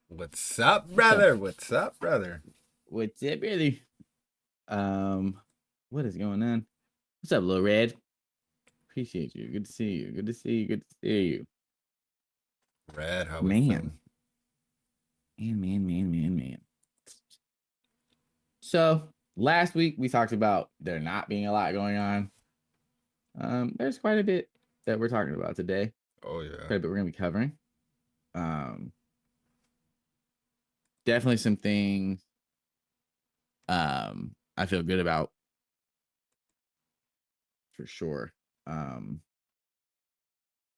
What's up, What's up? brother? What's up, brother? What's up, really? Um, what is going on? What's up, Lil Red? Appreciate you. Good to see you. Good to see you. Good to see you. Red, how we feeling? Man. Man. So last week we talked about there not being a lot going on. There's quite a bit that we're talking about today. Oh yeah, Quite a bit we're gonna be covering. Um, Definitely some things I feel good about for sure. Um,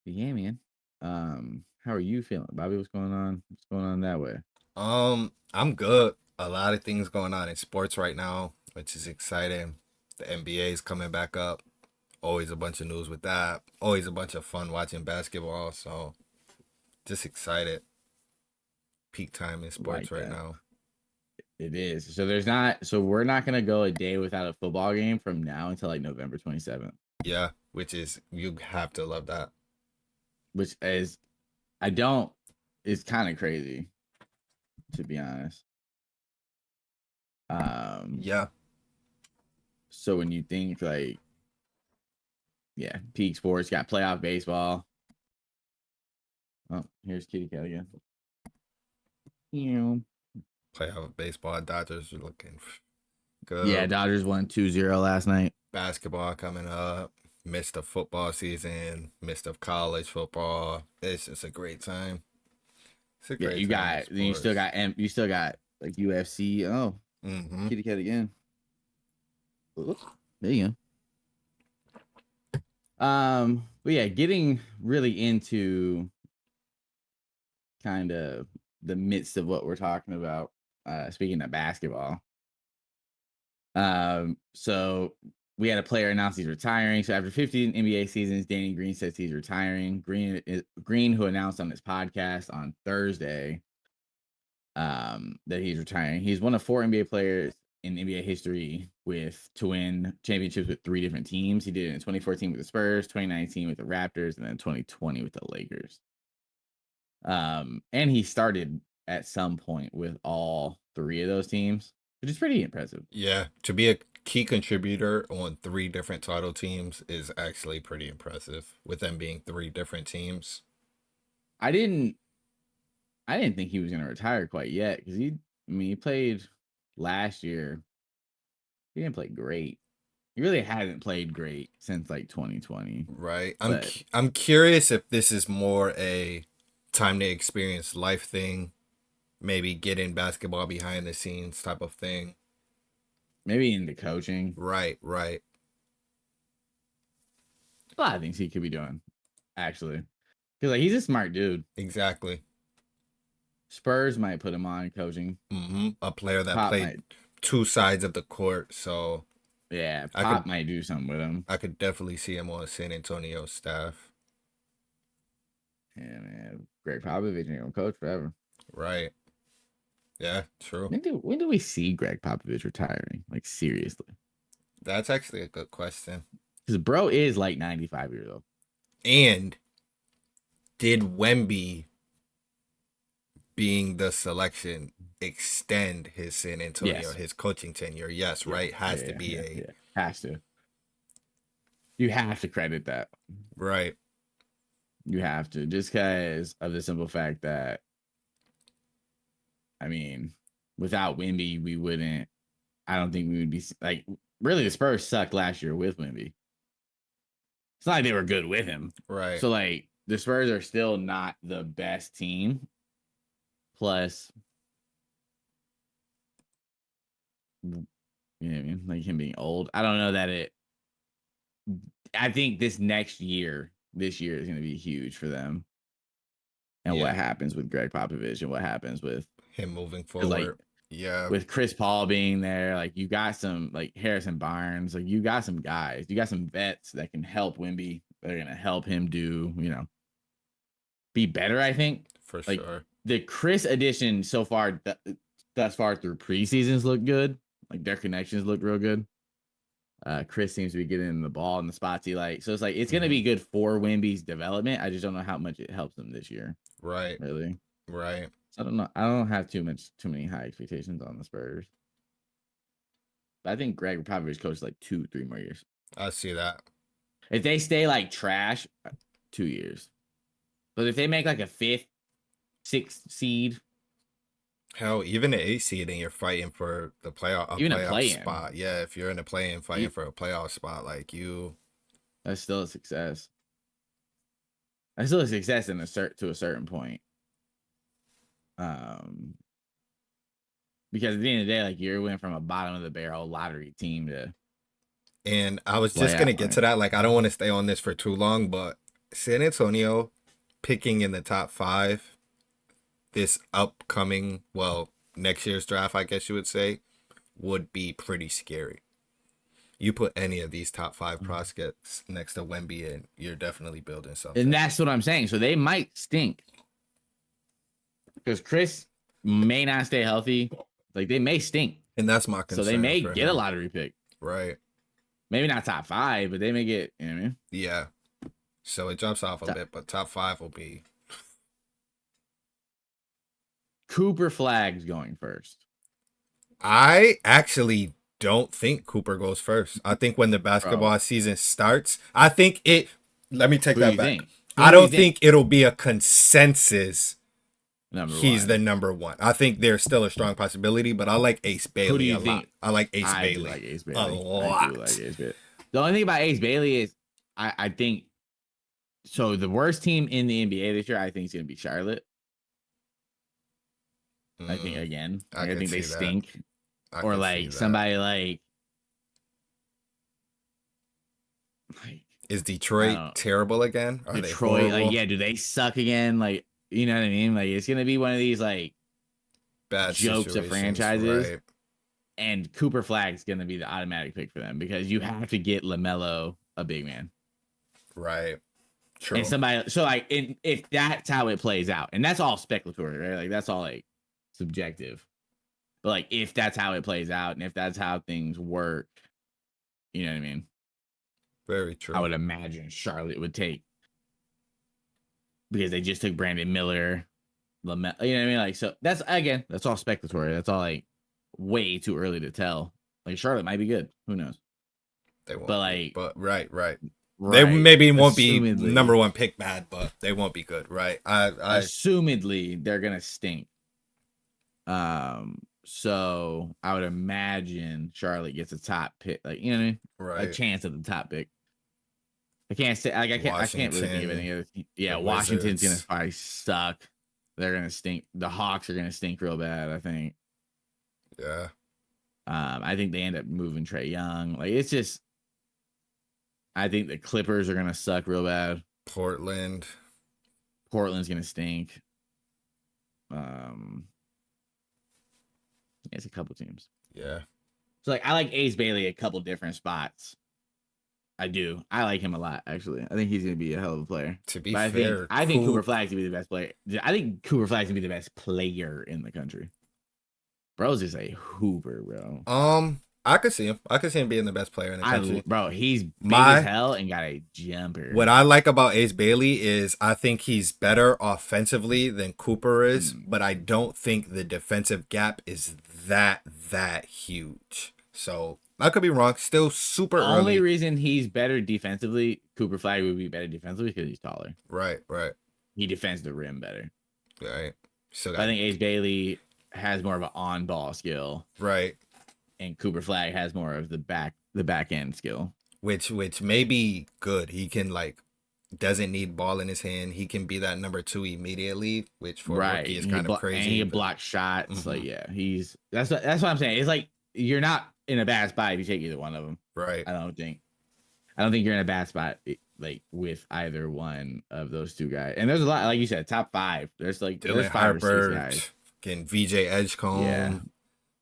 yeah, man. How are you feeling, Bobby? What's going on? What's going on that way? I'm good. A lot of things going on in sports right now, which is exciting. The NBA is coming back up. Always a bunch of news with that. Always a bunch of fun watching basketball. So just excited. Peak time in sports Like right that. now. It is. So we're not gonna go a day without a football game from now until like November 27th. Yeah, which is you have to love that. Which is I don't is kind of crazy, to be honest. Um Yeah, so when you think like, yeah, peak sports, got playoff baseball. Oh, here's Kitty Cat again. Yeah. playoff baseball. Dodgers are looking Yeah, good. Dodgers won 2-0 last night. Basketball coming up, midst of football season, midst of college football. It's just a great time. It's a Yeah, great time in sports. you still got like UFC. Oh, Mm-hmm. Kitty Cat again. Oops, there you go. But yeah, getting really into kind of the midst of what we're talking about. Speaking of basketball, so we had a player announce he's retiring. So after 15 NBA seasons, Danny Green says he's retiring. Green, who announced on his podcast on Thursday, that he's retiring. He's one of 4 NBA players in NBA history to win championships with 3 different teams. He did it in 2014 with the Spurs, 2019 with the Raptors, and then 2020 with the Lakers. And he started at some point with all 3 of those teams, which is pretty impressive. Yeah, to be a key contributor on 3 different title teams is actually pretty impressive. With them being 3 different teams, I didn't I didn't think he was gonna retire quite yet because he played last year. He didn't play great. He really hasn't played great since like 2020. right? But I'm curious if this is more a time to experience life thing, maybe getting basketball behind the scenes type of thing. maybe into coaching. Right, right, A lot of things he could be doing, actually. Because like he's a smart dude. exactly. Spurs might put him on coaching. A player that Pop played might, 2 sides of the court, so yeah, I Pop could might do something with him. I could definitely see him on San Antonio staff. Yeah, man, Greg Popovich ain't gonna coach forever. Right. Yeah, true. When do we see Greg Popovich retiring? Like seriously, That's actually a good question. because bro is like 95 years old. And did Wemby being the selection extend his San Antonio, Yes. his coaching tenure? Yes, Yeah. right? Has to Yeah. be Yeah. a Yeah. Has to. You have to credit that. right. You have to, just because of the simple fact that, I mean, without Wimby, we wouldn't. I don't think we would be like. Really, the Spurs sucked last year with Wimby. It's not like they were good with him. Right. So like the Spurs are still not the best team. Plus, you know what I mean? Like him being old. I don't know that it. I think this year is going to be huge for them. And Yeah. what happens with Greg Popovich and what happens with, Him moving because like forward. Yeah. with Chris Paul being there, like you got some like Harrison Barnes, like you got some guys, you got some vets that can help Wimby. They're gonna help him do, be better. I think For like sure. the Chris addition so far, thus far through preseasons look good. Like their connections look real good. Chris seems to be getting the ball in the spots he like, so it's like it's gonna Hmm. be good for Wimby's development. I just don't know how much it helps him this year. Right. Really. Right. So I don't know. I don't have too many high expectations on the Spurs. But I think Greg Popovich coached like 2, 3 more years. I see that. If they stay like trash, 2 years. But if they make like a fifth, sixth seed, Hell, even the eight seed and you're fighting for a even a playoff play-in, spot. Yeah, if you're in a play-in fighting for a playoff spot, like you. that's still a success. That's still a success in to a certain point. Um, because at the end of the day, like you went from a bottom of the barrel lottery team to And I was just play gonna out. get to that. Like, I don't want to stay on this for too long, but San Antonio picking in the top five this upcoming, well, next year's draft, I guess you would say, would be pretty scary. You put any of these top five prospects next to Wemby, and you're definitely building And something. that's what I'm saying. So they might stink because Chris may not stay healthy. Like they may stink. And that's my So they concern may for get a him. lottery pick. Right. Maybe not top 5, but they may get, you know what I mean? Yeah. So it drops off a bit, but top five will be. Cooper Flag's going first. I actually don't think Cooper goes first. I think when the Bro, basketball season starts, I think it. Let me take who do that you back. think? I Who do you don't think? think it'll be a consensus. Number He's the one. number one. I think there's still a strong possibility, but I like Ace Who do Bailey you a lot. think? I like Ace I do Bailey like Ace a Bailey. I do like lot. Ace Bailey. The only thing about Ace Bailey is I think so. The worst team in the NBA this year, I think, is going to be Charlotte. I think Mm, again, I like, I can think they see that. stink, I or can see like that. somebody like Is I Detroit don't know, terrible again? Are they Detroit. Like, horrible? yeah, do they suck again? Like, you know what I mean? Like, it's gonna be one of these like Bad jokes of situations, franchises, right? and Cooper Flag's gonna be the automatic pick for them because you have to get LaMelo a big man. Right. And True. somebody, so like, if that's how it plays out, and that's all speculatory, right? Like, that's all like subjective. But like, if that's how it plays out, and if that's how things work, you know what I mean? Very I true. would imagine Charlotte would take because they just took Brandon Miller, you know what I mean? Like, so that's again, that's all speculatory. That's all like way too early to tell. Like, Charlotte might be good. Who knows? They But won't be. like, But right. They right, maybe won't be number assumedly, one pick bad, but they won't be good, right? I assumedly, they're gonna stink. So I would imagine Charlotte gets a top pick, like, you know what I mean? A right. chance at the top pick. I can't say like I can't really think of Washington, any other team. Yeah, the Washington's gonna Wizards. probably suck. They're gonna stink. The Hawks are gonna stink real bad, I think. Yeah. I think they end up moving Trey Young. Like, it's just I think the Clippers are gonna suck real bad. Portland. Portland's gonna stink. Um it's a couple teams. Yeah. So like I like Ace Bailey a couple different spots. I do. I like him a lot, actually. I think he's gonna be a hell of a player. To be But I think fair, I think Cooper Flag's gonna be the best player. I think Cooper Flag's gonna be the best player in the country. Bro's just a hooper, bro. I could see him. I could see him being the best player in the country. Bro, he's big as My hell and got a jumper. What I like about Ace Bailey is I think he's better offensively than Cooper is, but I don't think the defensive gap is that huge. So I could be wrong. Still super Only early. reason he's better defensively, Cooper Flag would be better defensively because he's taller. Right. He defends the rim better. Right. Still But I got think Ace Bailey has more of an on ball skill, right. and Cooper Flag has more of the back end skill. Which may be good. He can like doesn't need ball in his hand. He can be that number two immediately, which for a rookie Right. is kind of And he crazy. can But block shots. hmm Like, yeah, that's what I'm saying. It's like you're not in a bad spot if you take either one of them. right. I don't think. I don't think you're in a bad spot like with either one of those two guys. And there's a lot, like you said, top 5. There's Dylan 5 or 6 Harper, guys. getting VJ Yeah, Edgecombe.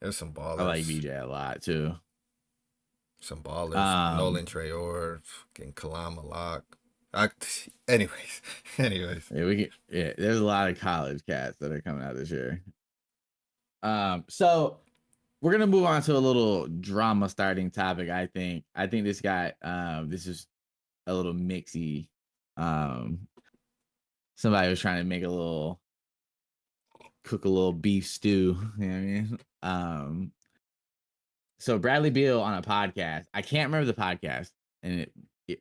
There's some I like ballers. VJ a lot too. Some ballers. Um, Nolan Trayor, fucking Kalam Malak. I, anyways, anyways. there's a lot of college cats that are coming out this year. So we're gonna move on to a little drama starting topic. I think this guy, this is a little mixy. Um, somebody was trying to make a little cook a little beef stew. You know what I mean? So Bradley Beal on a podcast. I can't remember the podcast, and it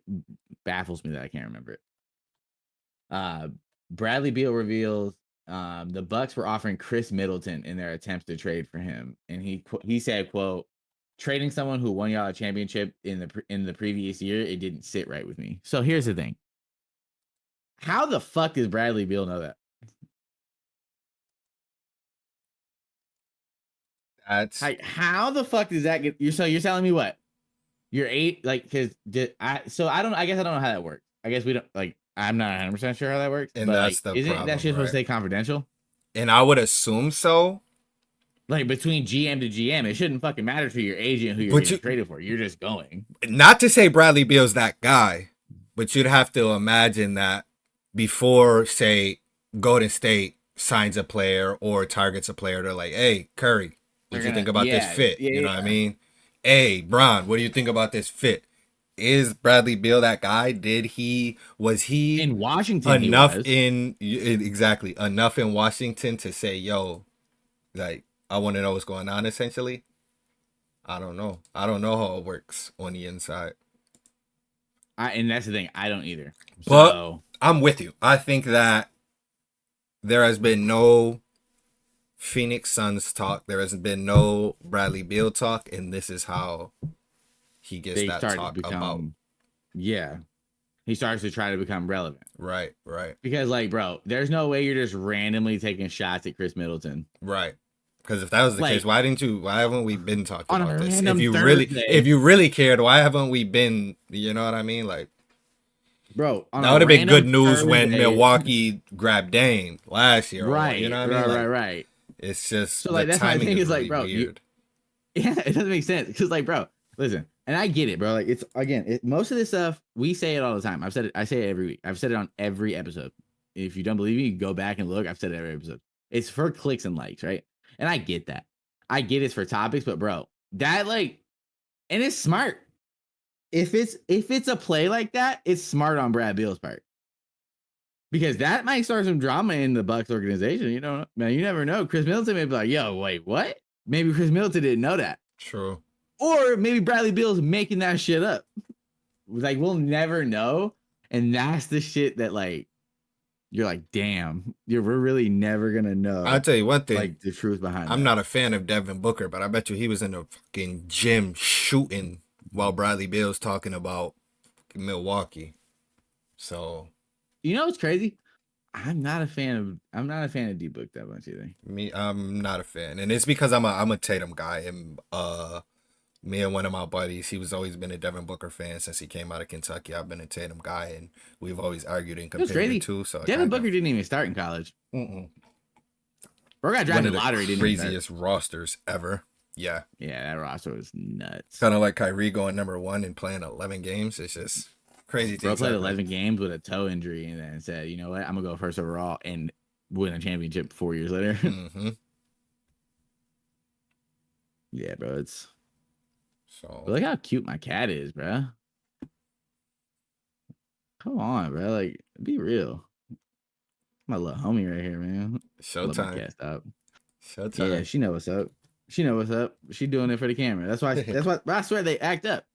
baffles me that I can't remember it. Bradley Beal reveals the Bucks were offering Chris Middleton in their attempts to trade for him, and he said, "quote Trading someone who won y'all a championship in the previous year, it didn't sit right with me." So here's the thing: how the fuck does Bradley Beal know that? That's How the fuck does that get? You're telling me what? You're eight, like, because I don't. I guess I don't know how that works. I guess we don't like. I'm not 100% sure how that works, and but that's like, the isn't that problem, shit supposed right? to stay confidential? And I would assume so. Like between GM to GM, it shouldn't fucking matter to your agent who you're But getting you, traded for. You're just going. not to say Bradley Beal's that guy, but you'd have to imagine that before, say, Golden State signs a player or targets a player, they're like, "Hey, Curry, They're what you gonna, think about this yeah, fit?" yeah, You know what I yeah. mean? Hey, Bron, what do you think about this fit? Is Bradley Beal that guy? Was he In Washington, he enough was. in exactly enough in Washington to say, "Yo, like I want to know what's going on," essentially? I don't know. I don't know how it works on the inside. And that's the thing. I don't either. But So I'm with you. I think that there has been no Phoenix Suns talk. There has been no Bradley Beal talk, and this is how he gets they that start to talk about. become, yeah. He starts to try to become relevant Right, right, because, like, bro, there's no way you're just randomly taking shots at Chris Middleton, right. Because if that was the case, like, why didn't you? Why haven't we been talking on a about this? random If Thursday, you really cared, why haven't we been? You know what I mean? Like bro. On that a would have been good random news when Thursday, Milwaukee grabbed Dame last year, or you right, know what I mean? right, right, Like right. it's So just the like, that's my timing thing is is like, really bro, weird. yeah, it doesn't make sense because, like, bro, listen, and I get it, bro. Like, it's again, most of this stuff we say it all the time. I've said it. I say it every week. I've said it on every episode. If you don't believe me, go back and look. I've said it every episode. It's for clicks and likes, right? And I get that. I get it's for topics, but bro, that, like, and it's smart. If it's a play like that, it's smart on Brad Beal's part because that might start some drama in the Bucks organization. You don't know, man. You never know. Chris Middleton may be like, "Yo, wait, what?" Maybe Chris Middleton didn't know that. True. Or maybe Bradley Beal's making that shit up. Like, we'll never know. And that's the shit that, like, you're like, damn, we're really never gonna I'll know, tell you one thing. like, the truth behind I'm that. not a fan of Devin Booker, but I bet you he was in the fucking gym shooting while Bradley Beal's talking about Milwaukee. So You know what's crazy? I'm not a fan of D Book that much either. I'm not a fan, and it's because I'm a Tatum guy, and me and one of my buddies, he was always been a Devin Booker fan since he came out of Kentucky. I've been a Tatum guy, and we've always argued and It was compared the crazy. two. So it Devin kind Booker of didn't even start in college. mm-mm. Bro got One drafted of the lottery, didn't even start. craziest rosters ever. Yeah, Yeah, that roster was nuts. kind of like Kyrie going number 1 and playing 11 games. It's just crazy Bro things played happening. 11 games with a toe injury and then said, you know what? I'm gonna go first overall and win a championship 4 years later. Mm-hmm. Yeah, bro. But So look how cute my cat is, bro. Come on, bro. Like, be real. My little homie right here, man. Love my showtime, cat. Stop. Yeah, showtime. she know what's up. She know what's up. She doing it for the camera. That's why. That's why. I swear they act up.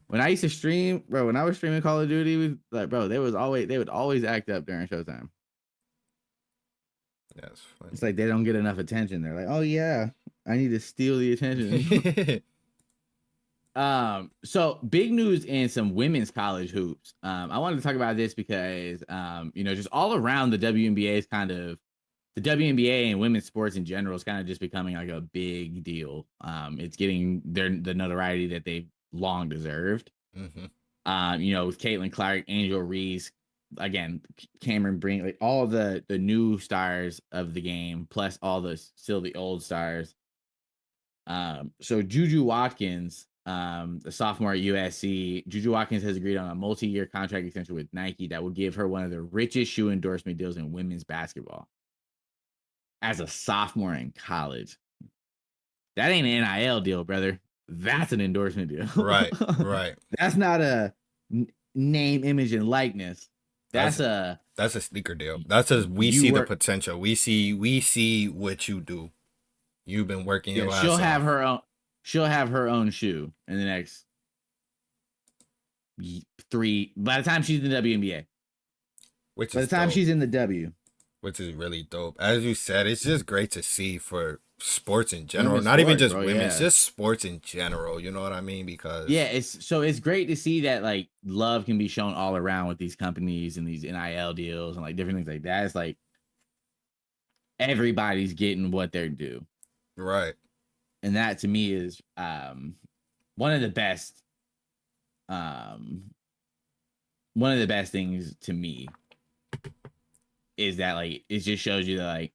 When I used to stream, bro. When I was streaming Call of Duty, like, bro, they would always act up during showtime. That's It's like they don't get enough attention. They're like, oh yeah, I need to steal the attention. funny. So big news in some women's college hoops. I wanted to talk about this because just all around the WNBA is kind of the WNBA and women's sports in general is kind of just becoming like a big deal. It's getting the notoriety that they've long deserved. Mm-hmm. With Caitlin Clark, Angel Reese, again, Cameron Brink, like all the new stars of the game, plus all the old stars. So Juju Watkins, the sophomore at USC, Juju Watkins has agreed on a multi-year contract extension with Nike that will give her one of the richest shoe endorsement deals in women's basketball. As a sophomore in college, that ain't an NIL deal, brother. That's an endorsement deal. Right, right. That's not a name, image, and likeness. That's That's a that's a sneaker deal. That's a we you see the work. potential. We see what you do. You've been working Yeah, your ass off, she'll have her own shoe in the next three. By the time she's in the WNBA, which by the is time dope. she's in the W, Which is really dope. As you said, it's just great to see for sports in general. women's Not even sports, just bro. women, it's Yeah, just sports in general. You know what I mean? yeah. Because It's great to see that like love can be shown all around with these companies and these NIL deals and like different things like that. It's like everybody's getting what they're due, right. and that to me is one of the best um one of the best things to me is that like it just shows you that like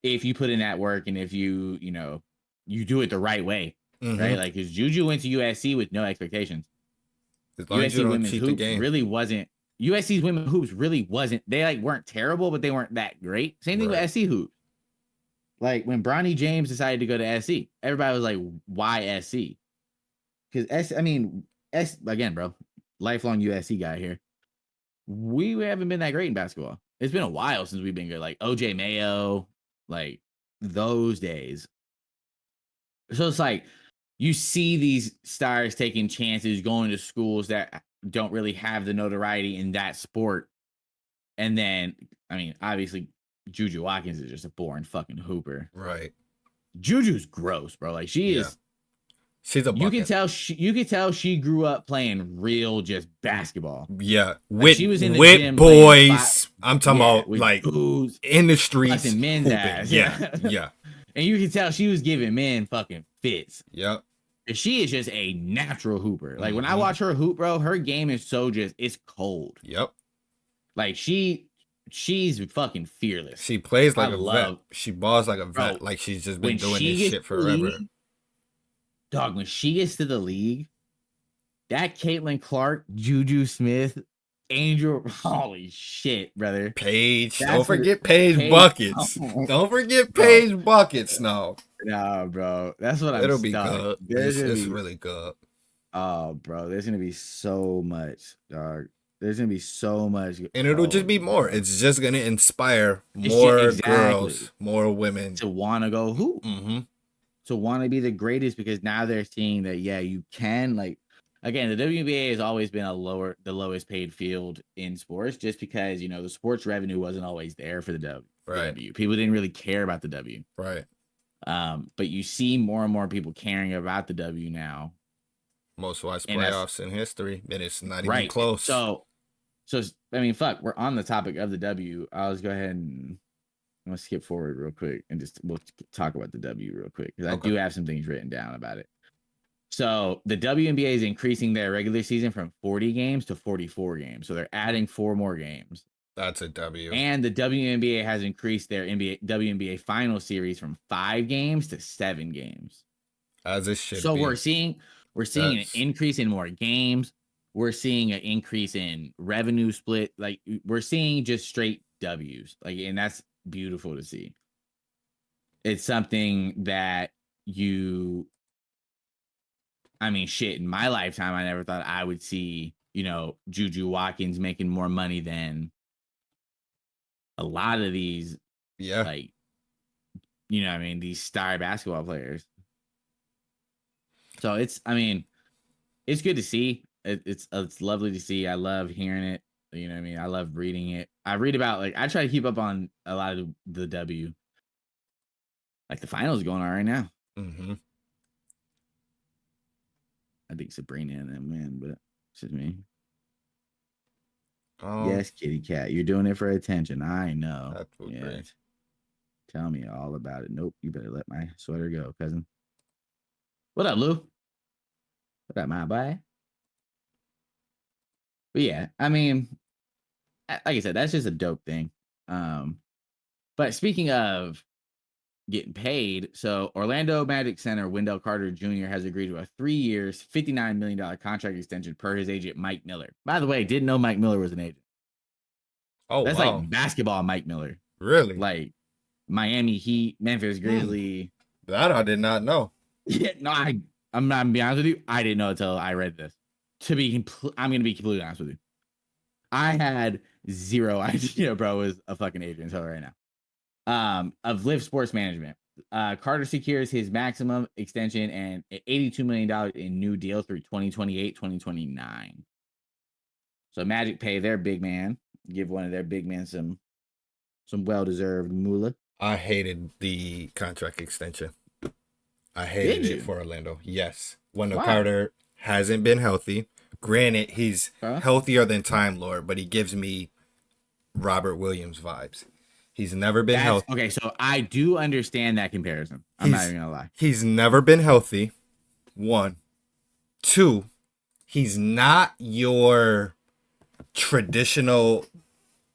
if you put in that work and if you do it the right way, Mm-hmm. right? Like because Juju went to USC with no expectations. As long as you USC don't women's cheat the hoops game. really wasn't USC's women hoops really wasn't they like weren't terrible, but they weren't that great. Same thing with Right. SC hoops. Like when Bronny James decided to go to SC, everybody was like, "Why SC?" Because I mean, again, bro, lifelong USC guy here. We haven't been that great in basketball. It's been a while since we've been good. Like OJ Mayo, like those days. So it's like you see these stars taking chances, going to schools that don't really have the notoriety in that sport. And then, I mean, obviously, Juju Watkins is just a born fucking hooper. Right. Juju's gross, bro. Like she Yeah. is. She's a You can bucket. tell. You can tell she grew up playing real just basketball. Yeah. Like With she was in the with gym playing five. boys. I'm talking Yeah, about with like dudes in the streets busting men's hooping. ass. Yeah. Yeah, Yeah. and you can tell she was giving men fucking fits. Yep. She is just a natural hooper. Like when I Mm-hmm. watch her hoop, bro, her game is so just it's cold. Yep. Like she's fucking fearless. She plays I like a vet. love, She balls like a vet. bro, Like she's just been when doing she this gets shit to the forever. league, dog, when she gets to the league, that Caitlin Clark, Juju Smith, Angel, holy shit, brother. Paige. Don't That's what forget Paige Paige, buckets. Don't forget bro. Paige buckets now. No, bro. That's what I'm It'll be stuck. good. There's It's gonna it's be really good. oh, bro. There's gonna be so much, dog. There's gonna be so much. And it'll just Oh, be more. bro. It's just gonna inspire It's just more exactly girls, more women. to want to go hoop, Mm-hmm. to want to be the greatest because now they're seeing that yeah, you can like again, the WNBA has always been the lowest paid field in sports just because, the sports revenue wasn't always there for the Right. W. People didn't really care about the W. Right. But you see more and more people caring about the W now. Most watched And that's playoffs in history, and it's not even right. close. So I mean, fuck, we're on the topic of the W. I'll just go ahead and I'm gonna skip forward real quick and just we'll talk about the W real quick because I Okay. do have some things written down about it. So the WNBA is increasing their regular season from 40 games to 44 games. So they're adding 4 more games. That's a W. And the WNBA has increased their WNBA final series from 5 games to 7 games. As it should So be. we're seeing an That's increase in more games. We're seeing an increase in revenue split. Like we're seeing just straight W's. Like, and that's beautiful to see. It's something that I mean, shit, in my lifetime, I never thought I would see, Juju Watkins making more money than a lot of these, yeah. like, I mean, these star basketball players. So I mean, it's good to see. It's lovely to see. I love hearing it. You know what I mean? I love reading it. I read about I try to keep up on a lot of the W. Like the finals going on right now. Mm-hmm. I think Sabrina and them win, but it's just me. Um, Yes, kitty cat. You're doing it for attention. I know. I have to agree. Yes. Tell me all about it. Nope. You better let my sweater go, cousin. What up, Lou? What up, my boy? But yeah, I mean, like I said, that's just a dope thing. But speaking of getting paid, so Orlando Magic center Wendell Carter Jr. has agreed to a 3 years, $59 million contract extension per his agent Mike Miller. By the way, didn't know Mike Miller was an agent. Oh That's wow. like basketball Mike Miller. Really? Like Miami Heat, Memphis Grizzly. That I did not know. Yeah, no, I'm not gonna be honest with you. I didn't know until I read this. I'm gonna be completely honest with you. I had zero idea, bro, is a fucking agent right now. Of Live Sports Management. Carter secures his maximum extension and $82 million in new deal through 2028, 2029. So Magic pay their big man, give one of their big men some well-deserved moolah. I hated the contract extension. I hated Did it you? for Orlando. Yes. Wendell Why? Carter hasn't been healthy. Granted, he's Huh? healthier than Time Lord, but he gives me Robert Williams vibes. He's never been That's healthy. okay. So I do understand that comparison. I'm not He's even gonna lie. he's never been healthy. One. Two, he's not your traditional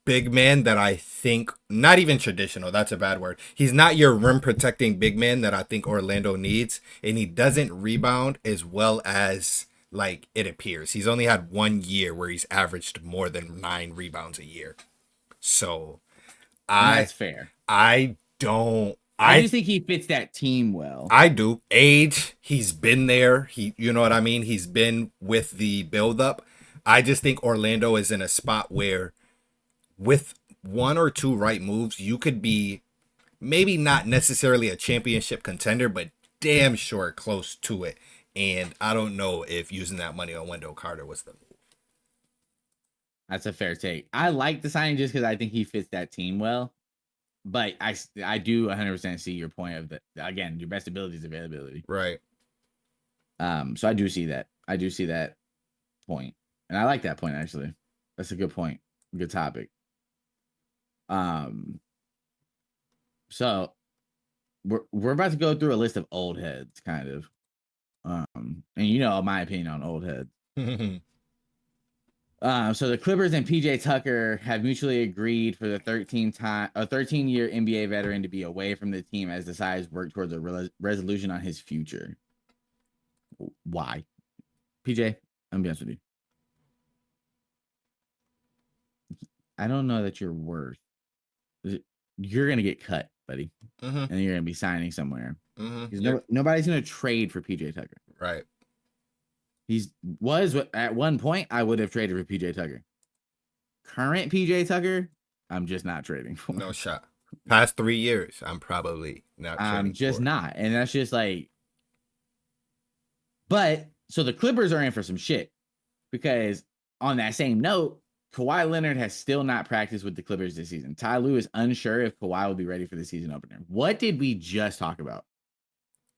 big man that I think, not even traditional, that's a bad word. He's not your rim protecting big man that I think Orlando needs, and he doesn't rebound as well as like it appears. He's only had 1 year where he's averaged more than 9 rebounds a year. So And I that's fair. I don't I I just think he fits that team well. I do. Age, he's been there. You know what I mean? He's been with the buildup. I just think Orlando is in a spot where, with one or two right moves, you could be maybe not necessarily a championship contender, but damn sure close to it. And I don't know if using that money on Wendell Carter was the move. That's a fair take. I like the signing just because I think he fits that team well. But I do 100% see your point of that. Again, your best ability is availability. Right. So I do see that. I do see that point, and I like that point actually. That's a good point. Good topic. Um, so we're about to go through a list of old heads, kind of. And you know my opinion on old heads. So the Clippers and PJ Tucker have mutually agreed for the 13-year NBA veteran to be away from the team as the sides work towards a resolution on his future. Why? PJ, I'm be honest with you. I don't know that you're worth. You're gonna get cut, buddy, Mm-hmm. and you're gonna be signing somewhere Mm-hmm. because nobody's gonna trade for PJ Tucker. Right. He's was at one point I would have traded for PJ Tucker. Current PJ Tucker, I'm just not trading for. No shot. Past 3 years, I'm probably not I'm trading just for. not, and that's just like. But so the Clippers are in for some shit because on that same note, Kawhi Leonard has still not practiced with the Clippers this season. Ty Lue is unsure if Kawhi will be ready for the season opener. What did we just talk about?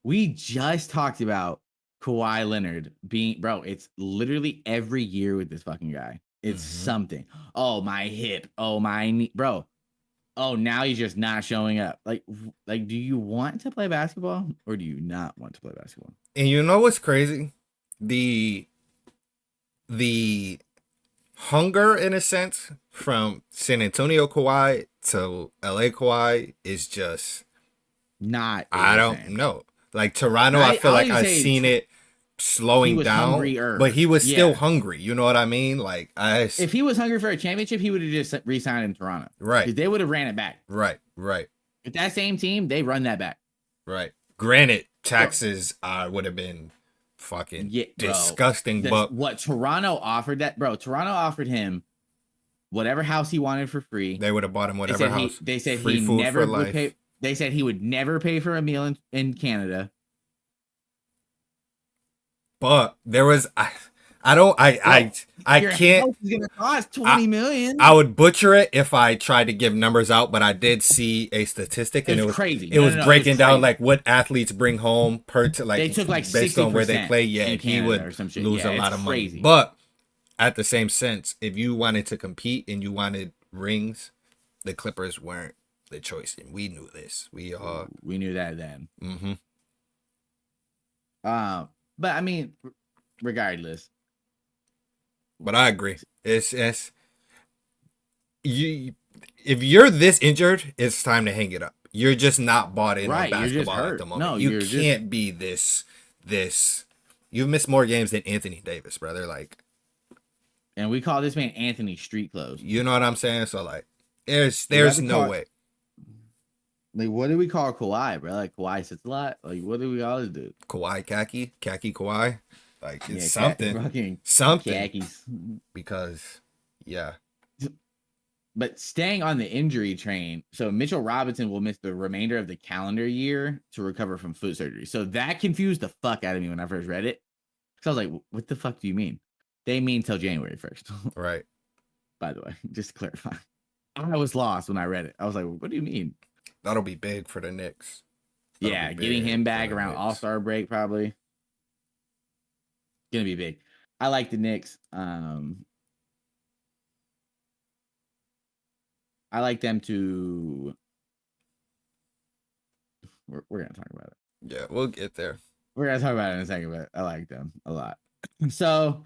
We just talked about Kawhi Leonard being, bro, it's literally every year with this fucking guy. It's Mm-hmm. something. Oh, my hip. Oh, my knee. Bro. Oh, now he's just not showing up. Do you want to play basketball or do you not want to play basketball? And you know what's crazy? The the hunger, in a sense, from San Antonio Kawhi to LA Kawhi is just, Not I the don't same. know. Like Toronto, I I, feel I'll like even I've say seen it he slowing was down, but hungrier. he was still Yeah. hungry. You know what I mean? Like If he was hungry for a championship, he would have just re-signed in Toronto right, because they would have ran it back. right, right, If that same team, they run that back. right. Granted, Bro, taxes would have been fucking yeah, bro. disgusting, but What Toronto offered Toronto offered him whatever house he wanted for free. they would have bought him They whatever said house, free he food for never would pay. life. They said he would never pay for a meal in Canada. But there was I don't Bro, I your can't house is gonna cost I 20 million. I would butcher it if I tried to give numbers out, but I did see a statistic, It and was crazy. it was No. It was breaking down like crazy. what athletes bring home like They took like based on where they 60% play. Yeah, in he Canada would or some shit. lose a Yeah, it's lot of money. crazy. But at the same sense, if you wanted to compete and you wanted rings, the Clippers weren't the choice, and we knew this. We knew that then. Mm-hmm. But I mean, regardless, But I agree. It's you. If you're this injured, it's time to hang it up. You're just not bought in on right? You're just basketball at the hurt. moment. No, You you're just. can't be this. You've missed more games than Anthony Davis, brother. Like, And we call this man Anthony Street Clothes. you know what I'm saying? So like, We about there's to no call way. like what do we call Kawhi, bro? Like Kawhi sits a lot. Like what do we always do? Kawhi khaki Kawhi, like it's Yeah, something, fucking something khakis. because yeah, But staying on the injury train, so Mitchell Robinson will miss the remainder of the calendar year to recover from foot surgery. So that confused the fuck out of me when I first read it. Because I was like, what the fuck do you mean? They mean till January 1st. Right. By the way, just to clarify. I was lost when I read it. I was like, what do you mean? That'll be big for the Knicks. That'll be Yeah, getting him big for back the around Knicks. All-Star break probably. Gonna be big. I like the Knicks. I like them to. We're gonna talk about it. Yeah, we'll get there. We're gonna talk about it in a second, but I like them a lot. So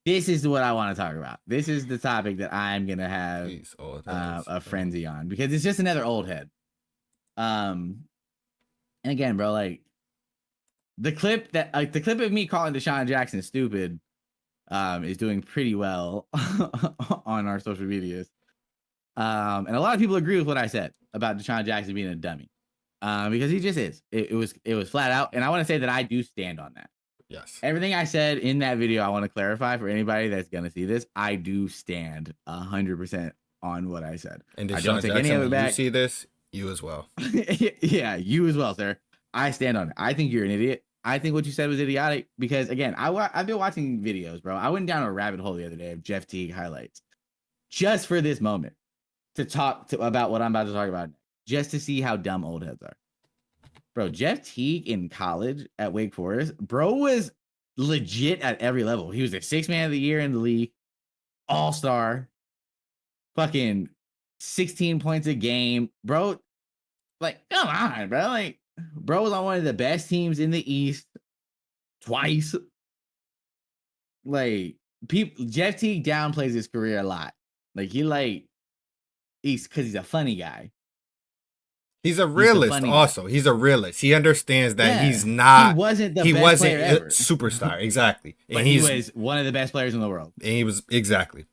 this is what I want to talk about. This is the topic that I'm gonna have These old heads. a frenzy on because it's just another old head. And again, bro, like the clip of me calling Deshaun Jackson stupid is doing pretty well on our social medias. And a lot of people agree with what I said about Deshaun Jackson being a dummy. Because he just is. It was flat out. And I want to say that I do stand on that. Yes. Everything I said in that video, I want to clarify for anybody that's going to see this. I do stand 100% on what I said. And I don't Deshaun take Jackson, any of it when back. you see this, you as well. Yeah, you as well, sir. I stand on it. I think you're an idiot. I think what you said was idiotic because, again, I've been watching videos, bro. I went down a rabbit hole the other day of Jeff Teague highlights just for this moment to talk about what I'm about to talk about, just to see how dumb old heads are. Bro, Jeff Teague in college at Wake Forest, bro was legit at every level. He was a 6th man of the year in the league, all-star, fucking 16 points a game. Bro, like, come on, bro. Like, bro was on one of the best teams in the East twice. Like, Jeff Teague downplays his career a lot. Like, he's because he's a funny guy. He's a realist also. Guy. He's a realist. He understands that he's not. He wasn't the best player ever. Superstar, exactly. But he was one of the best players in the world. And he was, exactly.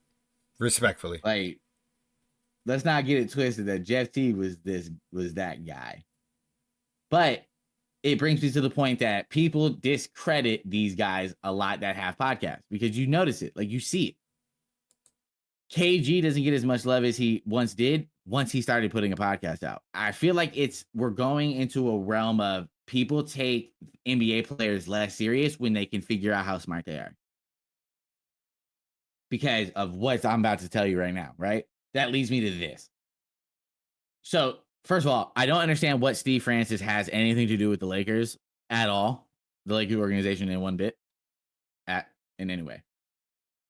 Respectfully. Like, let's not get it twisted that Jeff Teague was that guy. But it brings me to the point that people discredit these guys a lot that have podcasts because you notice it. Like, you see it. KG doesn't get as much love as he once did once he started putting a podcast out. I feel like we're going into a realm of people take NBA players less serious when they can figure out how smart they are. Because of what I'm about to tell you right now, right? That leads me to this. So, first of all, I don't understand what Steve Francis has anything to do with the Lakers at all. The Lakers organization in one bit. In any way.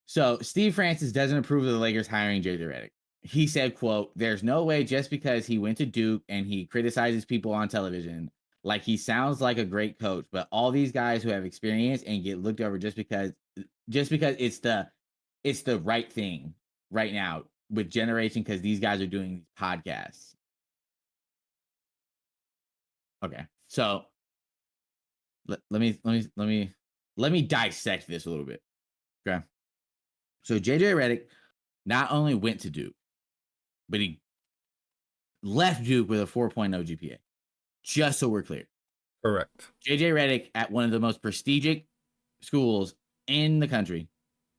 So Steve Francis doesn't approve of the Lakers hiring JJ Redick. He said, quote, "There's no way just because he went to Duke and he criticizes people on television, like he sounds like a great coach, but all these guys who have experience and get looked over just because it's the right thing right now with generation because these guys are doing podcasts." Okay. So let me dissect this a little bit. Okay. So JJ Redick not only went to Duke, but he left Duke with a 4.0 GPA. Just so we're clear. Correct. JJ Redick at one of the most prestigious schools in the country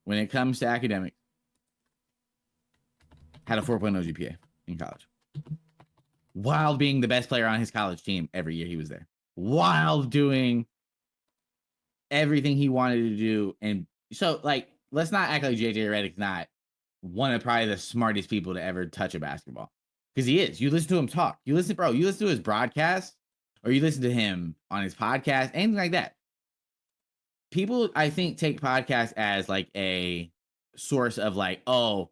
when it comes to academics had a 4.0 GPA in college. While being the best player on his college team every year he was there. While doing everything he wanted to do. And so, like, let's not act like JJ Redick's not one of probably the smartest people to ever touch a basketball. Because he is. You listen to him talk. You listen to his broadcast, or you listen to him on his podcast, anything like that. People, I think, take podcasts as like a source of like, oh,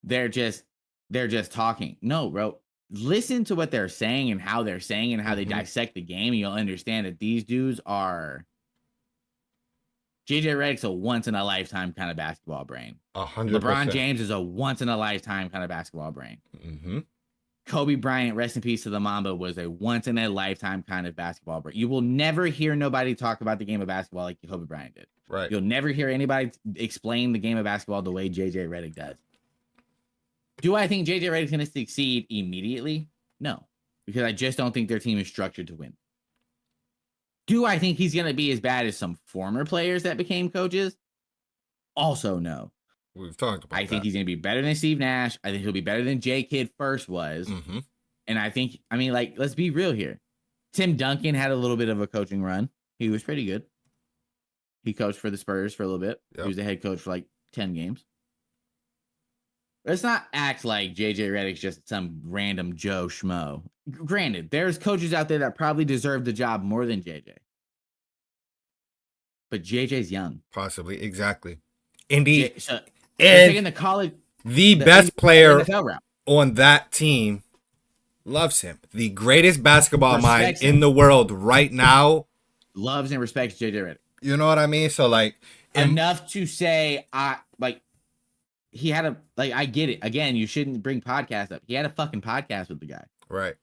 they're just talking. No, bro. Listen to what they're saying and how they're saying and how they dissect the game, and you'll understand that these dudes are JJ Redick's a once-in-a-lifetime kind of basketball brain. 100%. LeBron James is a once-in-a-lifetime kind of basketball brain. Mm-hmm. Kobe Bryant, rest in peace to the Mamba, was a once-in-a-lifetime kind of basketball brain. You will never hear nobody talk about the game of basketball like Kobe Bryant did. Right. You'll never hear anybody explain the game of basketball the way JJ Redick does. Do I think JJ Redick's going to succeed immediately? No, because I just don't think their team is structured to win. Do I think he's going to be as bad as some former players that became coaches? Also, no. We've talked I about think that. he's going to be better than Steve Nash. I think he'll be better than J Kidd first was. Mm-hmm. And I think, I mean, like, let's be real here. Tim Duncan had a little bit of a coaching run. He was pretty good. He coached for the Spurs for a little bit. He Yep. was the head coach for like 10 games. Let's not act like JJ Redick's just some random Joe Schmo. Granted, there's coaches out there that probably deserve the job more than JJ. But JJ's young. Possibly. Exactly. Indy So they're taking and the college, the the best player NFL route. on that team loves him. The greatest basketball mind Respects in him. the world right now. Loves and respects JJ Redick. You know what I mean? So like Enough to say he had a I get it. Again, you shouldn't bring podcasts up. He had a fucking podcast with the guy. right.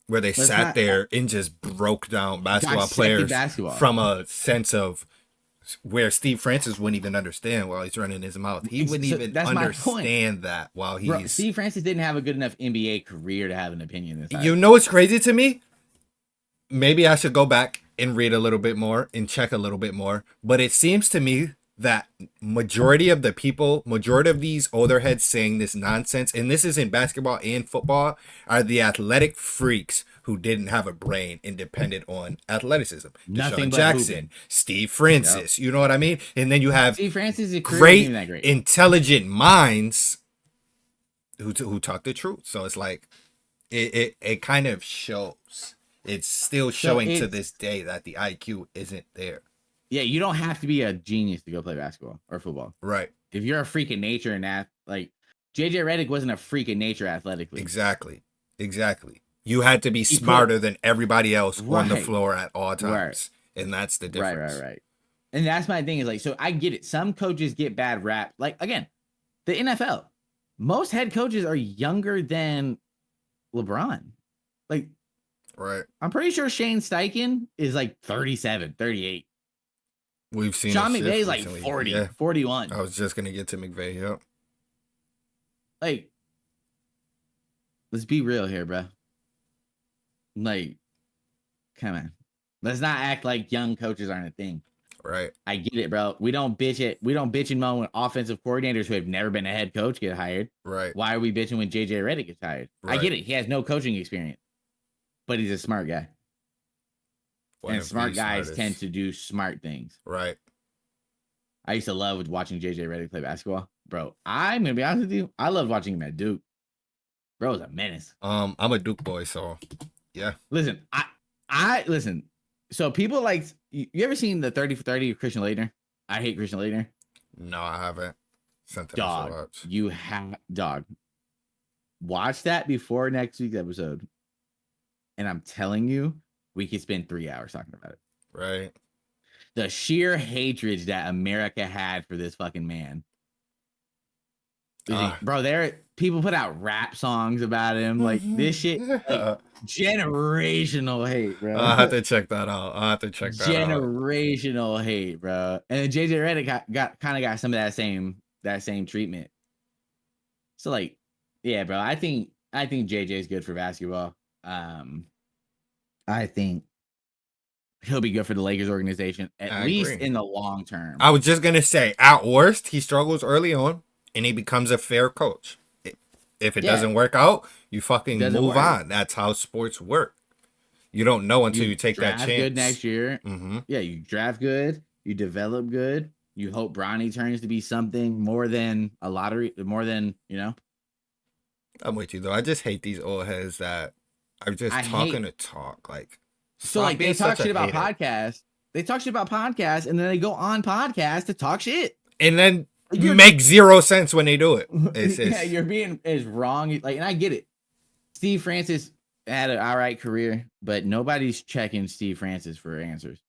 Where they Let's sat not- there and just broke down basketball players basketball. from a sense of where Steve Francis wouldn't even understand while he's running his mouth. He wouldn't even that's my understand that while he's. Bro, Steve Francis didn't have a good enough NBA career to have an opinion. You know what's crazy to me? Maybe I should go back and read a little bit more and check a little bit more. But it seems to me that majority of these older heads saying this nonsense, and this is in basketball and football, are the athletic freaks who didn't have a brain and depended on athleticism. Nothing Deshaun but Jackson, hooping. Steve Francis, you know what I mean? And then you have Steve Francis is great, that great, intelligent minds who talk the truth. So it's like it kind of shows. It's still showing to this day that the IQ isn't there. Yeah, you don't have to be a genius to go play basketball or football. Right. If you're a freak of nature and JJ Redick wasn't a freak of nature athletically. Exactly. You had to be smarter than everybody else on the floor at all times. Right. And that's the difference. Right. And that's my thing is so I get it. Some coaches get bad rap. Again, the NFL. Most head coaches are younger than LeBron. Right. I'm pretty sure Shane Steichen is 37, 38. We've seen Sean McVay's recently. 40, 41. I was just going to get to McVay, yep. Let's be real here, bro. Come on. Let's not act like young coaches aren't a thing. Right. I get it, bro. We don't bitch and moan when offensive coordinators who have never been a head coach get hired. Right. Why are we bitching when JJ Redick gets hired? Right. I get it. He has no coaching experience, but he's a smart guy. And smart guys tend to do smart things. Right. I used to love watching JJ Redick play basketball. Bro, I'm going to be honest with you. I loved watching him at Duke. Bro was a menace. I'm a Duke boy, so yeah. Listen, I listen. So people you ever seen the 30 for 30 of Christian Laettner? I hate Christian Laettner. No, I haven't. Dog, you have watch that before next week's episode. And I'm telling you, we could spend 3 hours talking about it. Right. The sheer hatred that America had for this fucking man. Bro, people put out rap songs about him. This shit, generational hate, bro. I'll have to check that out. Generational hate, bro. And then JJ Redick got some of that same treatment. So yeah, bro. I think JJ's good for basketball. I think he'll be good for the Lakers organization, at least in the long term. I was just gonna say, at worst, he struggles early on, and he becomes a fair coach. If it doesn't work out, you fucking move on. That's how sports work. You don't know until you take that chance. Good next year. Mm-hmm. Yeah, you draft good, you develop good. You hope Bronny turns to be something more than a lottery, more than, I'm with you, though. I just hate these old heads that are just talking to talk. They talk shit about podcasts. They talk shit about podcasts, and then they go on podcasts to talk shit. And then make zero sense when they do it. Yeah, you're being as wrong. And I get it. Steve Francis had an all right career, but nobody's checking Steve Francis for answers.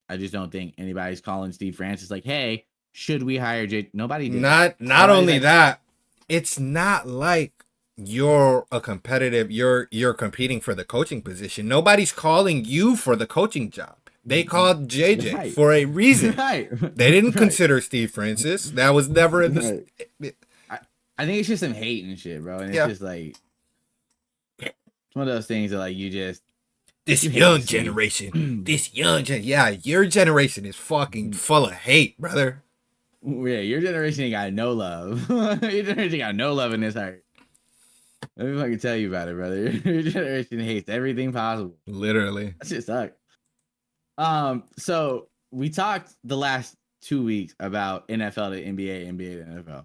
I just don't think anybody's calling Steve Francis hey, should we hire Jay? Nobody did. Not only that, it's not like you're a competitive, you're competing for the coaching position. Nobody's calling you for the coaching job. They called JJ for a reason. They didn't consider Steve Francis. That was never in the. I think it's just some hate and shit, bro. And it's just it's one of those things that you just. This young generation. Yeah, your generation is fucking full of hate, brother. Yeah, your generation ain't got no love. Your generation got no love in this heart. Let me fucking tell you about it, brother. Your generation hates everything possible. Literally. That shit sucks. So we talked the last 2 weeks about NFL to NBA, NBA to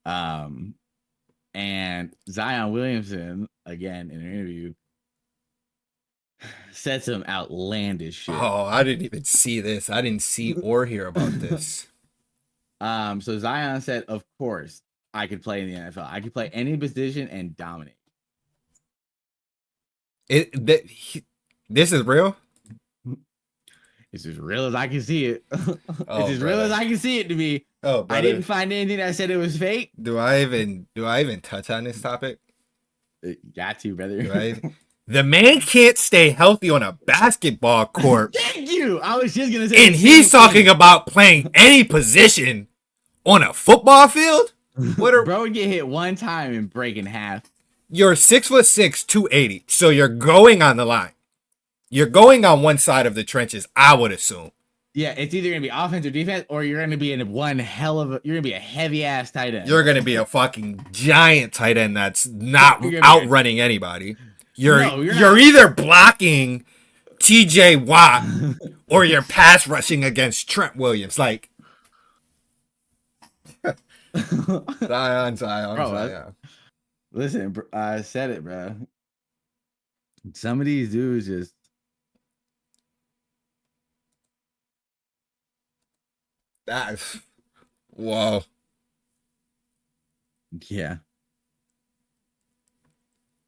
NFL. And Zion Williamson, again in an interview, said some outlandish shit. Oh, I didn't even see this. I didn't see or hear about this. So Zion said, of course, I could play in the NFL. I could play any position and dominate. This is real. It's as real as I can see it. It's Oh, as real as brother. I can see it to be. Oh, I didn't brother. find anything that said it was fake. Do I even touch on this topic? Got to, brother. Do I? The man can't stay healthy on a basketball court, Thank you. I was just gonna say and the he's same talking thing. about playing any position on a football field. What are Bro would get hit one time and break in half. you're 6'6", 280, so you're going on the line. You're going on one side of the trenches, I would assume. Yeah, it's either gonna be offense or defense, or you're gonna be in one hell of a. You're gonna be a heavy ass tight end. You're gonna be a fucking giant tight end that's not You're gonna be outrunning anybody. You're no, you're you're not. either blocking T.J. Watt or you're pass rushing against Trent Williams. Like Zion, Zion, Bro, Zion. listen, I said it, bro. Some of these dudes just That's whoa, yeah,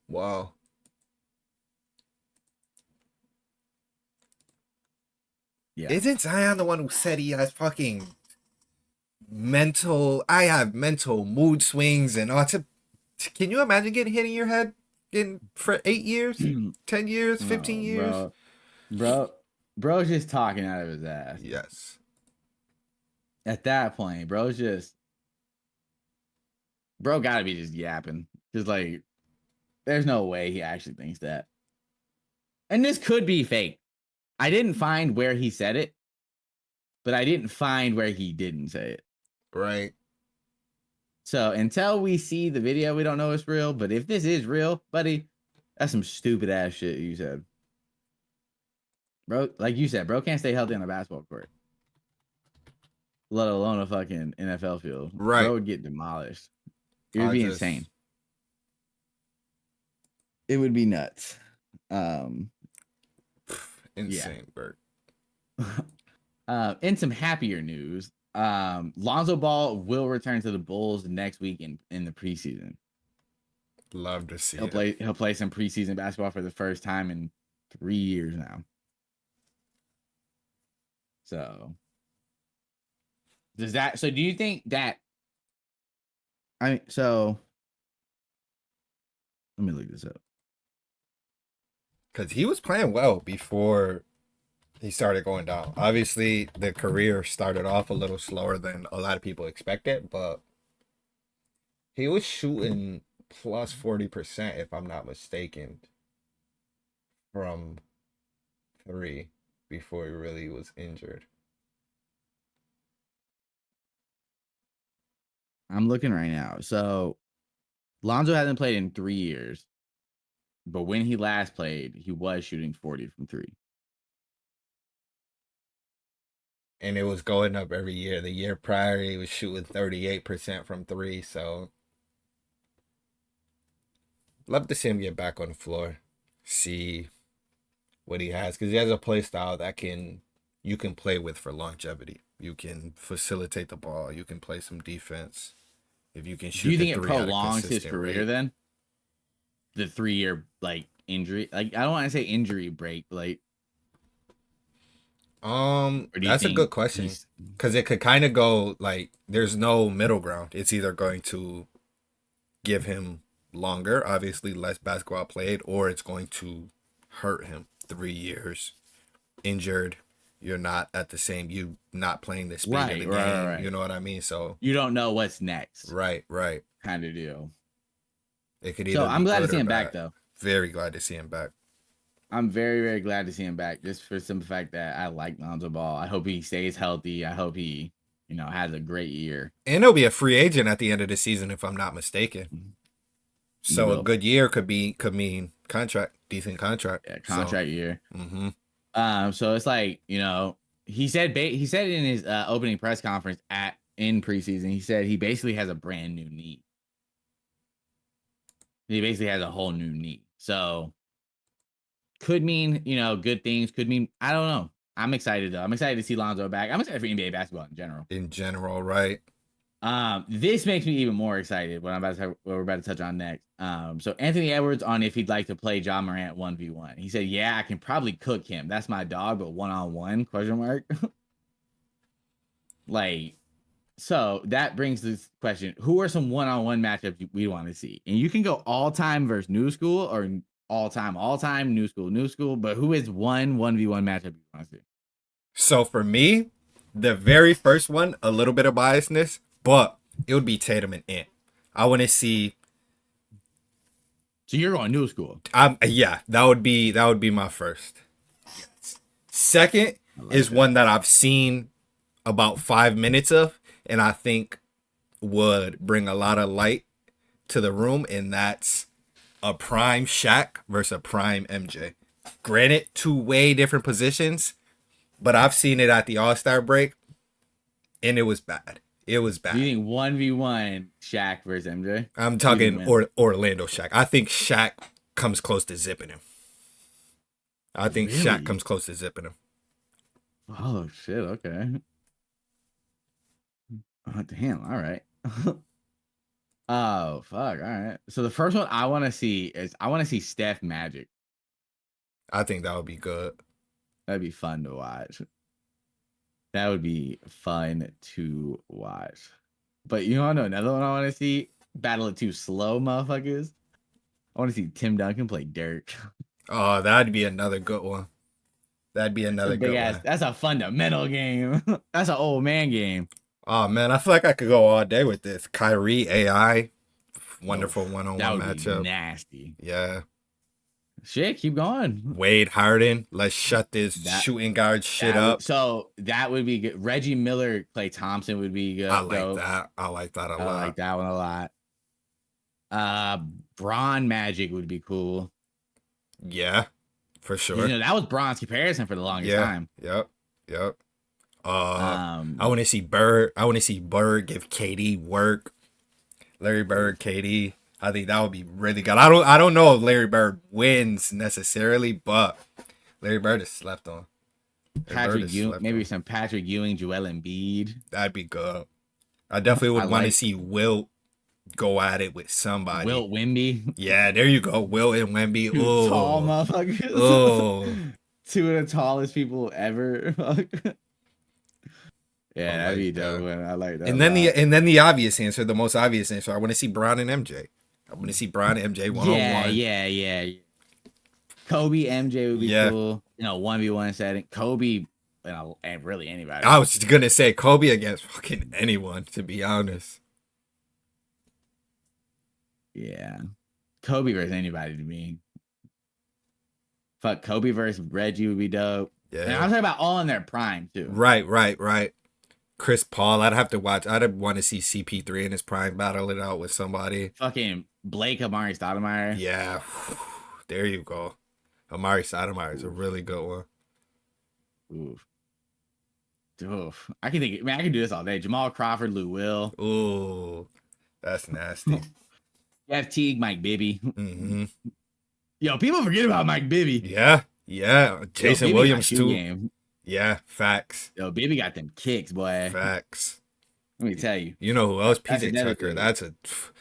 whoa. yeah. Isn't Zion the one who said he has fucking mental? I have mental mood swings and all. Can you imagine getting hit in your head for 8 years, 10 years, 15 years? Bro, bro, bro's just talking out of his ass. Yes. At that point, bro gotta be just yapping. Just like, there's no way he actually thinks that. And this could be fake. I didn't find where he said it, but I didn't find where he didn't say it. Right. So until we see the video, we don't know it's real. But if this is real, buddy, that's some stupid ass shit you said. Bro, like you said, bro can't stay healthy on a basketball court, let alone a fucking NFL field. Right. Bro would get demolished. It would I be just insane. It would be nuts. insane, Bert. In some happier news, Lonzo Ball will return to the Bulls next week in the preseason. Love to see He'll play some preseason basketball for the first time in 3 years now. So do you think that so let me look this up. because he was playing well before he started going down. Obviously, the career started off a little slower than a lot of people expected, but he was shooting plus 40%, if I'm not mistaken, from three before he really was injured. I'm looking right now. So Lonzo hasn't played in 3 years, but when he last played, he was shooting 40 from 3. And it was going up every year. The year prior, he was shooting 38% from three. So, love to see him get back on the floor, see what he has, because he has a play style that you can play with for longevity. You can facilitate the ball. You can play some defense. If you can Do you shoot the think it three at a prolongs his consistent career rate. then? The 3-year like injury, like I don't want to say injury break, like, or do you That's a think good question he's because it could kind of go like there's no middle ground. It's either going to give him longer, obviously less basketball played, or it's going to hurt him. 3 years injured, you're not at the same. You not playing the speed of the game. You right? know what I mean? So You don't know what's next, right, right. kind of deal. It could So either I'm be glad to good see or him back bad. though. Very glad to see him back. I'm very, very glad to see him back, just for some fact that I like Lonzo Ball. I hope he stays healthy. I hope he, has a great year. And he'll be a free agent at the end of the season, if I'm not mistaken. He So a will. good year could mean contract, decent contract. Yeah, So, contract year. mm-hmm. So it's like, he said in his opening press conference in preseason, he said he basically has a brand new knee. He basically has a whole new knee. So could mean, good things. Could mean, I don't know. I'm excited though. I'm excited to see Lonzo back. I'm excited for NBA basketball in general. In general, right? This makes me even more excited what we're about to touch on next. So Anthony Edwards on if he'd like to play John Morant 1v1. He said, "Yeah, I can probably cook him. That's my dog, but one-on-one?" Question mark. Like, so that brings this question: who are some one-on-one matchups we want to see? And you can go all-time versus new school, or all-time, new school. But who is 1v1 matchup you want to see? So for me, the very first one, a little bit of biasness, but it would be Tatum and Ant. I want to see. So you're going new school. Yeah, that would be my first. Second I like is that. one that I've seen about 5 minutes of, and I think would bring a lot of light to the room, and that's a prime Shaq versus a prime MJ. Granted, two way different positions, but I've seen it at the All-Star break, and it was bad. It was Do you bad. think 1v1 Shaq versus MJ? I'm Who do you think talking wins? Orlando Shaq. I think Shaq comes close to zipping him. I think Shaq Really? comes close to zipping him. Oh shit. Okay. Oh, damn. All right. Oh fuck. All right. So the first one I want to see is Steph Magic. I think that would be good. That'd be fun to watch. That would be fun to watch. But you want to know another one I want to see? Battle of two slow motherfuckers. I want to see Tim Duncan play Dirk. Oh, that'd be another good one. That'd be It's a another big good ass. one. That's a fundamental game. That's an old man game. Oh man, I feel like I could go all day with this. Kyrie AI, Oh, wonderful that one-on-one would be matchup. nasty. Yeah. Shit, keep going. Wade Harden, let's shut this That shooting guard shit that would up. so that would be good. Reggie Miller, Clay Thompson would be I good. like Dope. that. I like that a I like lot. that one a lot. Uh, Braun Magic would be cool. Yeah, for 'Cause, sure. that was Braun's comparison for the longest Yeah. time. Yep. Yep. I Um, want to see Bird. I want to see Bird give KD work. Larry Bird, oof. KD. I think that would be really good. I don't know if Larry Bird wins necessarily, but Larry Bird is slept on. Larry Bird Patrick is Ewing, slept maybe on. some Patrick Ewing, Joel Embiid. That'd be good. I definitely I would want to like see Wilt go at it with somebody. Wilt Wimby. Yeah, there you go. Wilt and Wemby. Two tall Oh, oh, motherfuckers. Two of the tallest people ever. I Yeah, that'd be like dope. that. Man. I like that a And then the lot. and then the obvious answer, the most obvious answer. I want to see Brown and MJ. I want to see Brown and MJ one on Yeah, one. yeah, yeah. Kobe MJ would be Yeah, cool. 1v1 setting. Kobe and really I anybody. was just gonna say Kobe against fucking anyone. To be honest. Yeah. Kobe versus anybody to me. Fuck, Kobe versus Reggie would be dope. And Yeah. I'm talking about all in their prime too. Right, right, right. Chris Paul, I'd have to watch. I'd want to see CP3 in his prime battle it out with somebody. Fucking Blake Amari Stoudemire. Yeah, there you go. Amari Stoudemire is a Oof. really good one. Oof. Oof. I can think, man, I can do this all day. Jamal Crawford, Lou Will. Ooh, that's nasty. Jeff Teague, Mike Bibby. Hmm. Yo, people forget about Mike Bibby. Yeah, yeah. Yo, Jason Bibby got Williams shoe too. game. Yeah, facts, Yo, Bibby got them kicks, boy. facts. Let me tell you. You know who else? That's PJ another Tucker. thing. That's a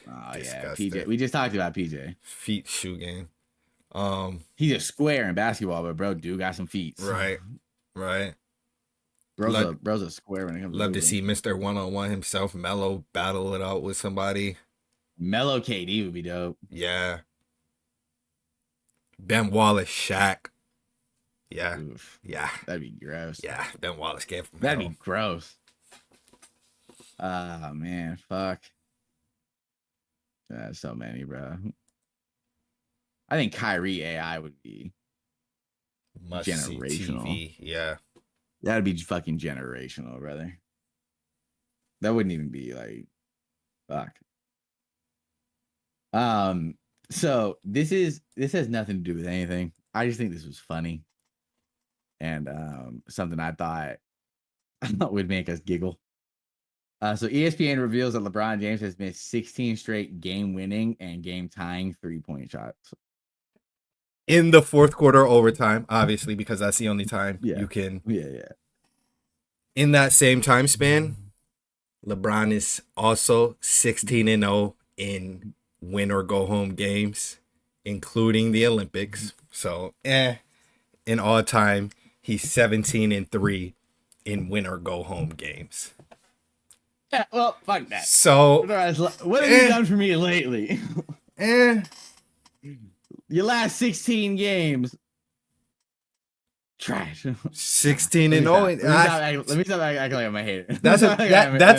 Oh yeah, PJ. disgusting We just talked about PJ. feet shoe game. He's a square in basketball, but bro, dude got some feet. Right, right. Bro's a square when it comes to Love to hooping. see Mr. One on One himself, Mello, battle it out with somebody. Mellow KD would be dope. Yeah. Ben Wallace, Shaq. Yeah. Oof, Yeah. that'd be gross. Yeah. Ben Wallace came from That'd hell. be gross. Oh man, fuck. That's so many, bro. I think Kyrie AI would be Must see generational. TV. Yeah. That'd be fucking generational, brother. That wouldn't even be like fuck. So this has nothing to do with anything. I just think this was funny and something I thought would make us giggle. So ESPN reveals that LeBron James has missed 16 straight game-winning and game-tying three-point shots. In the fourth quarter overtime, obviously, because that's the only time Yeah, you can. yeah. In that same time span, LeBron is also 16-0 in win or go home games, including the Olympics. So, in all time, he's 17-3 in win or go home games. Yeah, well, fuck that. So, What have you done for me lately? eh, Your last 16 games, trash. 16 Let and me 0. stop. Let me stop acting like I'm a hater. That's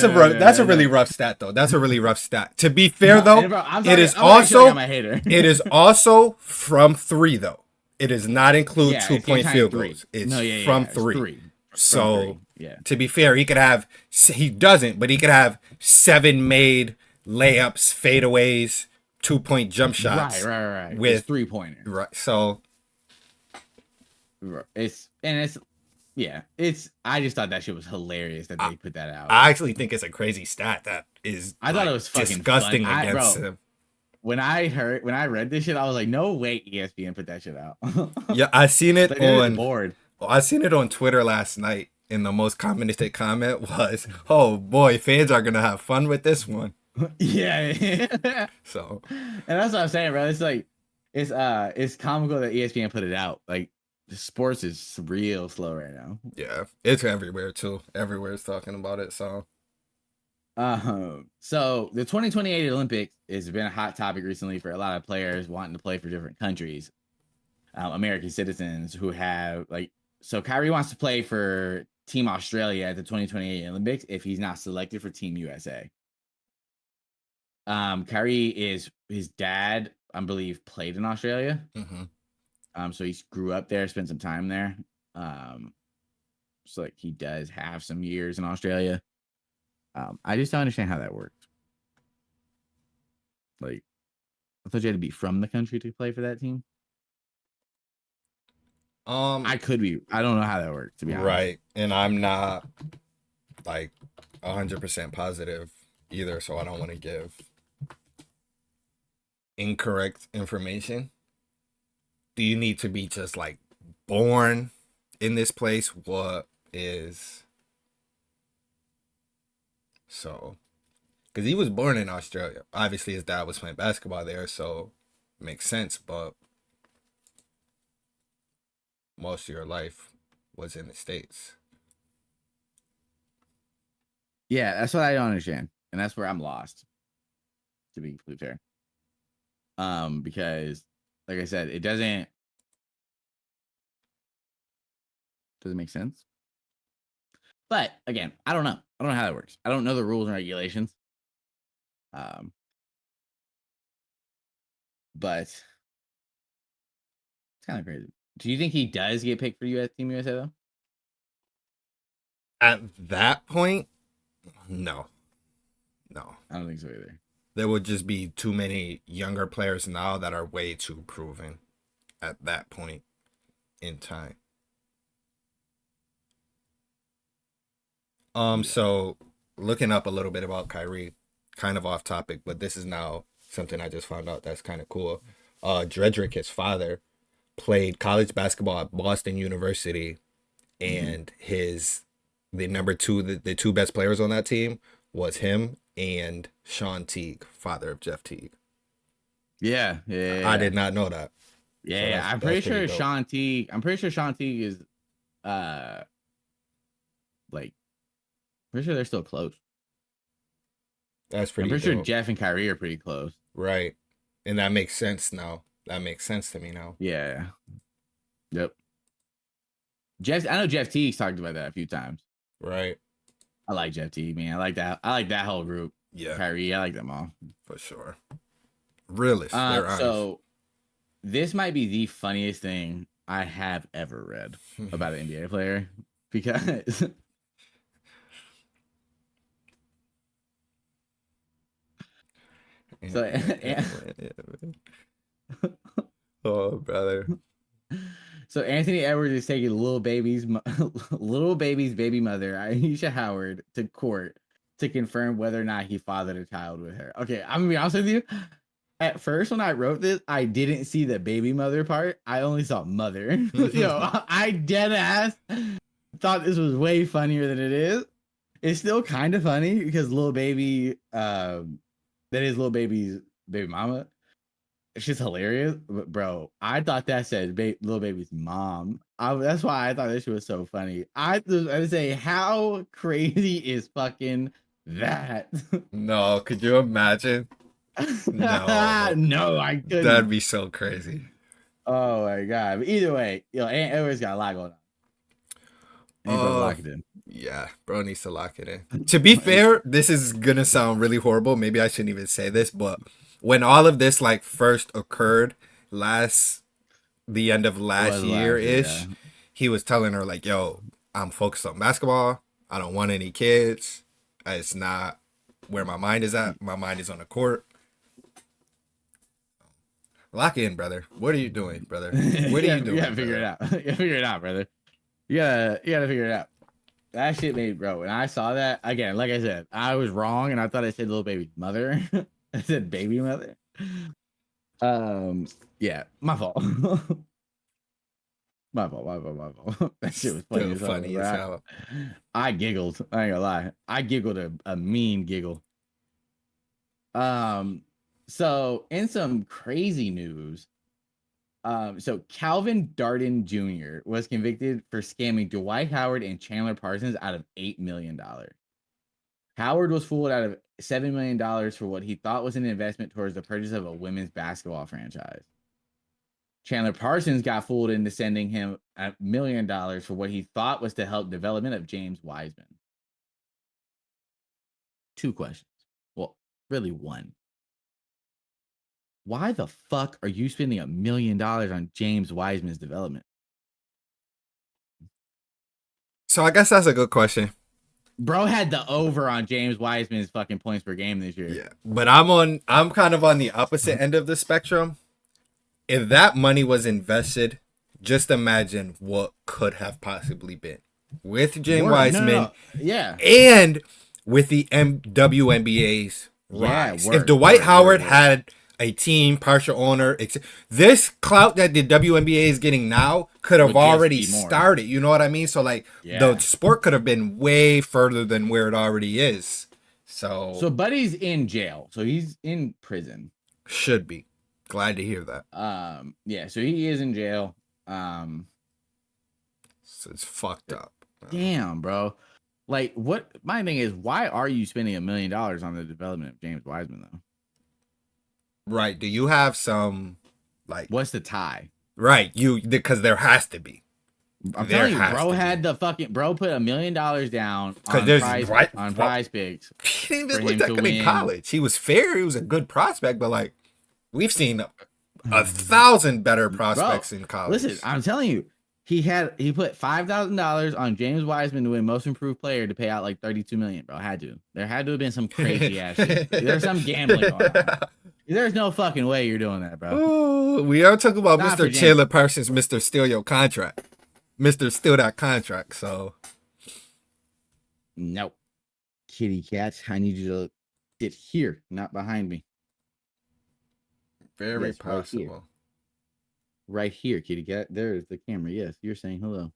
a really rough stat though. That's a really rough stat. To be fair though, bro, I'm it sorry. is I'm actually like also I'm a hater. it is also from 3 though. It does not include Yeah, it's game 2-point time field three. goals. It's No, from it's 3. three. From So three. Yeah. to be fair, he doesn't, but he could have 7 made layups, fadeaways, 2-point jump shots Right. It's with 3-pointer. right. So It's I just thought that shit was hilarious that they put that out. I actually think it's a crazy stat that is I thought it like was fucking disgusting fun. against him. When I read this shit, I was like, no way ESPN put that shit out. Yeah, I seen it Like they're just on bored. I seen it on Twitter last night, and the most commented comment was, "Oh boy, fans are gonna have fun with this one." Yeah. So And that's what I'm saying, bro. It's like it's comical that ESPN put it out. Like sports is real slow right now. yeah, it's everywhere too. Everywhere's talking about it. So So the 2028 Olympics has been a hot topic recently for a lot of players wanting to play for different countries. American citizens who have so Kyrie wants to play for Team Australia at the 2028 Olympics if he's not selected for Team USA. Kyrie is his dad, I believe, played in Australia. So he grew up there, spent some time there. So like he does have some years in Australia. I just don't understand how that works. Like, I thought you had to be from the country to play for that team. I could be. I don't know how that works, to be honest. right, and I'm not like 100% positive either, so I don't want to give incorrect information. Do you need to be just like born in this place? What is so? Because he was born in Australia. Obviously, his dad was playing basketball there, so it makes sense. But most of your life was in the States. Yeah, that's what I don't understand, and that's where I'm lost. To be completely fair, because like I said, it doesn't make sense. But again, I don't know. I don't know how that works. I don't know the rules and regulations. But it's kind of crazy. Do you think he does get picked for US Team USA though? At that point, no. No. I don't think so either. There would just be too many younger players now that are way too proven at that point in time. So looking up a little bit about Kyrie, kind of off topic, but this is now something I just found out that's kind of cool. Dredrick, his father, played college basketball at Boston University, and the number two, the two best players on that team was him and Sean Teague, father of Jeff Teague. Yeah. I did not know that. Yeah, So I'm pretty sure dope. Sean Teague. I'm pretty sure Sean Teague is, like, pretty sure they're still close. That's I'm pretty pretty sure dope. Jeff and Kyrie are pretty close. Right. And that makes sense now. That makes sense to me now. Yeah. Yep. I know Jeff Teague's talked about that a few times. Right. I like Jeff Teague, man. I like that whole group. Yeah. Kyrie, I like them all. For sure. Realist. They're honest. So this might be the funniest thing I have ever read about an NBA player because So Oh, brother. so Anthony Edwards is taking little baby's baby mother, Aisha Howard, to court to confirm whether or not he fathered a child with her. Okay, I'm gonna be honest with you. At first, when I wrote this, I didn't see the baby mother part. I only saw mother. I dead ass thought this was way funnier than it is. It's still kind of funny because little baby, that is little baby's baby mama. She's hilarious, but bro, I thought that said little baby's mom. That's why I thought this shit was so funny. I would say, how crazy is fucking that? No, could you imagine? No, No, I that'd couldn't. be so crazy. Oh my god! But either way, Aunt Edwards got a lot going on. And he better Oh, lock it in. yeah, bro needs to lock it in. To be fair, this is gonna sound really horrible. Maybe I shouldn't even say this, but when all of this like first occurred last the end of It last was year last year, yeah. ish, he was telling her like, "Yo, I'm focused on basketball. I don't want any kids. It's not where my mind is at. My mind is on the court. Lock in, brother. What are you doing, brother? What are you You doing, gotta figure it brother?" out. You gotta figure it out, brother. You gotta figure it out. That shit made, bro. When I saw that again, like I said, I was wrong, and I thought I said little baby mother. I said baby mother. Yeah, my fault. My fault. That shit was funny Still as hell, funny as bro. hell. I giggled. I ain't gonna lie. I giggled a mean giggle. Um, so in some crazy news, so Calvin Darden Jr. was convicted for scamming Dwight Howard and Chandler Parsons out of $8 million. Howard was fooled out of $7 million for what he thought was an investment towards the purchase of a women's basketball franchise. Chandler Parsons got fooled into sending him $1 million for what he thought was to help development of James Wiseman. Two questions. Well, really one. Why the fuck are you spending $1 million on James Wiseman's development? So I guess that's a good question. Bro had the over on James Wiseman's fucking points per game this year. Yeah, but I'm kind of on the opposite end of the spectrum. If that money was invested, just imagine what could have possibly been with James Word. No, no, Wiseman no. Yeah. and with the WNBA's Yeah. rise. If Word. Dwight Word. Word. Howard Word. had a team, partial owner, this clout that the WNBA is getting now could have Would just already be more. started. You know what I mean? So like the Yeah. sport could have been way further than where it already is. So So Buddy's in jail. So he's in prison. should be. Glad to hear that. Yeah, so he is in jail. So it's fucked up. Damn, bro. Like, what my thing is, why are you spending $1 million on the development of James Wiseman though? Right. Do you have some like What's the tie? right, you because there has to be. I'm There telling you, has bro to had be. the fucking bro put $1 million down Because on there's prize right on well, prize picks he didn't for even look him that to good in win. college. He was fair, he was a good prospect, but like we've seen 1,000 better prospects Bro, in college. listen, I'm telling you, he put $5,000 on James Wiseman to win Most Improved Player to pay out like $32 million. Bro, there had to have been some crazy ass shit. There's some gambling going on. There's no fucking way you're doing that, bro. Ooh, we are talking about Not for Mr. James. Chandler Parsons, Mr. Steal Your Contract. Mr. Steal That Contract. So Nope. Kitty cats, I need you to sit here, not behind me. very Yes, right here. possible. Right here, kitty cat. There's the camera. Yes, you're saying hello.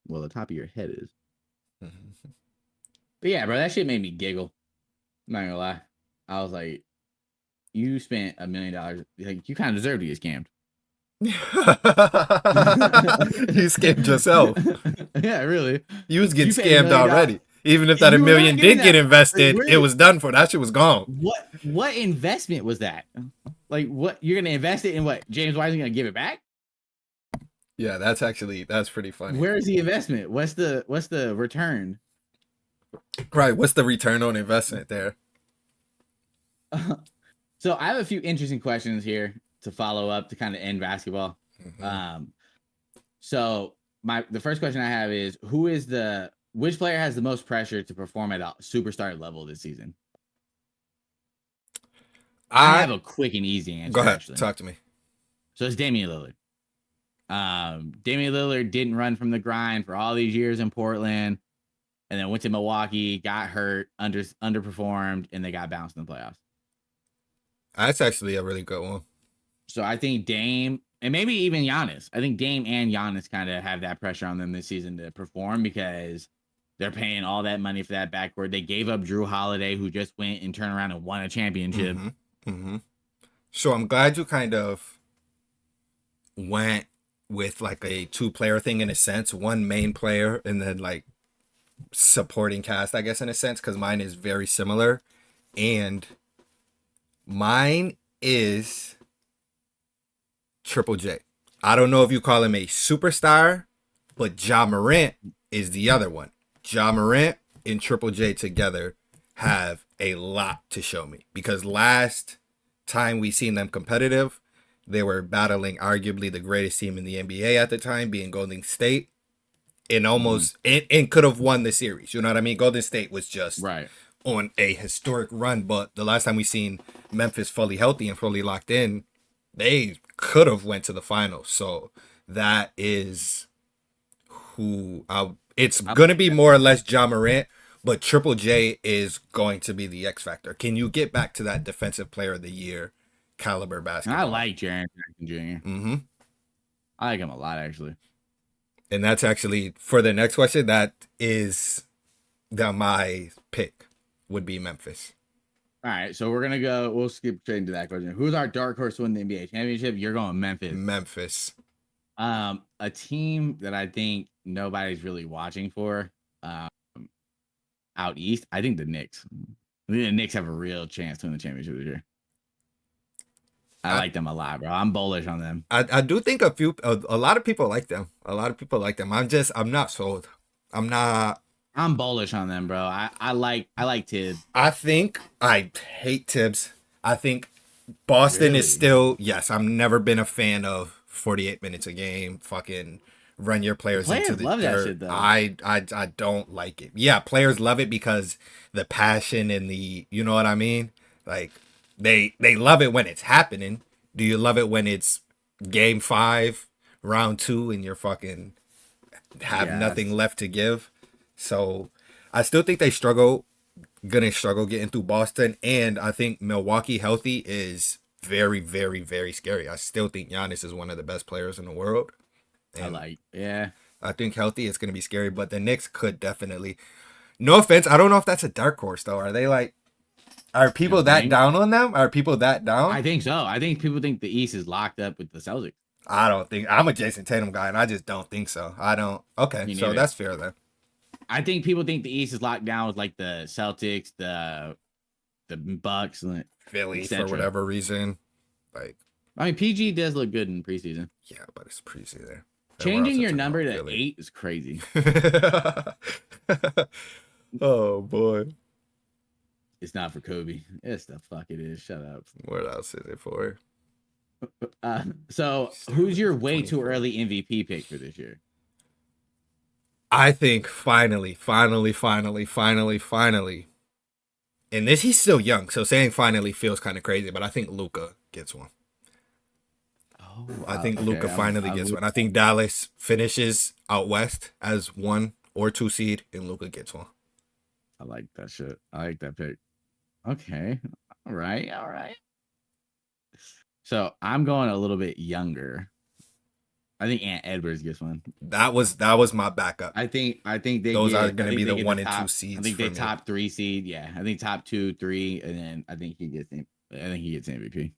Well, the top of your head is. But yeah, bro, that shit made me giggle. I'm not gonna lie. I was like, you spent $1 million. Like, you kind of deserve to get scammed. You scammed yourself. Yeah, really. You was getting You paid $1 scammed million. already. Even if that You $1 were not million getting did get that. invested, Like, it was done for. That shit was gone. What investment was that? Like, what you're gonna invest it in? What James Wiseman gonna give it back? Yeah, that's pretty funny. Where's the investment? What's the return? Right. What's the return on investment there? So I have a few interesting questions here to follow up to kind of end basketball. Mm-hmm. So the first question I have is which player has the most pressure to perform at a superstar level this season? I I have a quick and easy Go answer ahead, actually. talk to me. So it's Damian Lillard. Damian Lillard didn't run from the grind for all these years in Portland, and then went to Milwaukee, got hurt, underperformed, and they got bounced in the playoffs. That's actually a really good one. So I think Dame and maybe even Giannis. I think Dame and Giannis kind of have that pressure on them this season to perform because they're paying all that money for that backcourt. They gave up Drew Holiday, who just went and turned around and won a championship. Mm-hmm. Mm-hmm. So I'm glad you kind of went with like a two-player thing in a sense, one main player and then like supporting cast, I guess, in a sense, because mine is very similar. And mine is Triple J. I don't know if you call him a superstar, but Ja Morant is the other one. Ja Morant and Triple J together have a lot to show me because last time we seen them competitive, they were battling arguably the greatest team in the NBA at the time, being Golden State, and Mhm. almost and could have won the series. You know what I mean? Golden State was just Right. on a historic run, but the last time we seen Memphis fully healthy and fully locked in, they could have went to the finals. So that is who it's I gonna like be that more or pick. less Ja Morant, but Triple J is going to be the X factor. Can you get back to that defensive player of the year caliber And I basketball? like Jaren Jackson Jr. Mm-hmm. I like him a lot, actually. And that's actually for the next question. That is my pick would be Memphis. All right, so we're gonna go. We'll skip straight into that question. Who's our dark horse to win the NBA championship? You're going Memphis. Memphis. A team that I think nobody's really watching for um, out east. I think the Knicks. I think the Knicks have a real chance to win the championship this year. I I, like them a lot, bro. I'm bullish on them. I do think a lot of people like them. A lot of people like them. I'm not sold. I'm not. I'm bullish on them, bro. I like Tibbs. I think I hate Tibbs. I think Boston is Really? still, yes, I've never been a fan of 48 minutes a game, fucking run your The players into players the love that dirt. shit though. I don't like it. Yeah, players love it because the passion and the, you know what I mean? Like they love it when it's happening. Do you love it when it's game 5, round 2 and you're fucking have nothing Yes, left to give? So I still think they gonna struggle getting through Boston, and I think Milwaukee healthy is very, very, very scary. I still think Giannis is one of the best players in the world, I and like. Yeah, I think healthy is gonna be scary. But the Knicks could definitely. No offense, I don't know if that's a dark horse though. Are they like? Are you don't people that think? down on them? Are people that down? I think so. I think people think the East is locked up with the Celtics. I don't think I'm a Jason Tatum guy, and I just don't think so. I don't. Okay, Me so neither. that's fair then. I think people think the East is locked down with like the Celtics, the Bucks, and Philly for etc. whatever reason, like I mean, PG does look good in preseason. yeah, but it's preseason there. And we're Changing also your talking number about to Philly. 8 is crazy. Oh boy. It's not for Kobe. It's the fuck it is. Shut up. What else is it for? So Still who's looking your for way too 24. early MVP pick for this year? I think finally. And this he's still young, so saying finally feels kind of crazy, but I think Luca gets one. Oh, I think okay. Luca finally I'm gets with one. I think Dallas finishes out west as 1 or 2 seed, and Luca gets one. I like that shit. I like that pick. Okay. All right. All right. So I'm going a little bit younger. I think Ant Edwards gets one. That was my backup. I think they Those are get going I to think be they the get the 1 and 2 top I seeds think for they me. top 3 seed. Yeah. I think top 2, 3, and then I think he gets MVP.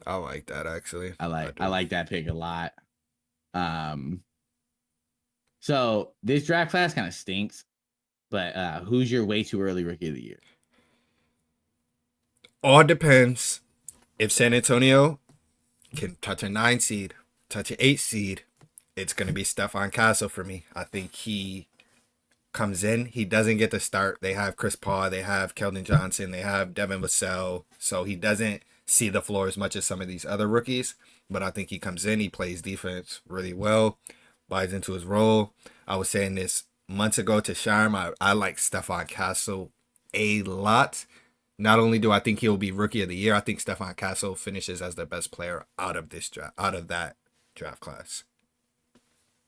I like that actually. I I like I do. like that pick a lot. Um so this draft class kind of stinks, but who's your way too early rookie of the year? All depends if San Antonio can touch a 9 seed, touch an 8 seed. It's gonna be Stephon Castle for me. I think he comes in. He doesn't get the start. They have Chris Paul, they have Keldon Johnson, they have Devin Vassell. So he doesn't see the floor as much as some of these other rookies. But I think he comes in, he plays defense really well, buys into his role. I was saying this months ago to Sharm. I like Stephon Castle a lot. Not only do I think he'll be rookie of the year, I think Stephon Castle finishes as the best player out of that draft class.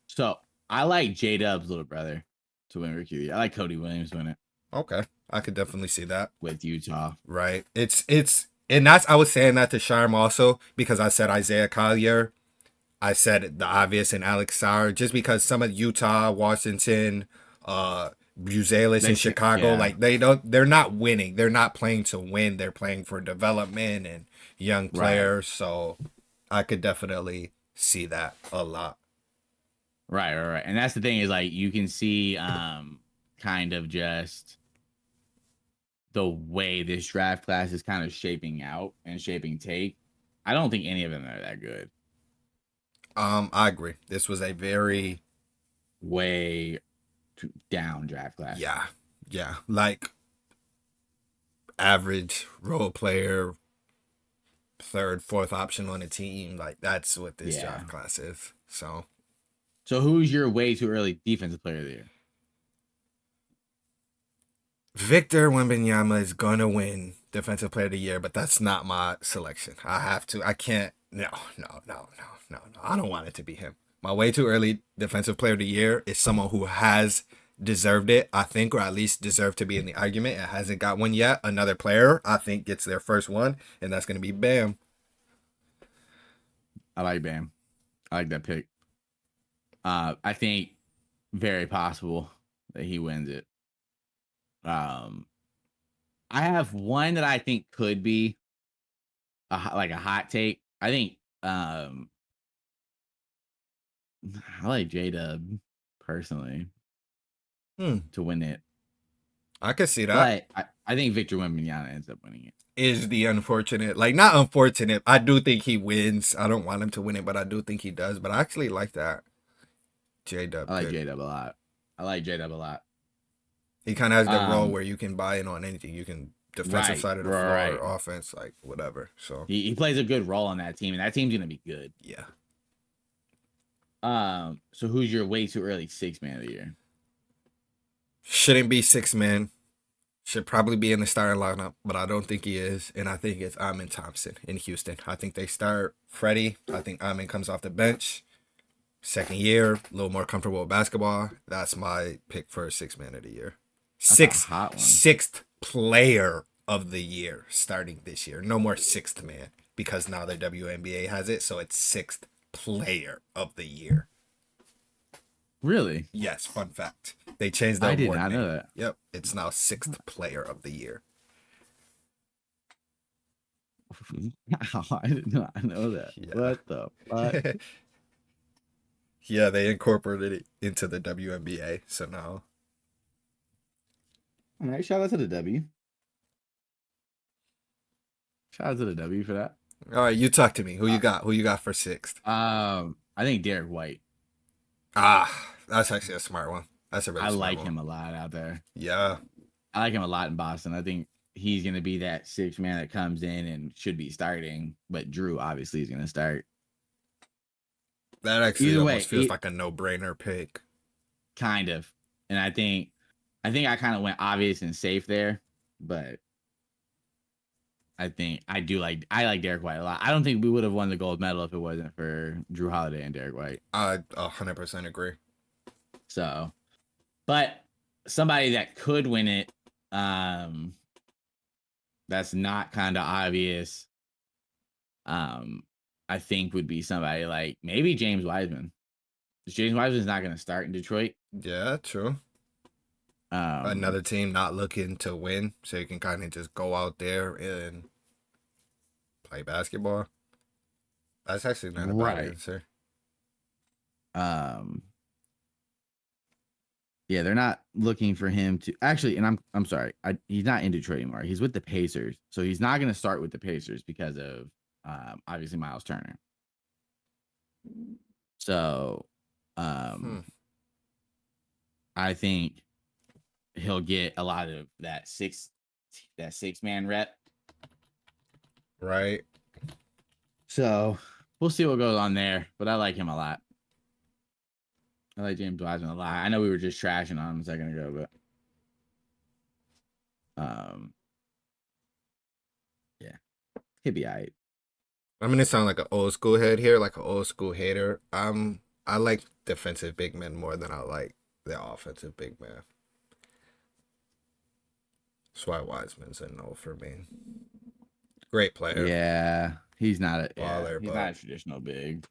So I like J Dub's little brother to win Rookie of the Year. I like Cody Williams to win it Okay, I could definitely see that. with Utah. Right. And that's I was saying that to Sharm also because I said Isaiah Collier. I said the obvious and Alex Sauer just because some of Utah, Washington, Buzelis in Chicago, Yeah, like they're not winning. They're not playing to win. They're playing for development and young right, players. So I could definitely see that a lot. right. And that's the thing is like you can see kind of just the way this draft class is kind of shaping out and shaping take. I don't think any of them are that good. I agree. This was a very Way down draft class. yeah, yeah, like average role player, third, fourth option on a team. Like that's what this Yeah. draft class is. So So who's your way too early defensive player of the year? Victor Wembanyama is gonna win Defensive Player of the Year, but that's not my selection. I have to. I can't. No, no, no, no, no, no. I don't want it to be him. My way too early Defensive Player of the Year is someone who has deserved it, I think, or at least deserved to be in the argument and hasn't got one yet. Another player, I think, gets their first one, and that's gonna be Bam. I like Bam. I like that pick. I think very possible that he wins it. Um, I have one that I think could be like a hot take. I think I like J Dub personally Hmm. to win it, I could see that. but I think Victor Wembanyama ends up winning it. Is the unfortunate, like not unfortunate. I do think he wins. I don't want him to win it, but I do think he does. But I actually like that J I Dub like pick. J Dub a lot. I like J Dub a lot. He kind of has the role Um, where you can buy in on anything. You can defensive right, side of the floor, right. offense, like whatever. So He plays a good role on that team, and that team's gonna be good. yeah, So who's your way too early six man of the year? shouldn't be six man. Should probably be in the starting lineup, but I don't think he is. And I think it's Amin Thompson in Houston. I think they start Freddie. I think Amin comes off the bench. Second year, a little more comfortable with basketball. That's my pick for six man of the year. That's a hot one. Sixth player of the year starting this year. No more sixth man because now the WNBA has it, so it's sixth player of the year. Really? Yes, fun fact. They changed the I did award not name. know that. Yep, it's now sixth player of the year. I did not know that. Yeah. What the fuck? Yeah, they incorporated it into the WNBA. So now, All right, shout out to the W. Shout out to the W for that. all right, you talk to me. Who you Uh, got? Who you got for sixth? I think Derek White. That's actually a smart one. That's a really I smart like one. him a lot out there. Yeah, I like him a lot in Boston. I think he's gonna be that six man that comes in and should be starting, but Drew obviously is gonna start. that actually Either way, almost feels like a no-brainer pick. kind of. And I kind of went obvious and safe there, but I like Derek White a lot. I don't think we would have won the gold medal if it wasn't for Drew Holiday and Derek White. I 100% agree. So, but somebody that could win it, um, that's not kind of obvious, um, I think would be somebody like maybe James Wiseman. James Wiseman's not going to start in Detroit. Yeah, true. Um, Another team not looking to win, so you can kind of just go out there and play basketball. That's actually not a bad right. answer. Um, yeah, they're not looking for him to actually, and I'm sorry, he's not in Detroit anymore. He's with the Pacers, so he's not going to start with the Pacers because of obviously Miles Turner. So, Hmm. I think he'll get a lot of that six man rep. Right. So we'll see what goes on there, but I like him a lot. I like James Wiseman a lot. I know we were just trashing on him a second ago, but He'll be all right. I'm gonna sound like an old school head here, like an old school hater. I like defensive big men more than I like the offensive big man. That's why Wiseman's a no for me. Great player, Yeah, baller, he's but not a traditional big.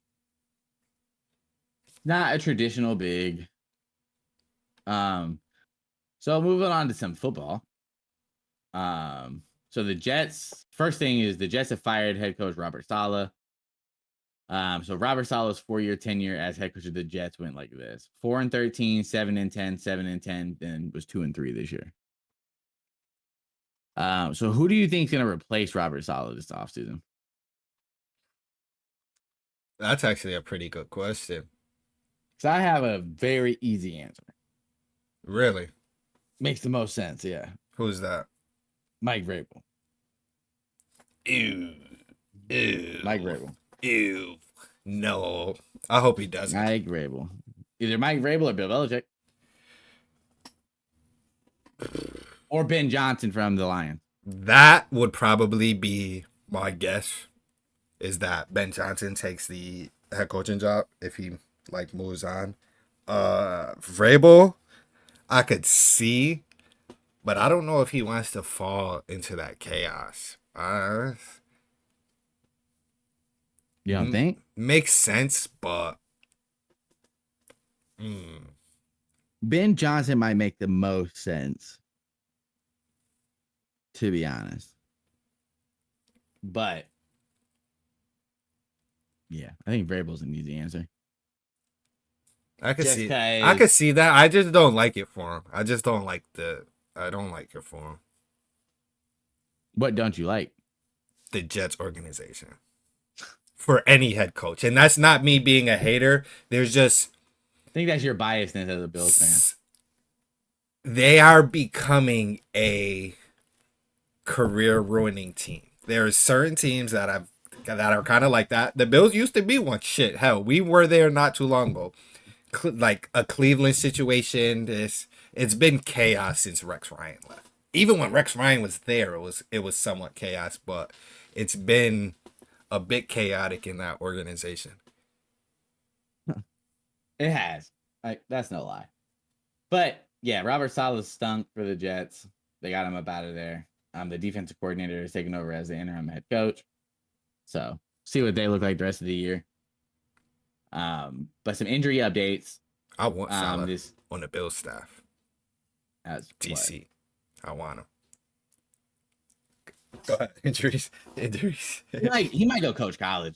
Not a traditional big. Um, so moving on to some football. So the Jets, first thing is the Jets have fired head coach Robert Saleh. So Robert Saleh's 4-year tenure as head coach of the Jets went like this: 4-13, 7-10, 7-10, and was 2-3 this year. So who do you think is going to replace Robert Saleh this offseason? that's actually a pretty good question. So I have a very easy answer. Really, Makes the most sense. Yeah, who's that? Mike Vrabel. Ew, Mike ew, Vrabel. ew. No, I hope he doesn't. Mike Vrabel. Either Mike Vrabel or Bill Belichick or Ben Johnson from the Lions. That would probably be my guess. Is that Ben Johnson takes the head coaching job if he like moves on. Vrabel, I could see, but I don't know if he wants to fall into that chaos. You don't think? Makes sense, but mm, Ben Johnson might make the most sense, to be honest. But yeah, I think Vrabel's an easy answer. I could Just see, I because. could see that. I just don't like it for him. I just don't like the. I don't like it for him. What don't you like? The Jets organization for any head coach, and that's not me being a hater. There's just I think that's your biasness as a Bills fan. they are becoming a career ruining team. There are certain teams that are kind of like that. The Bills used to be one. Shit, hell, we were there not too long ago. Like a Cleveland situation. It's been chaos since Rex Ryan left. Even when Rex Ryan was there, it was somewhat chaos, but it's been a bit chaotic in that organization. It has. Like, that's no lie. But yeah, Robert Saleh stunk for the Jets. They got him up out of there. The defensive coordinator is taking over as the interim head coach. So see what they look like the rest of the year. But some injury updates. I want Salah This on the Bills staff. as what? TC. I want him. Go ahead. Injuries. Injuries. He might go coach college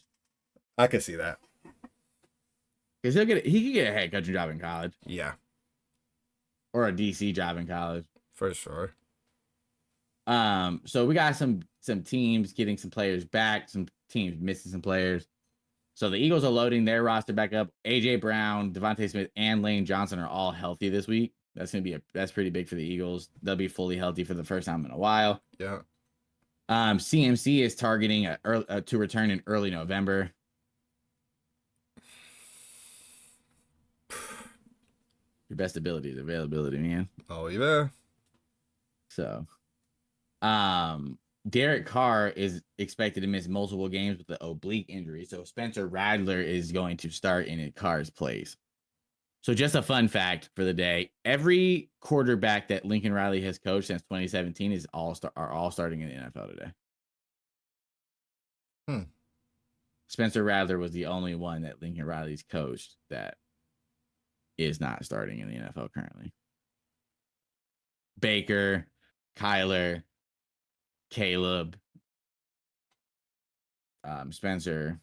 I can see that. because he could get a head coaching job in college Yeah, or a DC job in college. for sure. So we got some teams getting some players back, some teams missing some players. So the Eagles are loading their roster back up. AJ Brown, Devontae Smith, and Lane Johnson are all healthy this week. That's pretty big for the Eagles. They'll be fully healthy for the first time in a while. Yeah. CMC is targeting to return in early November. Your best ability is availability, man. Oh yeah. So, Derek Carr is expected to miss multiple games with the oblique injury. So Spencer Radler is going to start in Carr's place. So just a fun fact for the day: every quarterback that Lincoln Riley has coached since 2017 are all starting in the NFL today. Spencer Radler was the only one that Lincoln Riley's coached that is not starting in the NFL currently. Baker, Kyler, Caleb, Spencer.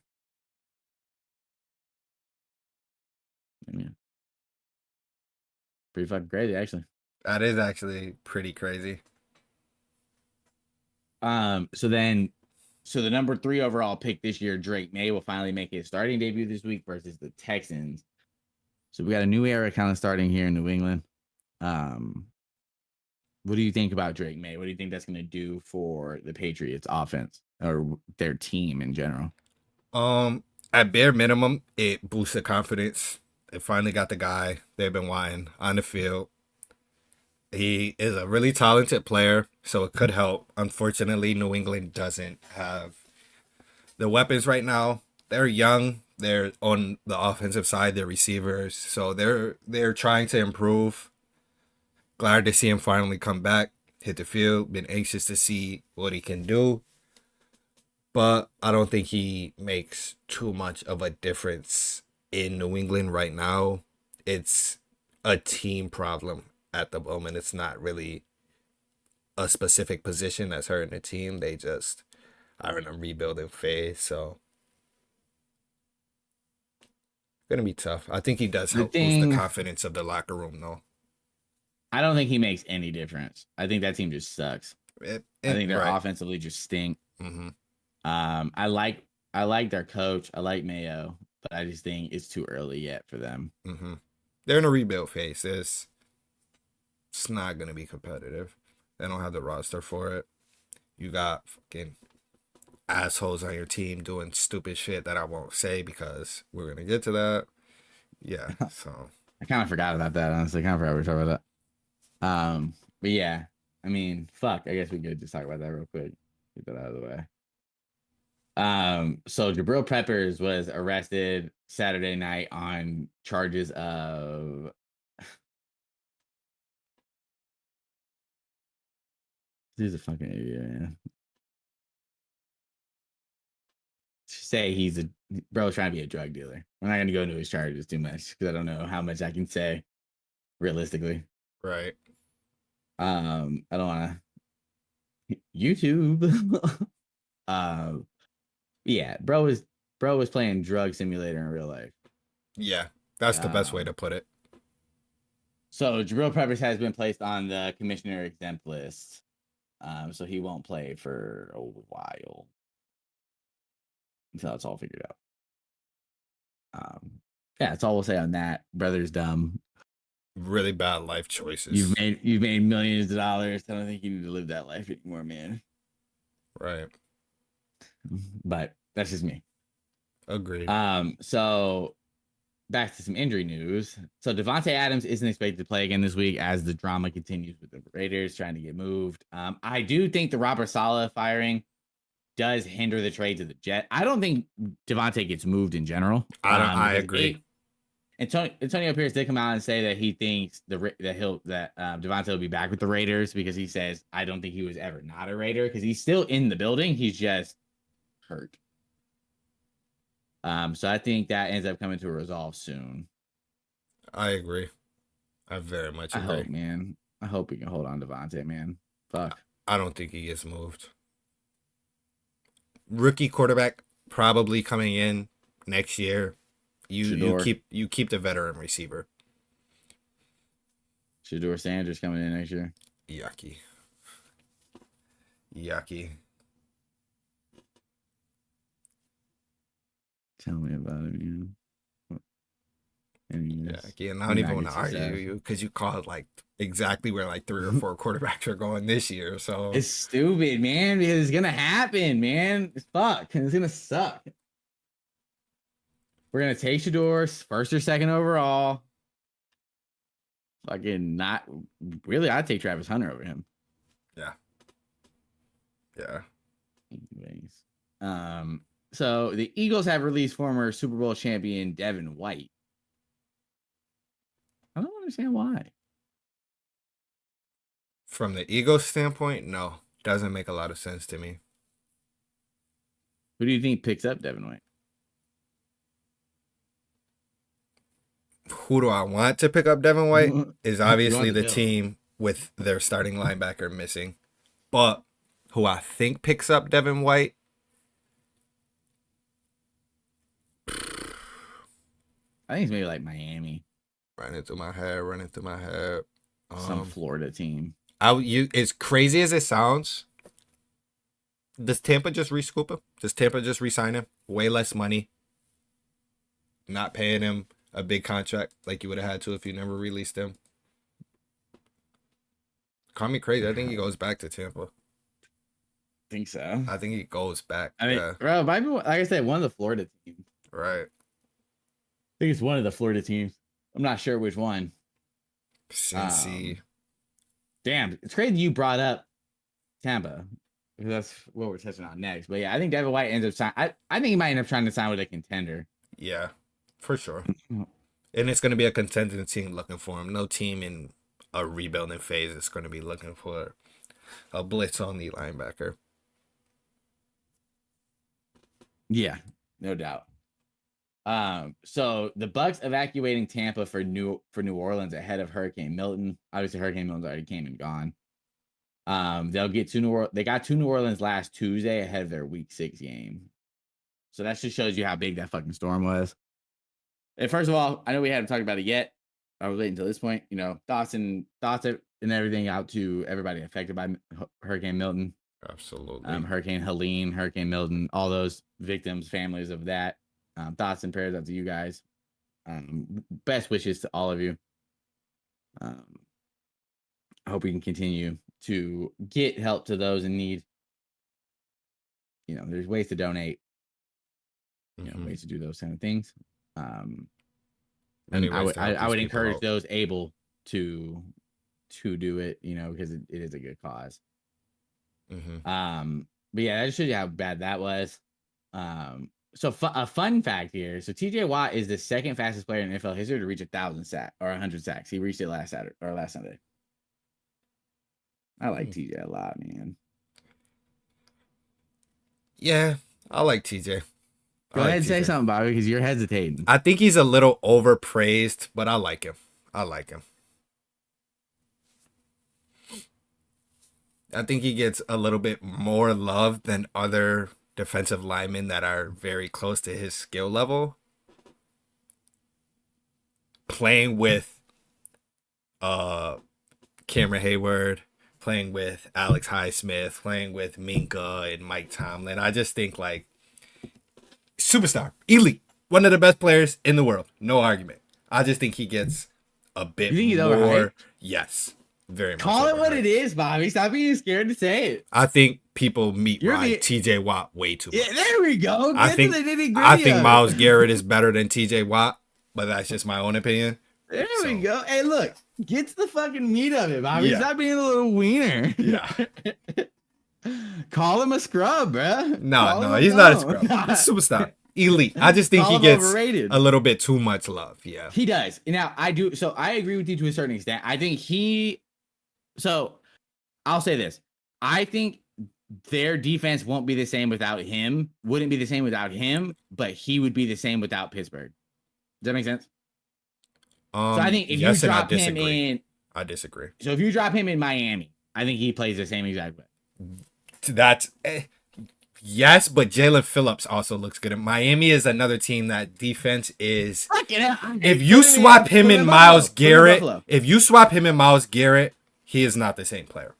Yeah. Pretty fucking crazy, actually. That is actually pretty crazy. So the number 3 overall pick this year, Drake May, will finally make his starting debut this week versus the Texans. So we got a new era kind of starting here in New England. What do you think about Drake May? What do you think that's going to do for the Patriots offense or their team in general? At bare minimum, it boosted confidence. They finally got the guy they've been wanting on the field. He is a really talented player, so it could help. Unfortunately, New England doesn't have the weapons right now, they're young. They're on the offensive side, they're receivers. So they're trying to improve. Glad to see him finally come back, hit the field. Been anxious to see what he can do. But I don't think he makes too much of a difference in New England right now. It's a team problem at the moment. It's not really a specific position that's hurting the team. They just are in a rebuilding phase. So gonna be tough. I think he does The help boost the thing, confidence of the locker room though. I don't think he makes any difference. I think that team just sucks. I think they're Right. offensively just stink. Mm-hmm. I like their coach. I like Mayo, but I just think it's too early yet for them. Mm-hmm. They're in a rebuild phase. It's not gonna be competitive. They don't have the roster for it. You got fucking assholes on your team doing stupid shit that I won't say because we're gonna get to that. Yeah. So I kind of forgot about that. Honestly, kind of forgot we were talking about that. But yeah, I mean, fuck. I guess we could just talk about that real quick. Get that out of the way. So Jabril Peppers was arrested Saturday night on charges of he's a fucking idiot, man. Say he's a bro's trying to be a drug dealer. I'm not gonna go into his charges too much because I don't know how much I can say realistically. right. I don't want to YouTube. uh, yeah, bro was playing drug simulator in real life. Yeah. That's the best way Um, to put it. so Jabril Peppers has been placed on the commissioner exempt list. So he won't play for a while until it's all figured out. Yeah, that's all we'll say on that. Brother's dumb. Really bad life choices. You've made millions of dollars. I don't think you need to live that life anymore, man. Right. But that's just me. Agreed. So back to some injury news. So Devontae Adams isn't expected to play again this week as the drama continues with the Raiders trying to get moved. I do think the Robert Saleh firing does hinder the trade to the Jet. I don't think Devontae gets moved in general. I Because agree. Antonio Pierce did come out and say that he thinks that Devontae will be back with the Raiders because he says I don't think he was ever not a Raider because he's still in the building. He's just hurt. So I think that ends up coming to a resolve soon. I agree. I very much I agree. hope, man. I hope we can hold on to Devontae, man. Fuck. I don't think he gets moved. Rookie quarterback probably coming in next year. Shador. You keep the veteran receiver. Shador Sanders coming in next year. Yucky. Yucky. Tell me about it, man. Anyways, Yucky. And I we're don't even not want get to too argue sad. you because you called like exactly where like three or four quarterbacks are going this year. So It's stupid, man, because it's gonna happen, man. It's fuck. It's gonna suck. We're gonna take Shador first or second overall. Fucking not really. I'd take Travis Hunter over him. yeah. Yeah. Anyways. So the Eagles have released former Super Bowl champion Devin White. I don't understand why. From the ego standpoint, no. Doesn't make a lot of sense to me. Who do you think picks up Devin White? Who do I want to pick up Devin White? Is You want obviously the the Bills? team with their starting linebacker missing. But who I think picks up Devin White? I think it's maybe like Miami, Running through my head, running through my head. some Um, Florida team. as crazy as it sounds, does Tampa just rescoop him? Does Tampa just resign him? Way less money, not paying him a big contract like you would have had to if you never released him. Call me crazy. I think he I goes back to Tampa. think so. I think he goes back. I mean, Yeah. bro, might be like I said, one of the Florida teams. Right. I think it's one of the Florida teams. I'm not sure which one. Cincy. Um, Damn, it's crazy you brought up Tampa That's what we're touching on next. But yeah, I think Devin White ends up signing. I think he might end up trying to sign with a contender. Yeah, for sure. And it's going to be a contending team looking for him. No team in a rebuilding phase is going to be looking for a blitz on the linebacker. Yeah, no doubt. So the Bucks evacuating Tampa for New Orleans ahead of Hurricane Milton. Obviously, Hurricane Milton's already came and gone. They'll get to New Orleans. They got to New Orleans last Tuesday ahead of their Week 6 game. So that just shows you how big that fucking storm was. And first of all, I know we haven't talked about it yet. I was waiting until this point. You know, thoughts and everything out to everybody affected by Hurricane Milton. Absolutely. Hurricane Helene, Hurricane Milton, all those victims, families of that. Thoughts and prayers out to you guys. Best wishes to all of you. I hope we can continue to get help to those in need. You know, there's ways to donate. You know, ways to do those kind of things. And I would encourage those able to do it. You know, because it is a good cause. But yeah, that just shows you how bad that was. So a fun fact here. So TJ Watt is the second fastest player in NFL history to reach 1,000 sacks or 100 sacks. He reached it last Sunday. I like TJ a lot, man. Yeah, I like TJ. Go ahead and say something, Bobby, because you're hesitating. I think he's a little overpraised, but I like him. I think he gets a little bit more love than other defensive linemen that are very close to his skill level. Playing with Cameron Hayward, playing with Alex Highsmith, playing with Minka and Mike Tomlin. I just think like superstar, elite, one of the best players in the world. No argument. I just think he gets a bit more. Yes, very much. Call it what it is, Bobby. Stop being scared to say it. I think people ride TJ Watt way too much. Yeah, there we go. I think Myles Garrett is better than TJ Watt, but that's just my own opinion. There we go. Hey, look, get to the fucking meat of it, Bobby. Stop being a little wiener. Yeah. Call him a scrub, bro. No, he's not a scrub. He's a superstar. Elite. I just think he gets overrated. A little bit too much love. Yeah. He does. Now, I do. So I agree with you to a certain extent. I think so I'll say this. I think their defense won't be the same without him. Wouldn't be the same without him, but he would be the same without Pittsburgh. Does that make sense? So I think if you drop him in, I disagree. So if you drop him in Miami, I think he plays the same exact way. That's yes, but Jalen Phillips also looks good. Miami is another team that defense is. If you swap him and Myles Garrett, he is not the same player.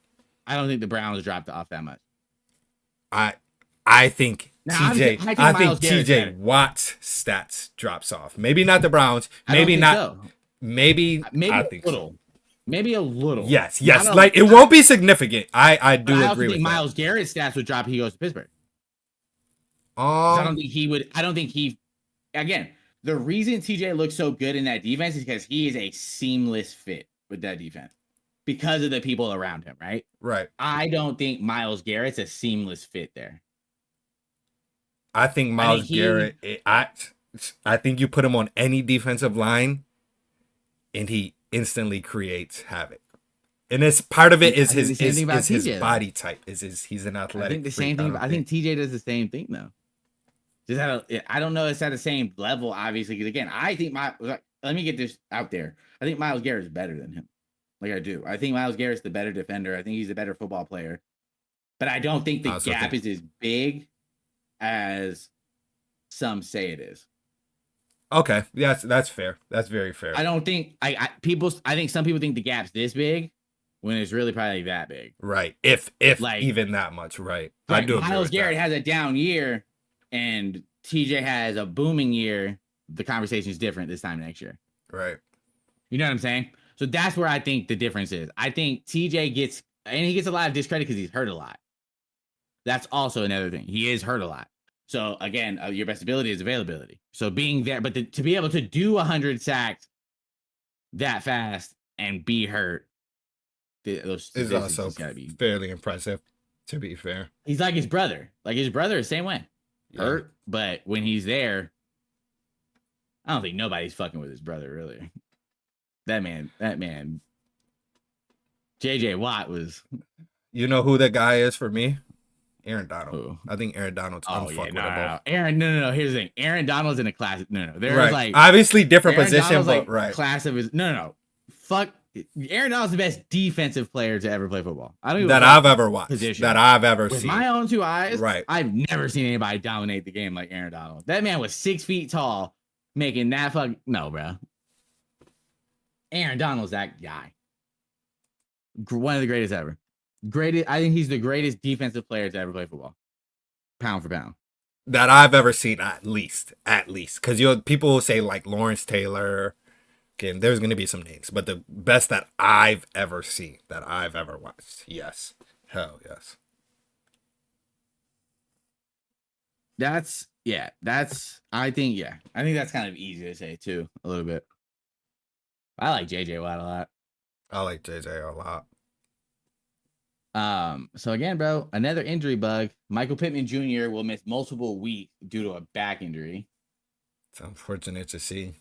I don't think the Browns dropped off that much. I think TJ Watt's stats drops off. Maybe not the Browns. Maybe not. So. Maybe I think a little. So. Maybe a little. Yes. Like it won't be significant. I do agree with that. Myles Garrett's stats would drop if he goes to Pittsburgh. I don't think he would. I don't think he. Again, the reason TJ looks so good in that defense is because he is a seamless fit with that defense because of the people around him, right? Right. I don't think Myles Garrett's a seamless fit there. I think Myles Garrett. I think you put him on any defensive line, and he instantly creates havoc. And it's part of it is his body type. He's an athletic. I think the same thing. I think TJ does the same thing though. I don't know. It's at the same level, obviously. Because again, I think let me get this out there. I think Myles Garrett is better than him. Like I do. I think Myles Garrett's the better defender. I think he's a better football player. But I don't think the gap is as big as some say it is. Okay, that's fair. That's very fair. I don't think I think some people think the gap's this big when it's really probably that big. Right. If like, even that much, right. I do. Myles Garrett has a down year and TJ has a booming year. The conversation is different this time next year. Right. You know what I'm saying? So that's where I think the difference is. I think TJ gets a lot of discredit because he's hurt a lot. That's also another thing. He is hurt a lot. So again, your best ability is availability. So being there, but to be able to do 100 sacks that fast and be hurt, those is also fairly impressive. To be fair, He's like his brother. Like his brother is the same way. yeah. Hurt, but when he's there, I don't think nobody's fucking with his brother, really. That man, JJ Watt was You know who the guy is for me? Aaron Donald. who? I think Aaron Donald's Oh yeah, no, no, unfuckwittable. no. Aaron, no. Here's the thing. Aaron Donald's in a class. No. There's Right. like Obviously different Aaron position, Donald's but like right. class of his. No. Fuck. Aaron Donald's the best defensive player to ever play football. I don't give a That fuck I've ever watched. That position. I've ever With seen. my own two eyes, Right. I've never seen anybody dominate the game like Aaron Donald. That man was 6 feet tall, making that fuck. No, bro. Aaron Donald's that guy. One of the greatest ever. Greatest. I think he's the greatest defensive player to ever play football, pound for pound. That I've ever seen, at least. Because people will say like Lawrence Taylor. Okay, there's gonna be some names, but the best that I've ever seen, that I've ever watched. Yes. Hell yes. That's yeah. That's I think that's kind of easy to say too a little bit. I like JJ Watt a lot. I like JJ a lot. So again, bro, another injury bug. Michael Pittman Jr. will miss multiple weeks due to a back injury. It's unfortunate to see.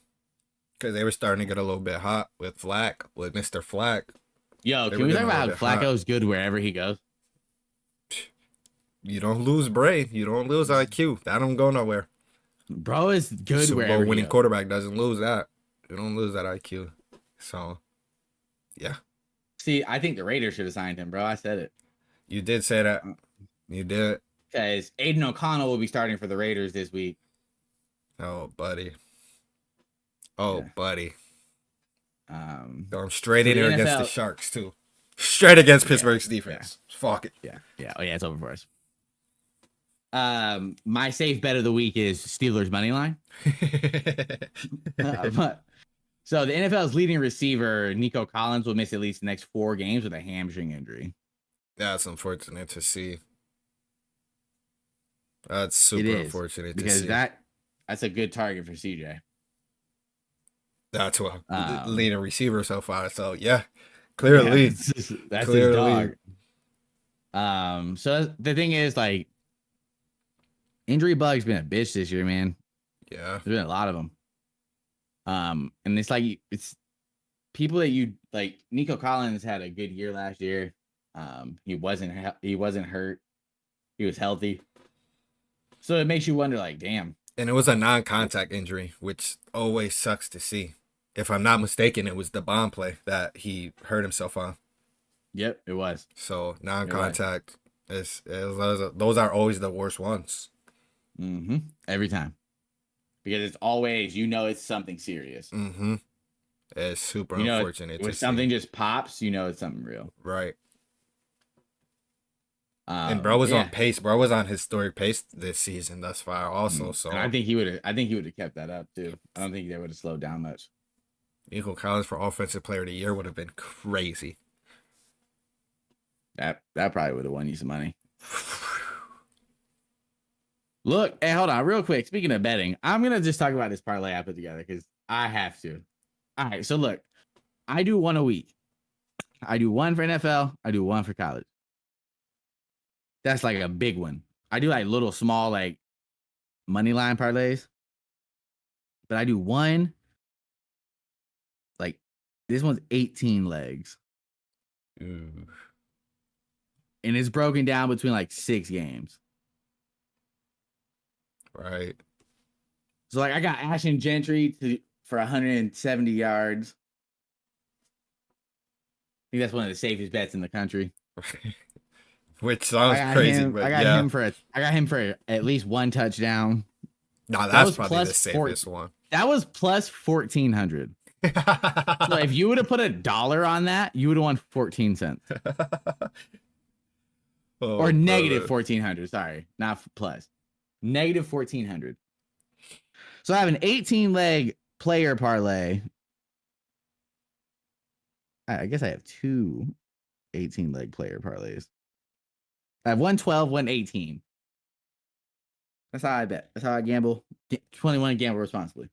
Because they were starting to get a little bit hot with Mr. Flack. Yo, They can were we talk getting a about little how bit hot. Flacco's good wherever he goes? You don't lose brain. You don't lose IQ. That don't go nowhere. Bro is good Super wherever Bowl he winning goes. quarterback doesn't lose that. You don't lose that IQ. So, yeah. See, I think the Raiders should have signed him, bro. I said it. You did say that. You did. Because Aiden O'Connell will be starting for the Raiders this week. Oh, buddy. Oh, Yeah. buddy. Um, Going straight so in the here against the NFL Sharks, too. Straight against Yeah, Pittsburgh's defense. Fuck it. Yeah. Oh yeah, it's over for us. My safe bet of the week is Steelers money line. So the NFL's leading receiver, Nico Collins, will miss at least the next 4 games with a hamstring injury. That's unfortunate to see. That's It super is unfortunate to because see. that's a good target for CJ. That's what Um, leading receiver so far. So yeah, Yeah, clearly, that's his clearly, dog. So the thing is, like, injury bug's been a bitch this year, man. yeah. There's been a lot of them. And it's like it's people that you like. Nico Collins had a good year last year. He wasn't hurt. He was healthy. So it makes you wonder, like, damn. And it was a non-contact injury, which always sucks to see. If I'm not mistaken, it was the bomb play that he hurt himself on. Yep, it was. So non-contact those are always the worst ones. Mm-hmm. Every time. Because it's always, it's something serious. Mm-hmm. It's super unfortunate when to something see. just pops, it's something real. Right. And bro was on pace. Bro was on historic pace this season thus far also. So and I think he would have kept that up too. I don't think they would have slowed down much. Nico Collins for offensive player of the year would have been crazy. That probably would have won you some money. Look, hey, hold on, real quick. Speaking of betting, I'm gonna just talk about this parlay I put together because I have to. All right, so look, I do one a week. I do one for NFL. I do one for college. That's like a big one. I do like little small like money line parlays, but I do one. Like this one's 18 legs, Ooh. and it's broken down between like 6 games. Right. So like I got Ashton Gentry for 170 yards. I think that's one of the safest bets in the country. Which sounds crazy, but I got yeah. him for at least 1 touchdown. No, that's probably the safest one. That was plus 1,400. So if you would have put $1 on that, you would have won 14 cents. Or negative 1,400. Sorry, not plus. Negative 1,400. So I have an 18-leg player parlay. I guess I have 2 18-leg player parlays. I have 112, 118. That's how I bet. That's how I gamble. 21 gamble responsibly.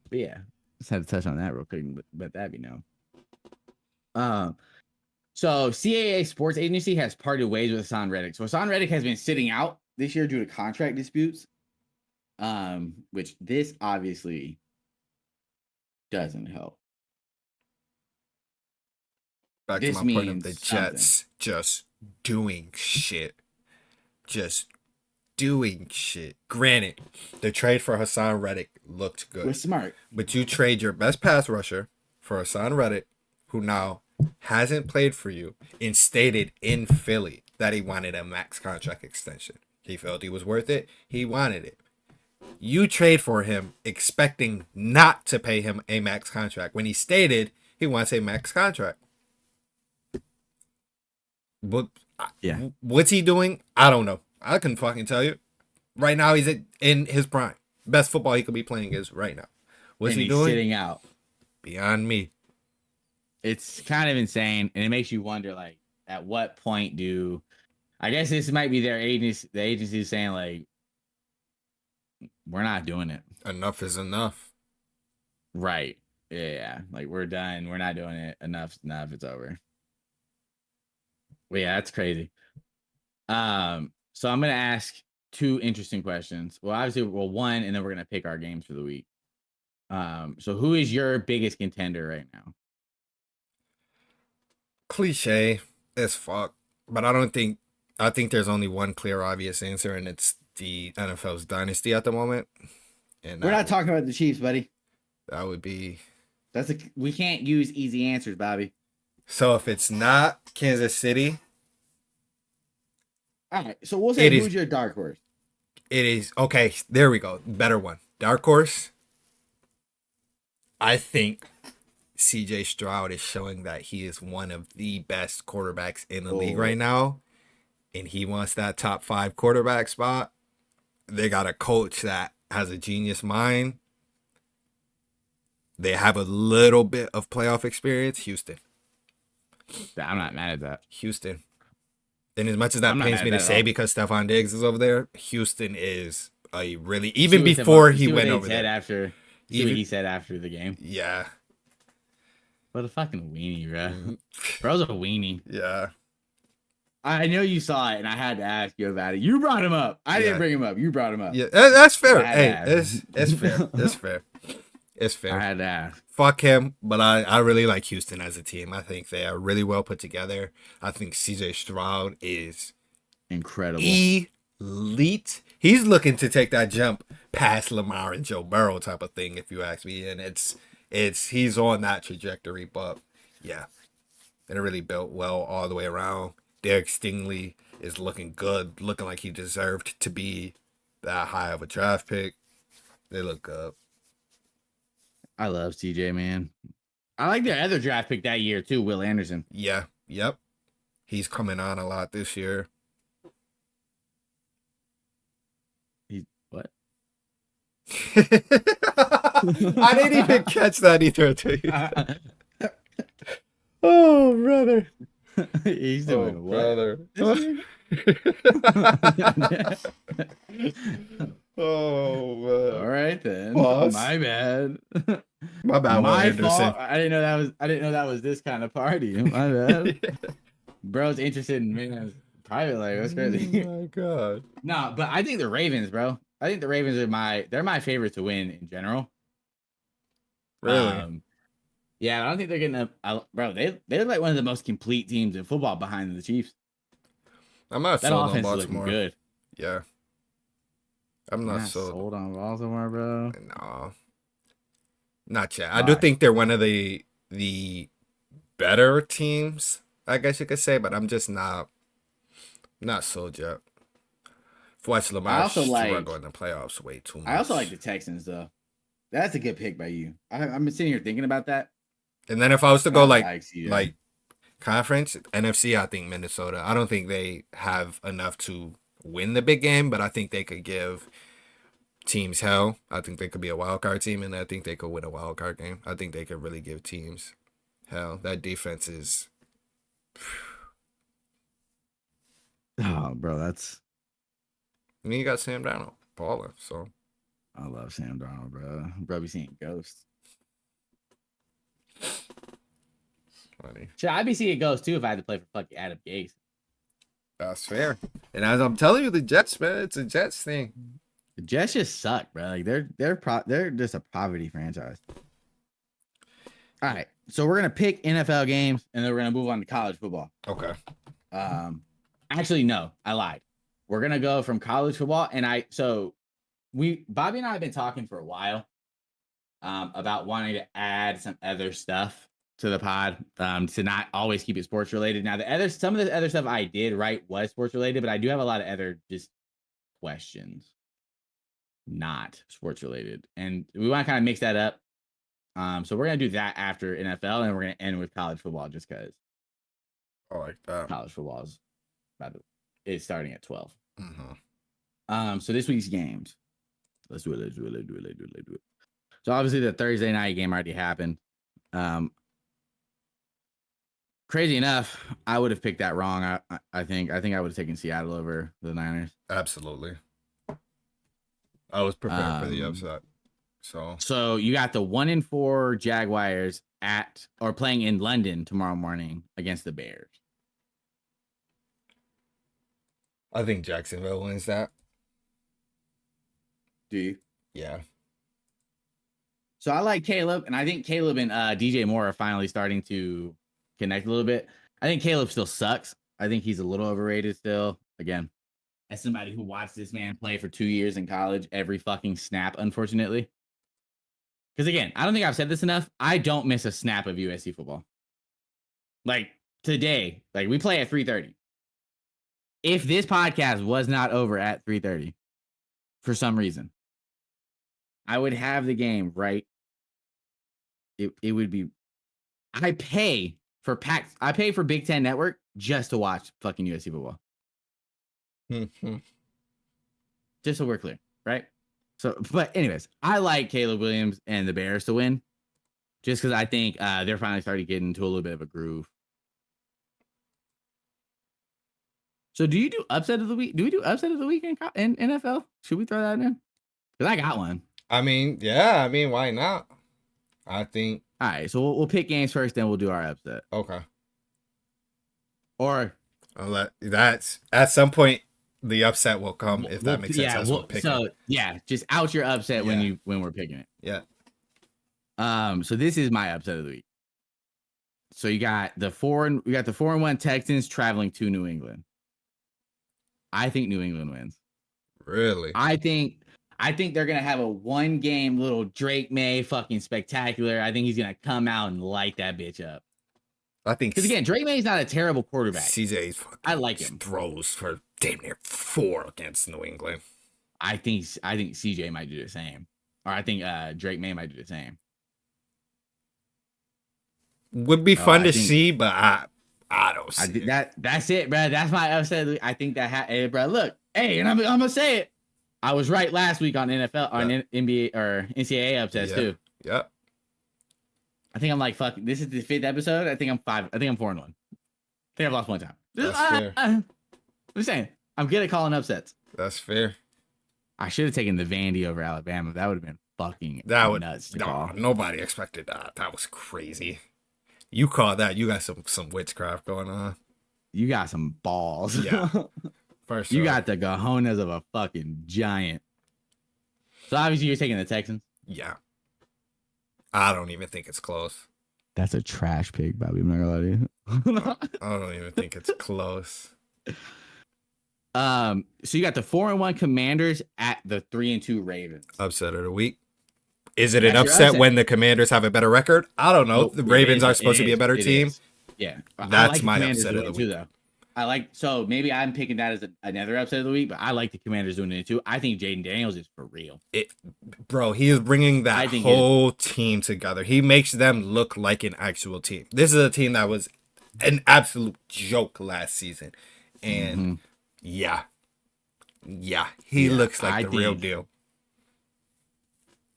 But yeah, just had to touch on that real quick, but that be known. So CAA Sports Agency has parted ways with Hassan Reddick. So Hassan Reddick has been sitting out this year due to contract disputes. Which this obviously doesn't help. Back to This my point of means the something. Jets just doing shit. Just doing shit. Granted, the trade for Hassan Reddick looked We're good. smart. But you trade your best pass rusher for Hassan Reddick, who now hasn't played for you, and stated in Philly that he wanted a max contract extension. He felt he was worth it. He wanted it. You trade for him expecting not to pay him a max contract when he stated he wants a max contract. What, Yeah. what's he doing? I don't know. I couldn't fucking tell you. Right now, he's in his prime. Best football he could be playing is right now. What's And he he's doing? sitting out. Beyond me. It's kind of insane. And it makes you wonder, like, at what point do I guess this might be their agency, the agency saying, like, we're not doing it. Enough is enough. Right. Yeah. Like, we're done. We're not doing it. Enough's enough. It's over. Well, yeah, that's crazy. So I'm gonna ask two interesting questions. Well, obviously, one, and then we're gonna pick our games for the week. So who is your biggest contender right now? Cliche as fuck, but I think there's only one clear obvious answer, and it's the NFL's dynasty at the moment, and We're not talking about the Chiefs, buddy. that would be. We can't use easy answers, Bobby. So if it's not Kansas City, All right, so we'll say it is who's your dark horse. it is okay. There we go. Better one. Dark horse. I think CJ Stroud is showing that he is one of the best quarterbacks in the league right now, and he wants that top 5 quarterback spot. They got a coach that has a genius mind. They have a little bit of playoff experience. Houston. I'm not mad at that. Houston. And as much as I'm that not pains mad me at that to at say all. because Stephon Diggs is over there, Houston is a really You see even what before you he see what went they over said there. after. You see what Even he said after the game. yeah. What a fucking weenie, bro. Mhm. Bro's a weenie. Yeah. I know you saw it, and I had to ask you about it. You brought him up. I didn't Yeah. bring him up. You brought him up. Yeah. That's So I fair. had to Hey, ask. it's fair. It's fair. It's I fair. had to ask. Fuck him, but I really like Houston as a team. I think they are really well put together. I think CJ Stroud is Incredible. elite. He's looking to take that jump past Lamar and Joe Burrow type of thing, if you ask me. And it's he's on that trajectory. But yeah, they're really built well all the way around. Derek Stingley is looking good, looking like he deserved to be that high of a draft pick. They look good. I love CJ, man. I like their other draft pick that year too, Will Anderson. Yeah, yep. He's coming on a lot this year. He what? I didn't even catch that either. Oh, brother. He's Oh, doing what brother. this year? Oh, All man. right then. Pause. My bad. My bad, Will My fault. Anderson. I didn't know that was this kind of party. My bad. Bro's interested in man's private life. That's crazy. Oh, my God. No, but I think the Ravens, bro. I think the Ravens are they're my favorite to win in general. Really? Um, yeah, I don't think they're getting bro. They're like one of the most complete teams in football behind the Chiefs. I'm not That sold on offense is looking Baltimore. good. Yeah. I'm You're not not sold. sold on Baltimore, bro. No. Not yet. I do Why? think they're one of the better teams, I guess you could say, but I'm just not sold yet. I've watched I Lamar also struggle like in the playoffs way too I also like much. the Texans though. That's a good pick by you. I've been sitting here thinking about that, And then if I was to and go I like CJ. like conference NFC, I think Minnesota. I don't think they have enough to win the big game, but I think they could give teams hell. I think they could be a wild card team, and I think they could win a wild card game. I think they could really give teams hell. That defense is. Oh, bro, that's I mean, you got Sam Darnold, baller. So I love Sam Darnold, bro. Bro, be seeing ghosts. Funny. Should I be seeing it goes too if I had to play for fucking Adam Gase? That's fair. And as I'm telling you, the Jets, man, it's a Jets thing. The Jets just suck, bro. Like they're just a poverty franchise. All right, so we're gonna pick NFL games, and then we're gonna move on to college football. Okay. Actually, no, I lied. We're gonna go from college football, and Bobby and I have been talking for a while, about wanting to add some other stuff to the pod, to not always keep it sports related. Now, some of the other stuff I did was sports related, but I do have a lot of other just questions, not sports related, and we want to kind of mix that up. So we're gonna do that after NFL, and we're gonna end with college football, just because I like that. college football is starting at 12. Mm-hmm. So this week's games. Let's do it. So obviously the Thursday night game already happened. Crazy enough, I would have picked that wrong. I think I would have taken Seattle over the Niners. Absolutely. I was prepared for the upset. So you got the 1-4 Jaguars playing in London tomorrow morning against the Bears. I think Jacksonville wins that. Do you? Yeah. So I like Caleb, and I think Caleb and DJ Moore are finally starting to connect a little bit. I think Caleb still sucks. I think he's a little overrated still. Again, as somebody who watched this man play for 2 years in college, every fucking snap, unfortunately. Because again, I don't think I've said this enough. I don't miss a snap of USC football. Like today, like we play at 3:30. If this podcast was not over at 3:30 for some reason, I would have the game right. It would be. I pay for Big Ten Network just to watch fucking USC football. Just so we're clear, right? So, but anyways, I like Caleb Williams and the Bears to win, just because I think they're finally starting to get into a little bit of a groove. So, do you do upset of the week? Do we do upset of the week in NFL? Should we throw that in? Because I got one. I mean, yeah. I mean, why not? I think. All right, so we'll pick games first, then we'll do our upset. Okay. Or that's at some point the upset will come if that makes sense. That's what picking. So yeah, just out your upset when we're picking it. Yeah. So this is my upset of the week. So you got the 4-1 Texans traveling to New England. I think New England wins. Really? I think they're gonna have a 1-game little Drake May fucking spectacular. I think he's gonna come out and light that bitch up. I think because again, Drake May's not a terrible quarterback. CJ's I like him. Throws for damn near 4 against New England. I think CJ might do the same, or I think Drake May might do the same. Would be fun to see, but I don't see that. That's it, bro. That's my upset. I think hey, bro. Look, hey, and I'm gonna say it. I was right last week on NFL, on NBA or NCAA upsets too. Yep. I think I'm like, fuck. This is the 5th episode. I think I'm 5. I think I'm 4-1. I think I've lost 1 time. That's fair. I'm saying I'm good at calling upsets. That's fair. I should have taken the Vandy over Alabama. That would have been fucking nuts to call. Nobody expected that. That was crazy. You call that? You got some witchcraft going on. You got some balls. Yeah. First, you got the cojones of a fucking giant. So obviously you're taking the Texans. Yeah. I don't even think it's close. That's a trash pick, Bobby. I'm not gonna lie to you. I don't even think it's close. So you got the 4-1 Commanders at the 3-2 Ravens. Upset of the week. Is it an upset when the Commanders have a better record? I don't know. The Ravens are supposed to be a better team. Yeah, that's my upset of the week. Too, though. So maybe I'm picking that as another upset of the week, but I like the Commanders doing it too. I think Jaden Daniels is for real. Bro, he is bringing that whole team together. He makes them look like an actual team. This is a team that was an absolute joke last season. And he looks like the real deal.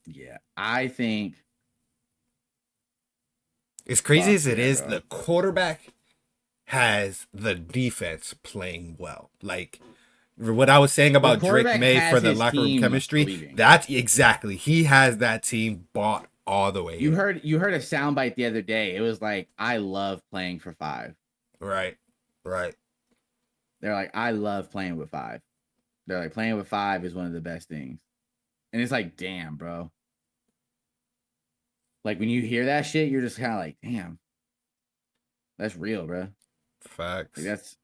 Yeah, I think. As crazy as it is, the quarterback has the defense playing well. Like what I was saying about Drake May for the locker room chemistry, that's exactly. He has that team bought all the way You in. heard a soundbite the other day. It was like, I love playing for five. Right. Right. They're like, I love playing with five. They're like, playing with five is one of the best things. And it's like, damn, bro. Like when you hear that shit, you're just kind of like, damn, that's real, bro. Like Facts.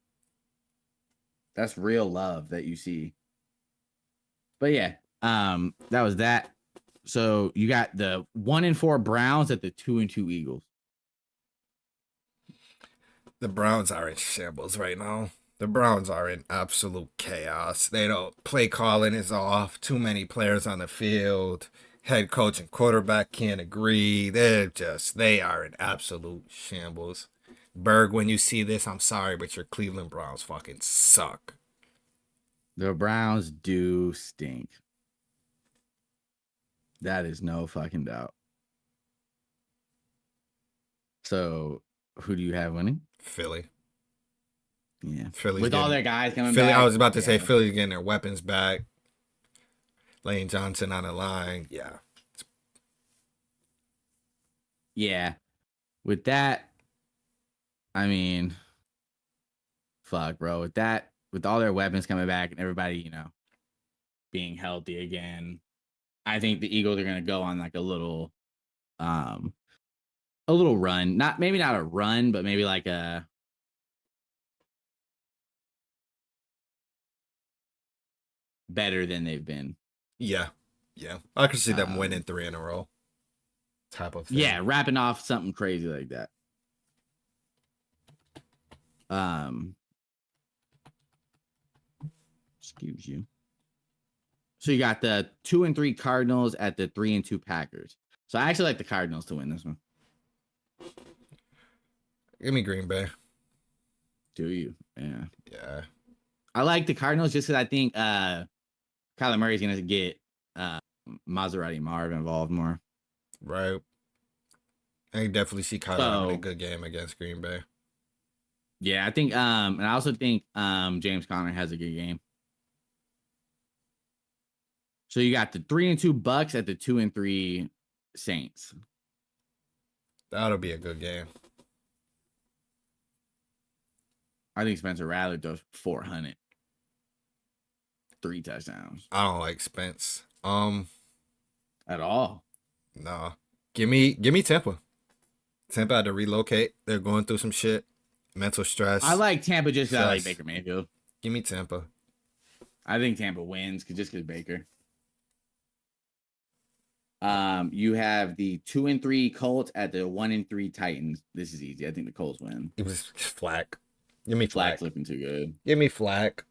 that's real love that you see. But yeah, that was that. So you got the 1-4 Browns at the 2-2 Eagles. The Browns are in shambles right now. The Browns are in absolute chaos. They don't play calling is off. Too many players on the field. Head coach and quarterback can't agree. They are in absolute shambles. Berg, when you see this, I'm sorry, but your Cleveland Browns fucking suck. The Browns do stink. That is no fucking doubt. So who do you have winning? Philly. Yeah. Philly's With all getting their guys coming Philly. I back. was about to say Yeah. Philly's getting their weapons back. Lane Johnson on the line. Yeah. Yeah. With that, I mean, fuck, bro. With all their weapons coming back and everybody, being healthy again, I think the Eagles are gonna go on like um a little run. Maybe not a run, but maybe like a better than they've been. Yeah. Yeah. I could see them winning Um 3 in a row. Type of thing. yeah, wrapping off something crazy like that. Um excuse you. So you got the 2-3 Cardinals at the 3-2 Packers. So I actually like the Cardinals to win this one. Give me Green Bay. Do you? Yeah. Yeah. I like the Cardinals just because I think Kyler Murray's gonna get uh Maserati Marv involved more. Right. I can definitely see Kyler having a So good game against Green Bay. yeah, I think and I also think James Conner has a good game. So you got the 3-2 Bucks at the 2-3 Saints. That'll be a good game. I think Spencer Rattler does 400, 3 touchdowns I don't like Spence. at all. Nah. Give me Tampa. Tampa had to relocate. They're going through some shit. Mental I stress. like Tampa just because I like Stress. Baker Mayfield. Give me Tampa. I think Tampa wins just because Baker. You have the 2-3 Colts at the 1-3 Titans. This is easy. I think the Colts win. It was Flack. Give me Flack's Flack. looking too good. Give me Flack.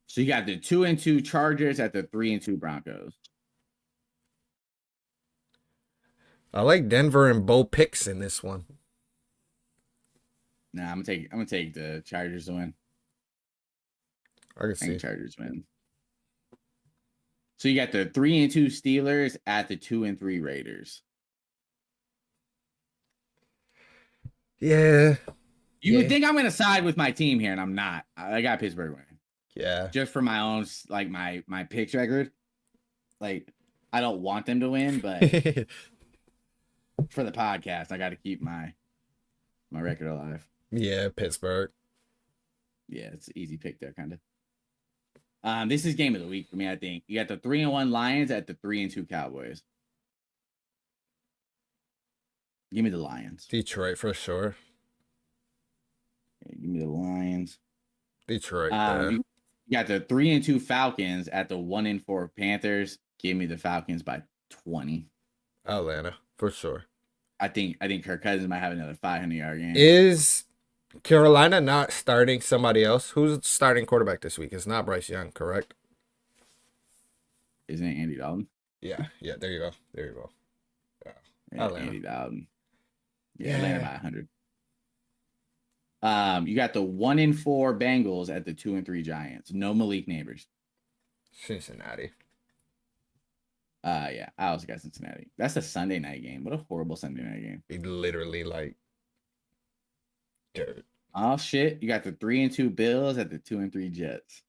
So you got the 2-2 Chargers at the 3-2 Broncos. I like Denver and Bo Picks in this one. Nah, I'm gonna take the Chargers to win. I can I think see. Chargers win. So you got the 3-2 Steelers at the 2-3 Raiders. Yeah. You would Yeah. think I'm gonna side with my team here, and I'm not. I got Pittsburgh winning. Yeah. Just for my own like my picks record. Like I don't want them to win, but for the podcast, I got to keep my record alive. Yeah, Pittsburgh. Yeah, it's an easy pick there, kind of. This is game of the week for me. I think you got the 3-1 Lions at the 3-2 Cowboys. Give me the Lions. Detroit for sure. Yeah, give me the Lions. Detroit there. You got the 3-2 Falcons at the 1-4 Panthers. Give me the Falcons by 20. Atlanta for sure. I think Kirk Cousins might have another 500-yard game. Is Carolina not starting somebody else? Who's starting quarterback this week? It's not Bryce Young, correct? Isn't it Andy Dalton? Yeah. There you go. There you go. Yeah, Atlanta. Andy Dalton. Yeah, Yeah. Atlanta by 100. You got the 1-4 Bengals at the 2-3 Giants. No Malik Neighbors. Cincinnati. Yeah, I also got Cincinnati. That's a Sunday night game. What a horrible Sunday night game. It literally like dirt. Oh shit! You got the 3-2 Bills at the 2-3 Jets.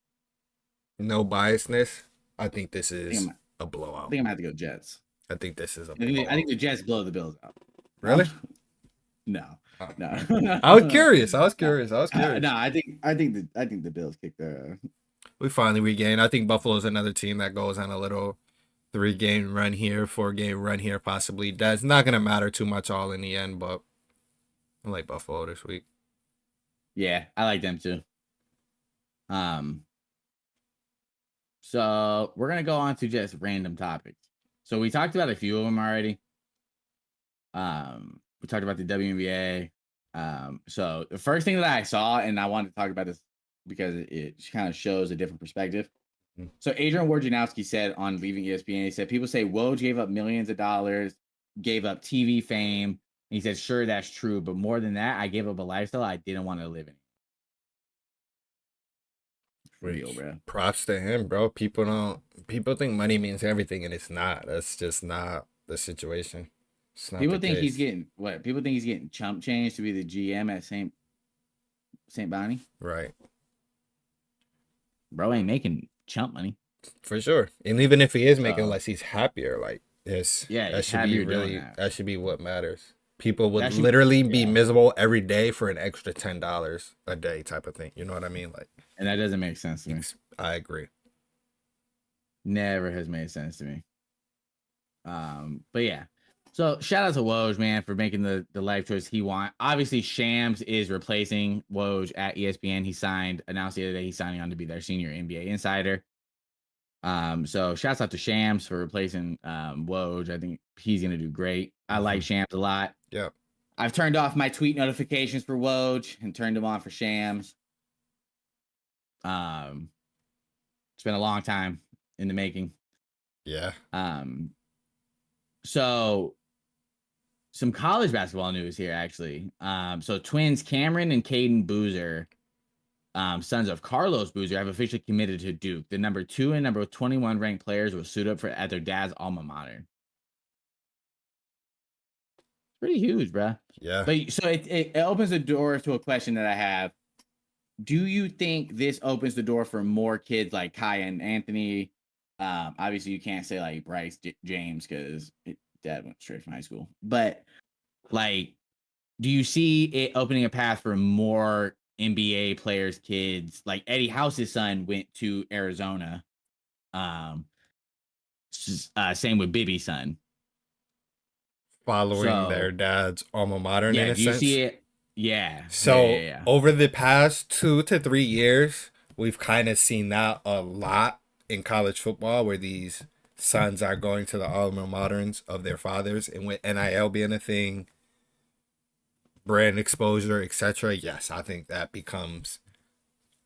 No biasness. I think this I is think a I blowout. think I'm gonna have to go Jets. I think this is a I think blowout. the Jets blow the Bills out. Really? No, Uh, no, I was curious. I was no, curious. I was no. curious. I think the Bills kick their. We finally regained. I think Buffalo's another team that goes on a little 3 game run here, 4 game run here, possibly. That's not gonna matter too much all in the end, but I like Buffalo this week. Yeah, I like them too. Um, so we're gonna go on to just random topics. So we talked about a few of them already. We talked about the WNBA. So the first thing that I saw, and I wanted to talk about this because it kind of shows a different perspective. So Adrian Wojnarowski said on leaving ESPN, he said people say Woj gave up millions of dollars, gave up TV fame. And he said, sure, that's true, but more than that, I gave up a lifestyle I didn't want to live in. Real, Which bro. props to him, bro. People think money means everything, and it's not. That's just not the situation. It's not People the think he's case. getting what? People think he's getting chump change to be the GM at St. Bonnie. Right. Bro ain't making chump money. For sure. And even if he is making So less, he's happier. Like this yeah, that he's should be happier doing really that. that should be what matters. People would That should literally be yeah. miserable every day for an extra $10 a day type of thing. You know what I mean? Like And that doesn't make sense to me. I agree. Never has made sense to me. But yeah. So shout out to Woj, man, for making the life choice he want. Obviously, Shams is replacing Woj at ESPN. He announced the other day he's signing on to be their senior NBA insider. So shouts out to Shams for replacing Woj. I think he's gonna do great. I like Shams a lot. Yep. I've turned off my tweet notifications for Woj and turned them on for Shams. It's been a long time in the making. Yeah. Um, so some college basketball news here, actually. So twins Cameron and Caden Boozer, sons of Carlos Boozer, have officially committed to Duke. The number 2 and number 21 ranked players will suit up at their dad's alma mater. Pretty huge, bro. Yeah. But so it opens the door to a question that I have. Do you think this opens the door for more kids like Kai and Anthony? Obviously, you can't say like Bryce James because dad went straight from high school. But like, do you see it opening a path for more NBA players, kids? Like Eddie House's son went to Arizona. Um, Same with Bibby's son. Following their So dad's alma mater in yeah, a do you see sense. it? Yeah, So yeah. over the past 2 to 3 years, we've kind of seen that a lot in college football, where these sons are going to the alma maters of their fathers, and with NIL being a thing, brand exposure, etc. Yes, I think that becomes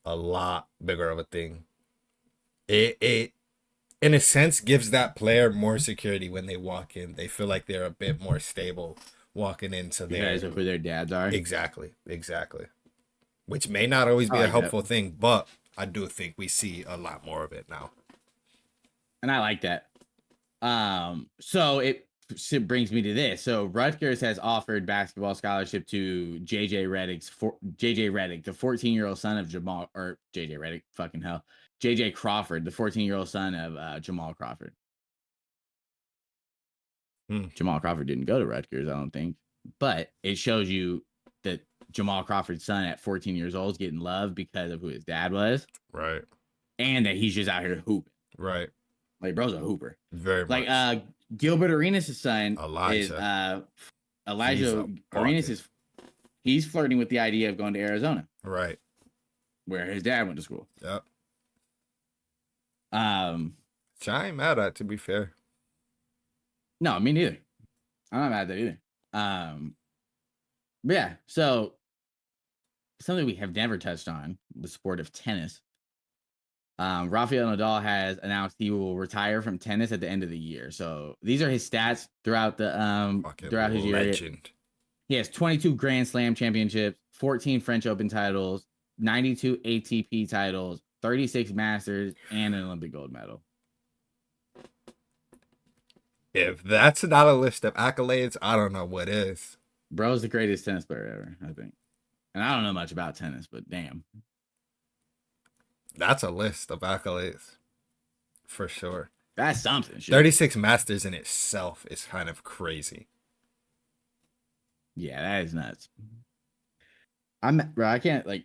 a lot bigger of a thing. It in a sense gives that player more security when they walk in. They feel like they're a bit more stable walking into Because their of who their dads are. exactly. Which may not always I be a like that. helpful thing, but I do think we see a lot more of it now. And I like that. So it brings me to this. So Rutgers has offered basketball scholarship to JJ Redick, the 14-year-old son of Jamal, or JJ Redick, fucking hell, JJ Crawford, the 14-year-old son of Jamal Crawford. Hmm. Jamal Crawford didn't go to Rutgers, I don't think, but it shows you that Jamal Crawford's son at 14 years old is getting love because of who his dad was, Right. and that he's just out here hooping. Right. Like, bro's a hooper. Very Like much. Gilbert Arenas' son is Elijah. He's Elijah a Arenas bucket. is he's flirting with the idea of going to Arizona, Right. where his dad went to school. Yep. Um, Which I ain't mad at, to be fair. no, me neither. I'm not mad at that either. But yeah, so something we have never touched on, the sport of tennis. Rafael Nadal has announced he will retire from tennis at the end of the year. So these are his stats throughout throughout his Fucking year. legend. He has 22 Grand Slam championships, 14 French Open titles, 92 ATP titles, 36 Masters, and an Olympic gold medal. If that's not a list of accolades, I don't know what is. Bro's the greatest tennis player ever, I think. And I don't know much about tennis, but damn. That's a list of accolades. For sure. That's something. Shit. 36 masters in itself is kind of crazy. Yeah, that is nuts. Bro. I can't like.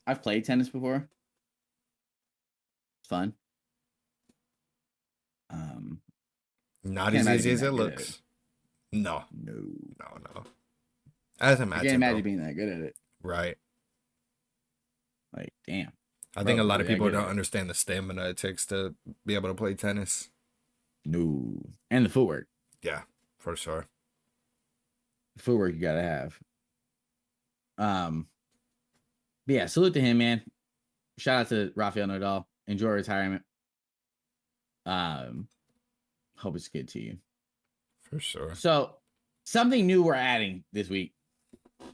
I've played tennis before. It's fun. Um, Not can't as imagine easy being as it that good at it. looks. No, No, no. As I can't imagine, imagine bro. being that good at it. Right. Like, damn, I think bro, a lot really of that people good at don't it. understand the stamina it takes to be able to play tennis. No, and the footwork, Yeah, for sure. you gotta have. Um, but yeah, salute to him, man. Shout out to Rafael Nadal. Enjoy retirement. Um, hope it's good to you. For sure. So, something new we're adding this week.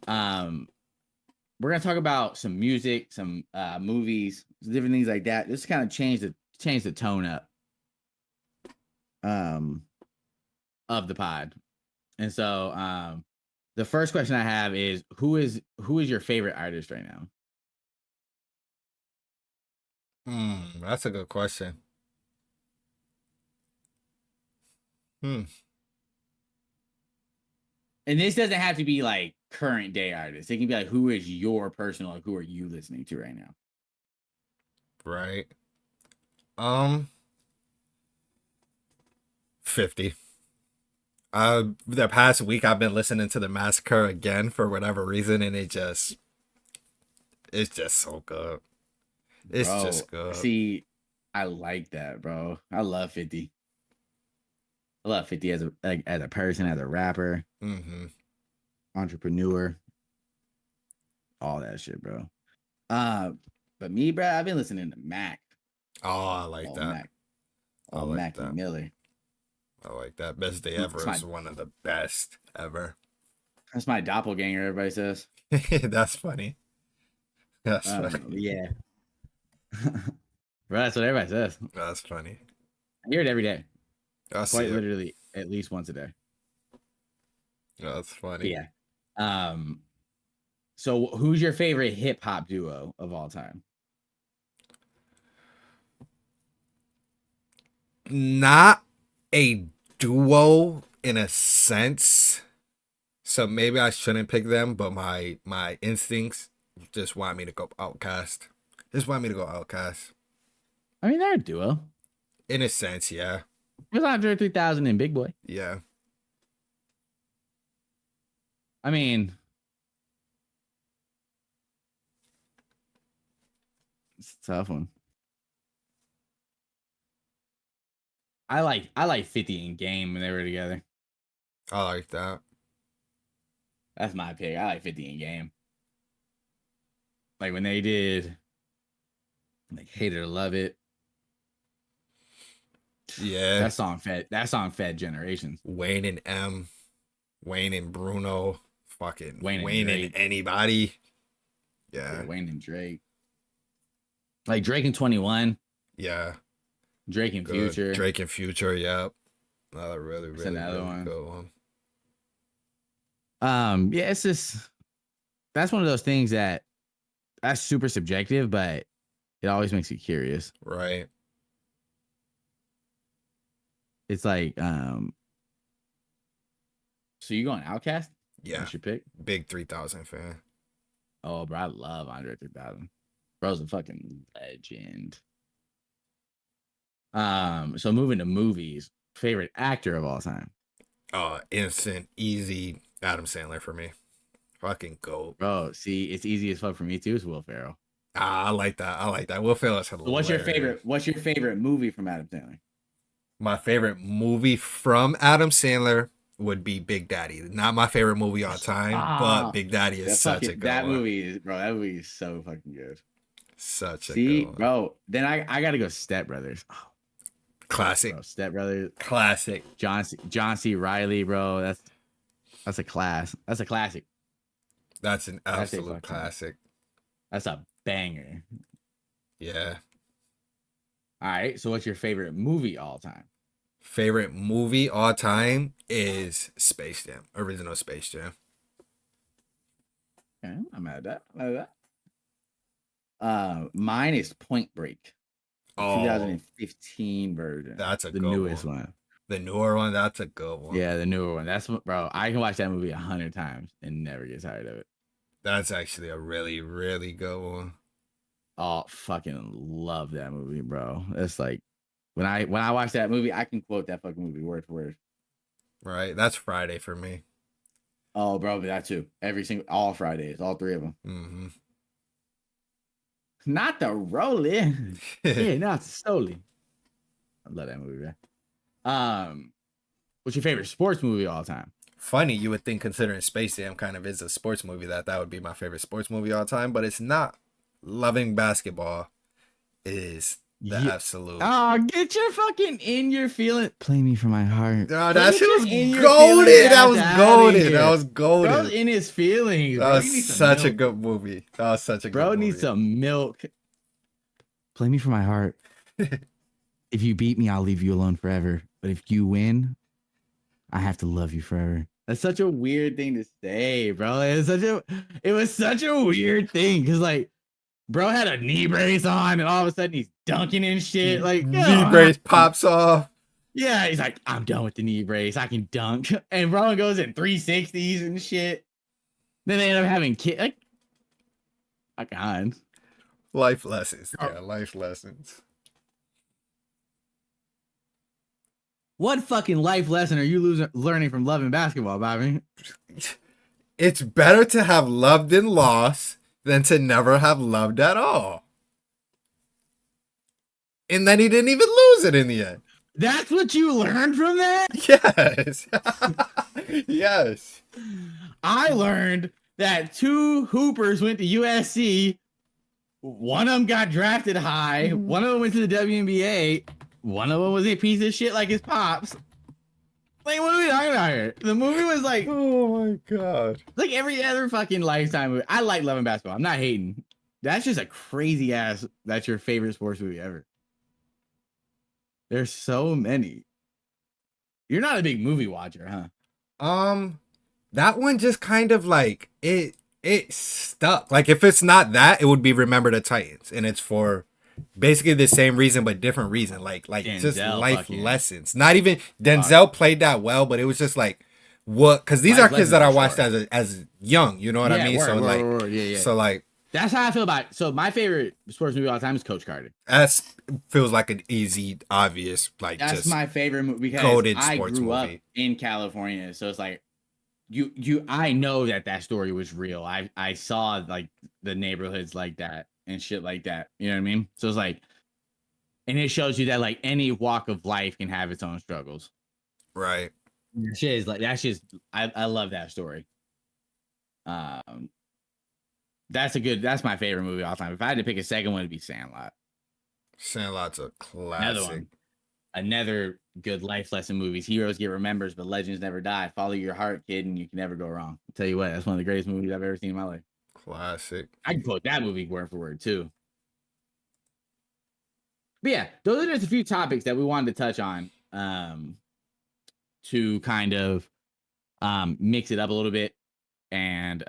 Um, we're gonna talk about some music, some movies, different things like that. Just kind of change the tone up um of the pod. And so the first question I have is who is your favorite artist right now? That's a good question. Hmm. And this doesn't have to be like current day artists. It can be like who is your personal, like who are you listening to right now? Right. Um. 50. The past week I've been listening to the Massacre again for whatever reason, and it's just so good. It's Bro, just good. see, I like that, bro. I love 50. I love 50 as a person, as a rapper, Mm-hmm. entrepreneur, all that shit, bro. Uh, but me, bro, I've been listening to Mac. Oh, I like Oh, that. Mac. I Oh, like Mackie that. Miller. I like that. Best day That's ever my is one of the best ever. that's my doppelganger, everybody says. That's funny. That's I don't funny. know. Yeah. Bro, that's what everybody says. That's funny. I hear it every day. I see Quite it. literally at least once a day. That's But funny. yeah. Um, so who's your favorite hip hop duo of all time? Not a duo in a sense. So maybe I shouldn't pick them, but my instincts just want me to go Outcast. Just want me to go Outcast. I mean, they're a duo. In a sense, yeah. It was Andre 3000 and Big Boy. Yeah. I mean, it's a tough one. I like 50 in Game when they were together. I like that. That's my pick. I like 50 in Game. Like when they did like Hate It or Love It. Yeah. That song fed generations. Wayne and M. Wayne and Bruno. Fucking Wayne and Wayne and Drake. anybody. Yeah, Yeah. Wayne and Drake. Like Drake and 21, Yeah. Drake and Good. Future. Drake and Future, yep. Another really, That's really, another really one. good one. Yeah, it's just that's one of those things that's super subjective, but it always makes you curious. Right. It's like, so you going Outcast? Yeah. That's your pick? Big 3000 fan. Oh, bro, I love Andre 3000. Bro's a fucking legend. So moving to movies, favorite actor of all time. Instant, easy Adam Sandler for me. Fucking goat. Bro, see, it's easy as fuck for me too. It's Will Ferrell. I like that. I like that. Will Ferrell is So what's your hilarious. favorite? What's your favorite movie from Adam Sandler? My favorite movie from Adam Sandler would be Big Daddy. Not my favorite movie on time, but Ah, Big Daddy is such a good that one. movie is bro. That movie is so fucking good. Such a good See, one. bro. Then I gotta go Step Brothers. Oh, Classic. bro, Step Brothers. Classic. John C. Riley, bro. That's a class. That's a classic. That's an That's a absolute fucking. classic. That's a banger. Yeah. All right. So what's your favorite movie all time? Favorite movie all time is Space Jam. Original Space Jam. Okay, I'm mad at that. I'm mad at that. Mine is Point Break. The Oh, 2015 version, that's a the good newest one. one. The newer one, that's a good one. Yeah, the newer one. That's what, bro. I can watch that movie 100 times and never get tired of it. That's actually a really, really good one. Oh, fucking love that movie, bro. It's like when I watch that movie, I can quote that fucking movie word for word. Right? That's Friday for me. Oh, bro, but that too. All Fridays, all three of them. Hmm. Not the rolling. Yeah, not the solely. I love that movie, man. What's your favorite sports movie of all time? Funny, you would think considering Space Jam kind of is a sports movie that would be my favorite sports movie all time, but it's not. Loving basketball is the Yeah. absolute. Oh, get your fucking in your feeling. Play me for my heart. Oh, Bro, that get shit your was in your feelings goaded. That ass was out of goaded. That here. was Bro's goaded. in his feelings, That bro. was You need some such a milk. good movie. That was such a good Bro needs movie. some milk. Play me for my heart. If you beat me, I'll leave you alone forever. But if you win, I have to love you forever. That's such a weird thing to say, bro. It was such a weird thing because like bro had a knee brace on and all of a sudden he's dunking and shit. Like, Knee oh, brace pops off. yeah, he's like, I'm done with the knee brace. I can dunk. And bro goes in 360s and shit. Then they end up having kids. Like, fuck on. Life lessons. Oh, Yeah, life lessons. what fucking life lesson are you learning from loving basketball, Bobby? It's better to have loved and lost than to never have loved at all. And then he didn't even lose it in the end. That's what you learned from that? Yes. Yes. I learned that two hoopers went to USC. One of them got drafted high. One of them went to the WNBA. One of them was a piece of shit like his pops. Like, what are we talking about here? The movie was Oh my god. like every other fucking Lifetime movie. I like loving basketball. I'm not hating. That's just a crazy ass. That's your favorite sports movie ever. There's so many. You're not a big movie watcher, huh? Um, that one just kind of like it stuck. Like if it's not that, it would be Remember the Titans, and it's for basically the same reason but different reason. Like just Denzel life fucking lessons. Not even Denzel played that well, but it was just like what because these are life kids lessons that I for watched sure. as young. You know what I Yeah, mean? So like yeah, yeah. so like That's how I feel about it. So my favorite sports movie of all time is Coach Carter. that feels like an easy, obvious, like That's just my favorite movie because coded I sports grew up movie. in California. So it's like I know that story was real. I saw like the neighborhoods like that and shit like that. You know what I mean? So it's like, and it shows you that like any walk of life can have its own struggles. Right. Shit is like that's just I love that story. Um, that's my favorite movie of all time. If I had to pick a second one, it'd be Sandlot. Sandlot's a Another classic. one. Another good life lesson movies. Heroes get remembered, but legends never die. Follow your heart, kid, and you can never go wrong. I'll tell you what, that's one of the greatest movies I've ever seen in my life. Classic. I can quote that movie word for word too. But yeah, those are just a few topics that we wanted to touch on to kind of mix it up a little bit and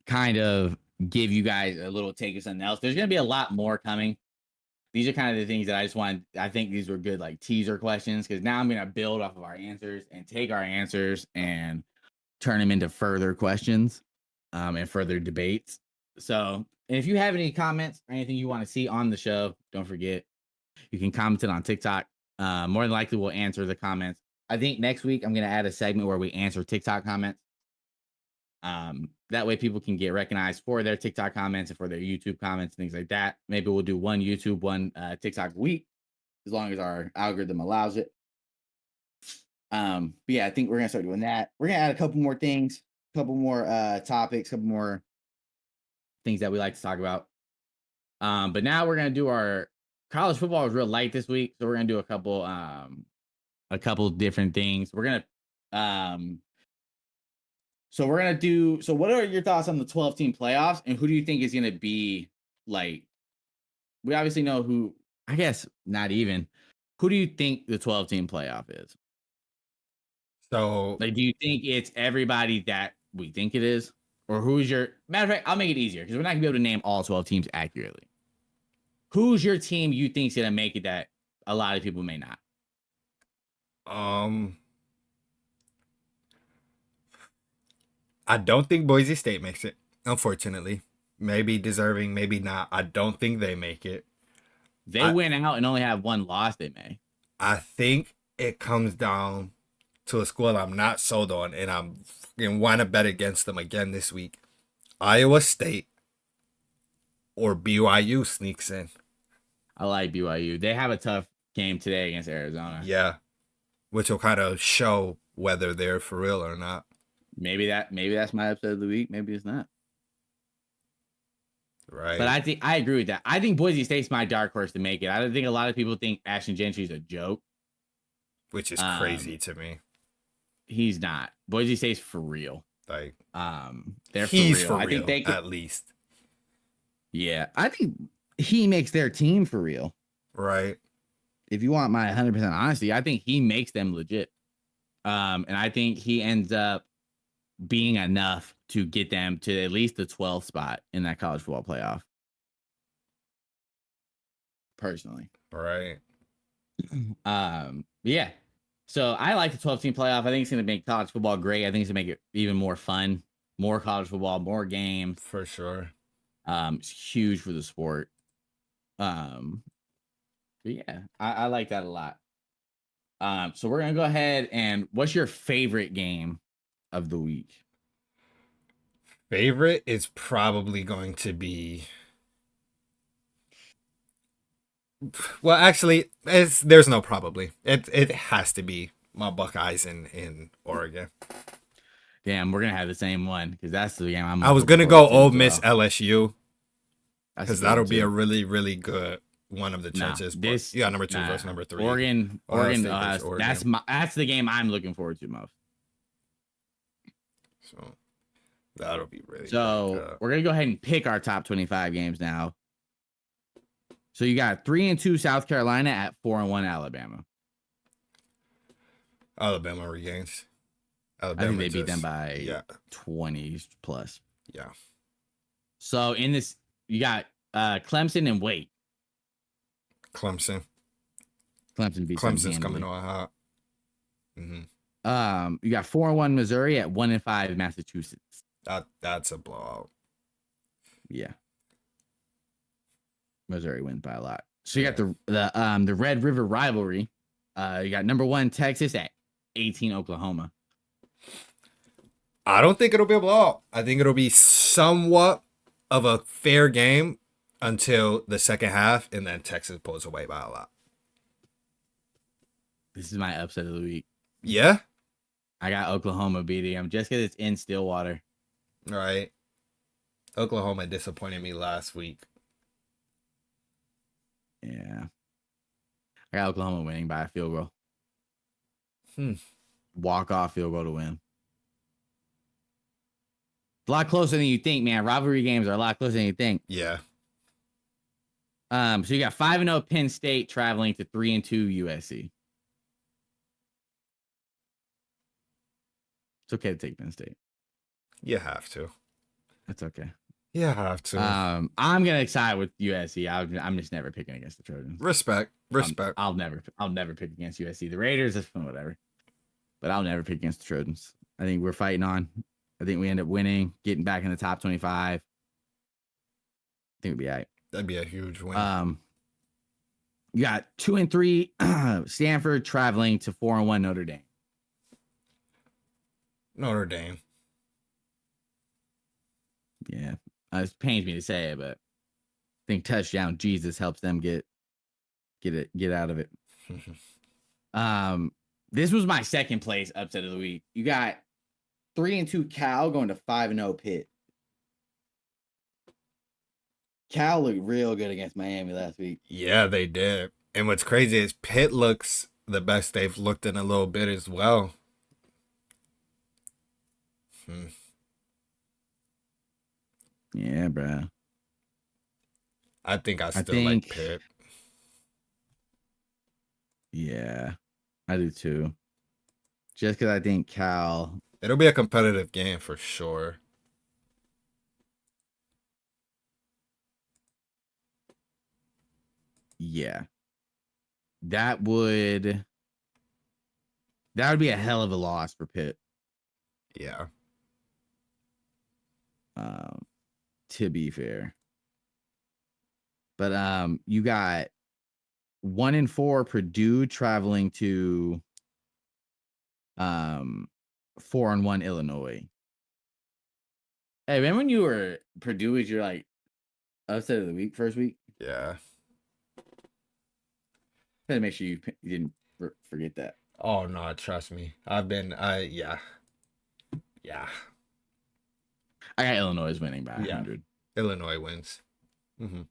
kind of give you guys a little take of something else. There's going to be a lot more coming. These are kind of the things that I just wanted. I think these were good like teaser questions because now I'm going to build off of our answers and take our answers and turn them into further questions and further debates. So, and if you have any comments or anything you want to see on the show, don't forget you can comment it on TikTok. More than likely, we'll answer the comments. I think next week I'm going to add a segment where we answer TikTok comments. That way people can get recognized for their TikTok comments and for their YouTube comments, things like that. Maybe we'll do one YouTube, one TikTok a week, as long as our algorithm allows it. But yeah, I think we're gonna start doing that. We're gonna add a couple more things, a couple more topics, a couple more things that we like to talk about. But now we're gonna do our college football is real light this week, so we're gonna do a couple different things. We're gonna so we're gonna do. So, what are your thoughts on the 12-team playoffs, and who do you think is gonna be like? We obviously know who. I guess not even. Who do you think the 12-team playoff is? So Like, do you think it's everybody that we think it is, or who's your matter of fact? I'll make it easier because we're not gonna be able to name all 12 teams accurately. Who's your team you think's gonna make it that a lot of people may not? Um, I don't think Boise State makes it. Unfortunately, maybe deserving, maybe not. I don't think they make it. They I went out and only have one loss. They may. I think it comes down to a school I'm not sold on, and I'm fucking want to bet against them again this week. Iowa State or BYU sneaks in. I like BYU. They have a tough game today against Arizona. Yeah, which will kind of show whether they're for real or not. Maybe that's my upset of the week. Maybe it's not. But Right. I agree with that. I think Boise State's my dark horse to make it. I don't think a lot of people think Ashton Gentry's a joke. Which is Um, crazy to me. he's not. Boise State's for real. Like, They're for he's real. for I think real, they could. at least. Yeah, I think he makes their team for real. Right. If you want my 100% honesty, I think he makes them legit. And I think he ends up being enough to get them to at least the 12th spot in that college football playoff. Personally. Right. Yeah. So I like the 12 team playoff. I think it's going to make college football great. I think it's going to make it even more fun, more college football, more games. For sure. It's huge for the sport. But yeah, I like that a lot. So we're gonna go ahead and what's your favorite game of the week? Favorite is probably going to be. Well, actually, there's no probably. It has to be my Buckeyes in Oregon. Damn, we're gonna have the same one because that's the game I'm I most was looking gonna forward go to as Ole Miss well. LSU That's a because good one that'll be a too. really good one of the No, trenches. But this yeah, number two nah, versus number three. Oregon, Ohio Oregon. State versus Oregon. That's the game I'm looking forward to most. So that'll be really So good. we're gonna go ahead and pick our top 25 games now. So you got 3-2 South Carolina at 4-1 Alabama. Alabama regains. I think Alabama they beat them just by yeah 20 plus. yeah. So in this, you got Clemson and Wait. Clemson. Clemson beats them Clemson's coming handily. on hot. Mm-hmm. You got 4-1 Missouri at 1-5 Massachusetts. That's a blowout. Yeah, Missouri wins by a lot. So you Yeah. got the Red River rivalry. You got number 1 Texas at 18 Oklahoma. I don't think it'll be a blowout. I think it'll be somewhat of a fair game until the second half, and then Texas pulls away by a lot. This is my upset of the week. Yeah. I got Oklahoma beating them just because it's in Stillwater. All right. Oklahoma disappointed me last week. Yeah, I got Oklahoma winning by a field goal. Walk off field goal to win. A lot closer than you think, man. Rivalry games are a lot closer than you think. Yeah. So you got 5-0 Penn State traveling to 3-2 USC. It's okay to take Penn State. You have to. That's okay. You have to. I'm gonna side with USC. I'm just never picking against the Trojans. Respect. I'll never pick against USC. The Raiders, that's whatever. But I'll never pick against the Trojans. I think we're fighting on. I think we end up winning, getting back in the top 25. I think we'll be all right. That'd be a huge win. You got 2-3 Stanford traveling to 4-1 Notre Dame. Notre Dame. Yeah, it pains me to say it, but I think touchdown Jesus helps them get out of it. This was my second place upset of the week. You got 3-2 Cal going to 5-0 Pitt. Cal looked real good against Miami last week. Yeah, they did. And what's crazy is Pitt looks the best they've looked in a little bit as well. Yeah, bro. I think I still like Pitt. Yeah, I do too. Just because I think Cal. It'll be a competitive game for sure. Yeah. That would be a hell of a loss for Pitt. Yeah. Um, to be fair. But you got 1-4 Purdue traveling to 4-1 Illinois. Hey, remember when you were Purdue was your like upset of the week first week? Yeah. Had to make sure you didn't forget that. Oh no, trust me. Yeah. Yeah. I got Illinois winning by Yeah. 100. Illinois wins. Mm-hmm.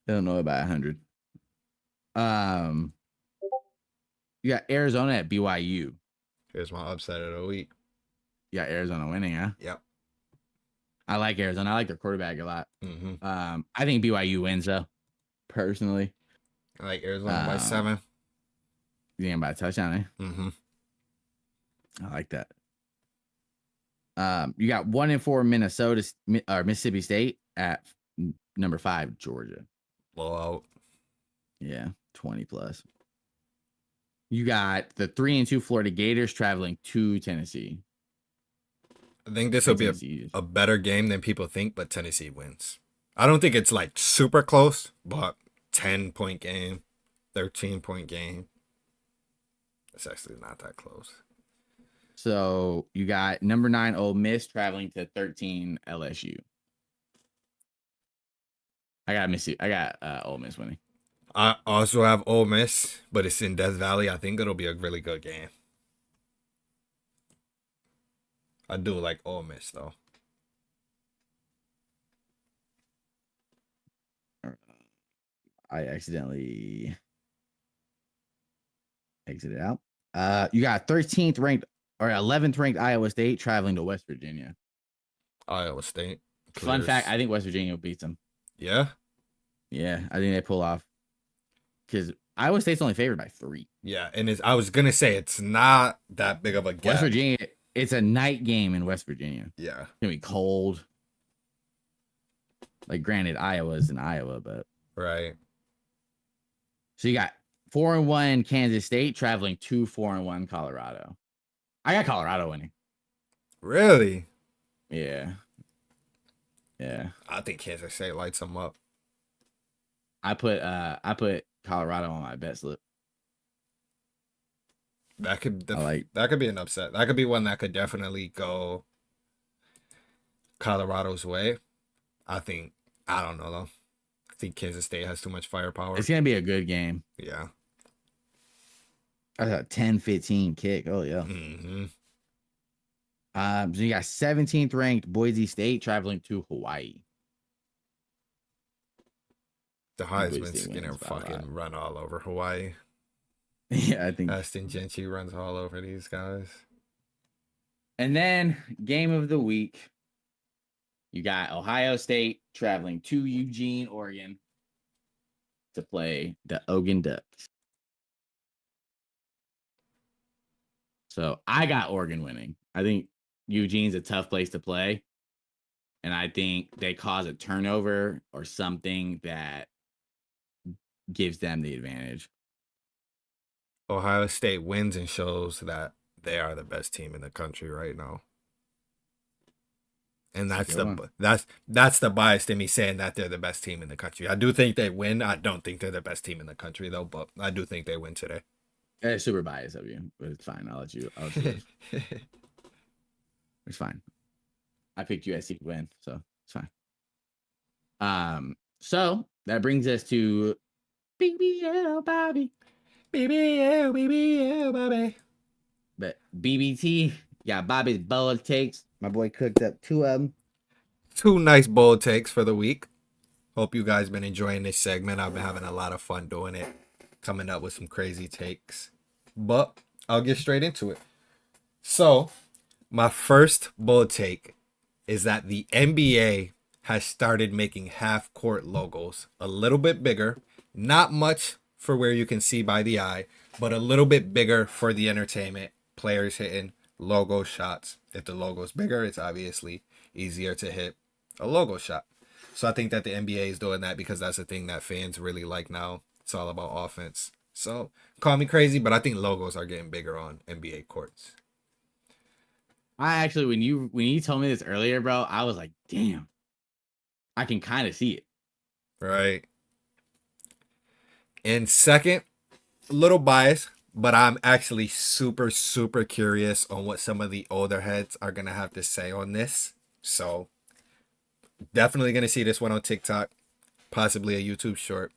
Illinois by 100. Um, you got Arizona at BYU. Here's my upset of the week. You got Arizona winning, huh? Yep. I like Arizona. I like their quarterback a lot. Mm-hmm. I think BYU wins though, personally. I like Arizona by Um, 7. you ain't about a touchdown, eh? Mm-hmm. I like that. You got 1-4 Minnesota or Mississippi State at number 5 Georgia. Blowout. Yeah, 20 plus. You got the 3-2 Florida Gators traveling to Tennessee. I think this I will think be Tennessee a better game than people think, but Tennessee wins. I don't think it's like super close, but 10-point game, 13-point game. It's actually not that close. So you got number 9 Ole Miss traveling to 13 LSU. I got Ole Miss winning. I also have Ole Miss, but it's in Death Valley. I think it'll be a really good game. I do like Ole Miss though. I accidentally exited out. You got 13th ranked or 11th ranked Iowa State traveling to West Virginia. Iowa State Fun fact: clears. I think West Virginia beats them. Yeah, Yeah, I think they pull off because Iowa State's only favored by 3. yeah, and I was gonna say it's not that big of a West gap. Virginia, it's a night game in West Virginia. It's Yeah, gonna be cold. Like, granted, Iowa's in Iowa, but right. so you got 4-1 Kansas State traveling to 4-1 Colorado. I got Colorado winning. Really? Yeah, yeah. I think Kansas State lights them up. I put Colorado on my bet slip. I like. That could be an upset. That could be one that could definitely go Colorado's way. I think I don't know though. I think Kansas State has too much firepower. It's gonna be a good game. Yeah. That's a 10-15 kick. Oh yeah. Mm-hmm. So you got 17th ranked Boise State traveling to Hawaii. The Boise Heisman's State gonna wins by a lot. fucking run all over Hawaii. Yeah, I think. Aston Gentry runs all over these guys. And then game of the week, you got Ohio State traveling to Eugene, Oregon, to play the Oregon Ducks. So I got Oregon winning. I think Eugene's a tough place to play. And I think they cause a turnover or something that gives them the advantage. Ohio State wins and shows that they are the best team in the country right now. And that's the bias in me saying that they're the best team in the country. I do think they win. I don't think they're the best team in the country though, but I do think they win today. It's super biased of you, but it's fine. I'll let you live. It's fine. I picked USC to win, so it's fine. So that brings us to BBL Bobby. BBL, Bobby. But BBT, yeah, Bobby's bold takes. My boy cooked up 2 of them. 2 nice bold takes for the week. Hope you guys been enjoying this segment. I've been having a lot of fun doing it, coming up with some crazy takes. But I'll get straight into it. So, my first bold take is that the NBA has started making half-court logos a little bit bigger. Not much for where you can see by the eye, but a little bit bigger for the entertainment. Players hitting logo shots. If the logo's bigger, it's obviously easier to hit a logo shot. So I think that the NBA is doing that because that's a thing that fans really like now. It's all about offense. So call me crazy, but I think logos are getting bigger on NBA courts. I actually, when you told me this earlier, bro, I was like, damn, I can kind of see it. Right. And second, a little biased, but I'm actually super, super curious on what some of the older heads are going to have to say on this. So definitely going to see this one on TikTok, possibly a YouTube short.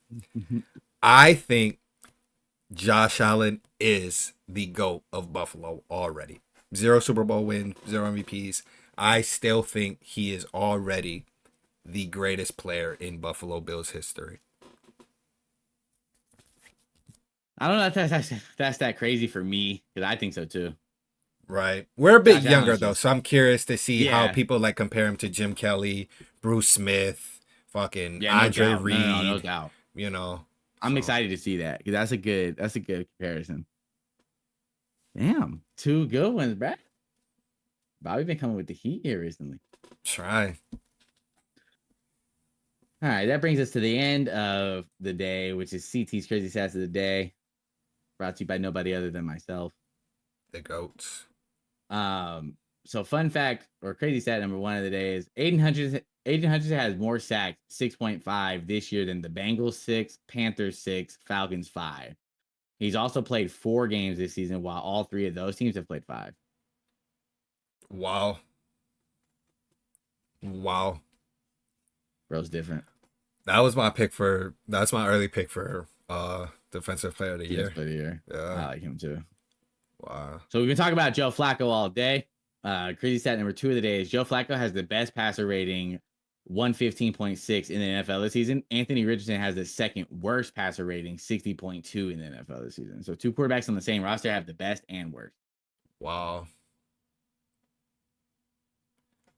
I think Josh Allen is the GOAT of Buffalo already. Zero Super Bowl wins, zero MVPs. I still think he is already the greatest player in Buffalo Bills history. I don't know if that's that crazy for me because I think so too. Right. We're a bit Josh younger Allen's though, just so I'm curious to see how yeah, people like compare him to Jim Kelly, Bruce Smith, fucking yeah, no Andre doubt, no Reed, doubt. you know. I'm So excited to see that because that's a good comparison. Damn, two good ones, bruh. Bobby been coming with the heat here recently. try. All right, that brings us to the end of the day, which is CT's crazy stats of the day, brought to you by nobody other than myself. The goats. So fun fact or crazy stat number one of the day is Aiden Hutchinson has more sacks, 6.5 this year than the Bengals 6, Panthers 6, Falcons 5. He's also played 4 games this season, while all 3 of those teams have played 5. Wow. Wow. Bro's different. That's my early pick for defensive player of the Defensive year. player of the year. Yeah. I like him too. Wow. So we've been talking about Joe Flacco all day. Crazy stat number 2 of the day is Joe Flacco has the best passer rating, 115.6 in the NFL this season. Anthony Richardson has the second worst passer rating, 60.2 in the NFL this season. So 2 quarterbacks on the same roster have the best and worst. Wow.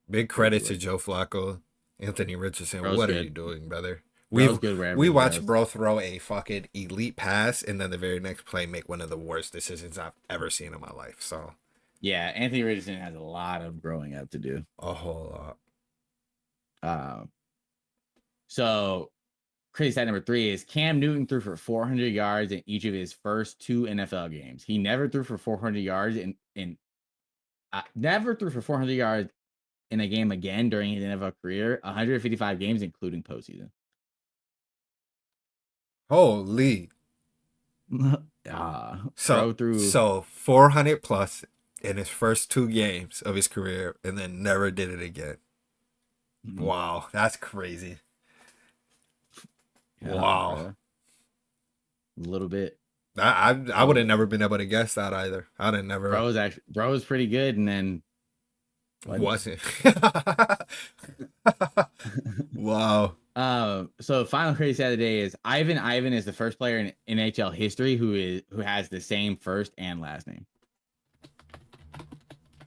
Big Crazy credit to work. Joe Flacco, Anthony Richardson. Bro's What are you good. doing, brother? Bro's good wherever We he watched goes. bro throw a fucking elite pass and then the very next play make one of the worst decisions I've ever seen in my life. So Yeah, Anthony Richardson has a lot of growing up to do. a whole lot. Uh, so crazy stat number 3 is Cam Newton threw for 400 yards in each of his first 2 NFL games. He never threw for 400 yards never threw for 400 yards in a game again during his NFL career. 155 games, including postseason. Holy. So Bro threw. so 400 plus in his first 2 games of his career and then never did it again. Wow, that's crazy. Yeah, Wow. bro. A little bit. I would have never been able to guess that either. I'd have never Bro was pretty good, and then wasn't. Wow. So final crazy stat of the day is Ivan is the first player in NHL history who has the same first and last name.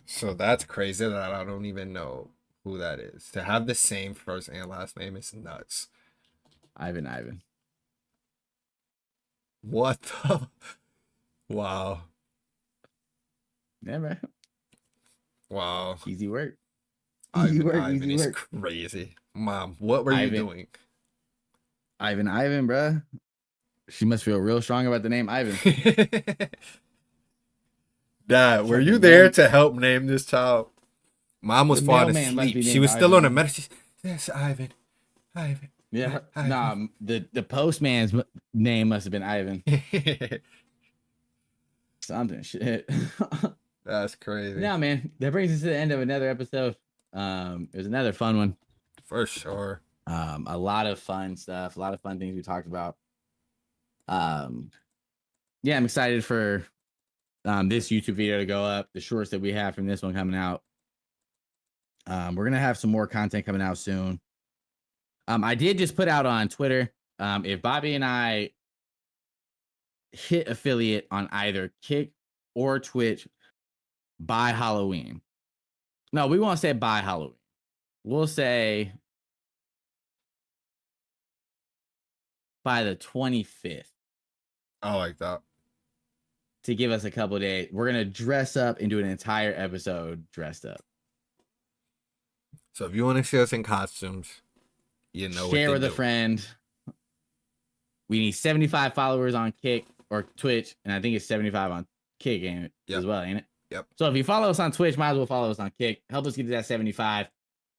So that's crazy that I don't even know who that is. To have the same first and last name is nuts. Ivan. What the? Wow. Yeah, bro. Wow. Easy work. Easy work. Ivan Easy is work. crazy. Mom, what were you Ivan. doing? Ivan, bro. She must feel real strong about the name Ivan. Dad, were you Fucking there mail. to help name this child? Mom was The falling mailman must asleep. be She named was still Ivan, on the man. medicine. Yes, Ivan. Ivan. Yeah. Ivan. Nah, the postman's name must have been Ivan. Something shit. That's crazy. Now, man, that brings us to the end of another episode. It was another fun one. For sure. A lot of fun stuff, a lot of fun things we talked about. Yeah, I'm excited for this YouTube video to go up, the shorts that we have from this one coming out. We're gonna have some more content coming out soon. I did just put out on Twitter. If Bobby and I hit affiliate on either Kick or Twitch by Halloween. No, we won't say by Halloween. We'll say by the 25th I like that. to give us a couple days. We're going to dress up and do an entire episode dressed up. So if you want to see us in costumes, You know what Share they with a do. friend. We need 75 followers on Kick or Twitch, and I think it's 75 on Kick as Yep. well, ain't it? Yep. So if you follow us on Twitch, might as well follow us on Kick. Help us get to that 75.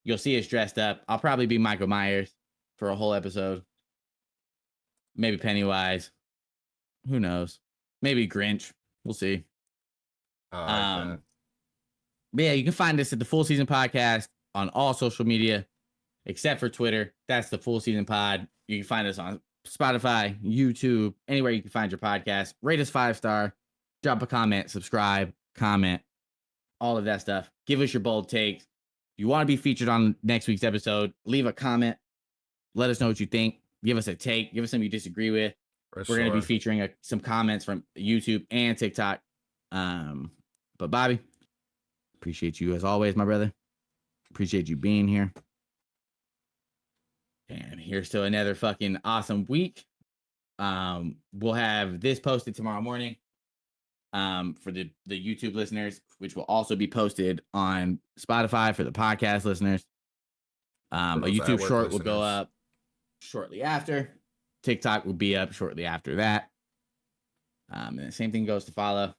You'll see us dressed up. I'll probably be Michael Myers for a whole episode. Maybe Pennywise. Who knows? Maybe Grinch. We'll see. All right, man. Um, but yeah, you can find us at the Full Season Podcast on all social media except for Twitter. That's the Full Season Pod. You can find us on Spotify, YouTube, anywhere you can find your podcast. Rate us 5-star, drop a comment, subscribe, comment, all of that stuff. Give us your bold takes. If you want to be featured on next week's episode, leave a comment. Let us know what you think. Give us a take. Give us something you disagree with. For We're going to be sure. featuring some comments from YouTube and TikTok. But Bobby, appreciate you as always, my brother. Appreciate you being here. And here's to another fucking awesome week. We'll have this posted tomorrow morning. For the YouTube listeners, which will also be posted on Spotify for the podcast listeners. For A those YouTube at work short will go listeners. up shortly after. TikTok will be up shortly after that. And the same thing goes to follow.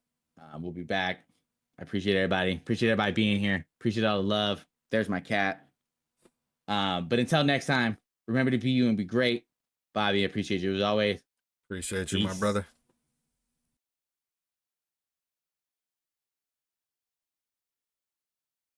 We'll be back. I appreciate everybody. Appreciate everybody being here. Appreciate all the love. There's my cat. But until next time, remember to be you and be great. Bobby, I appreciate you as always. Appreciate you, my Peace. brother.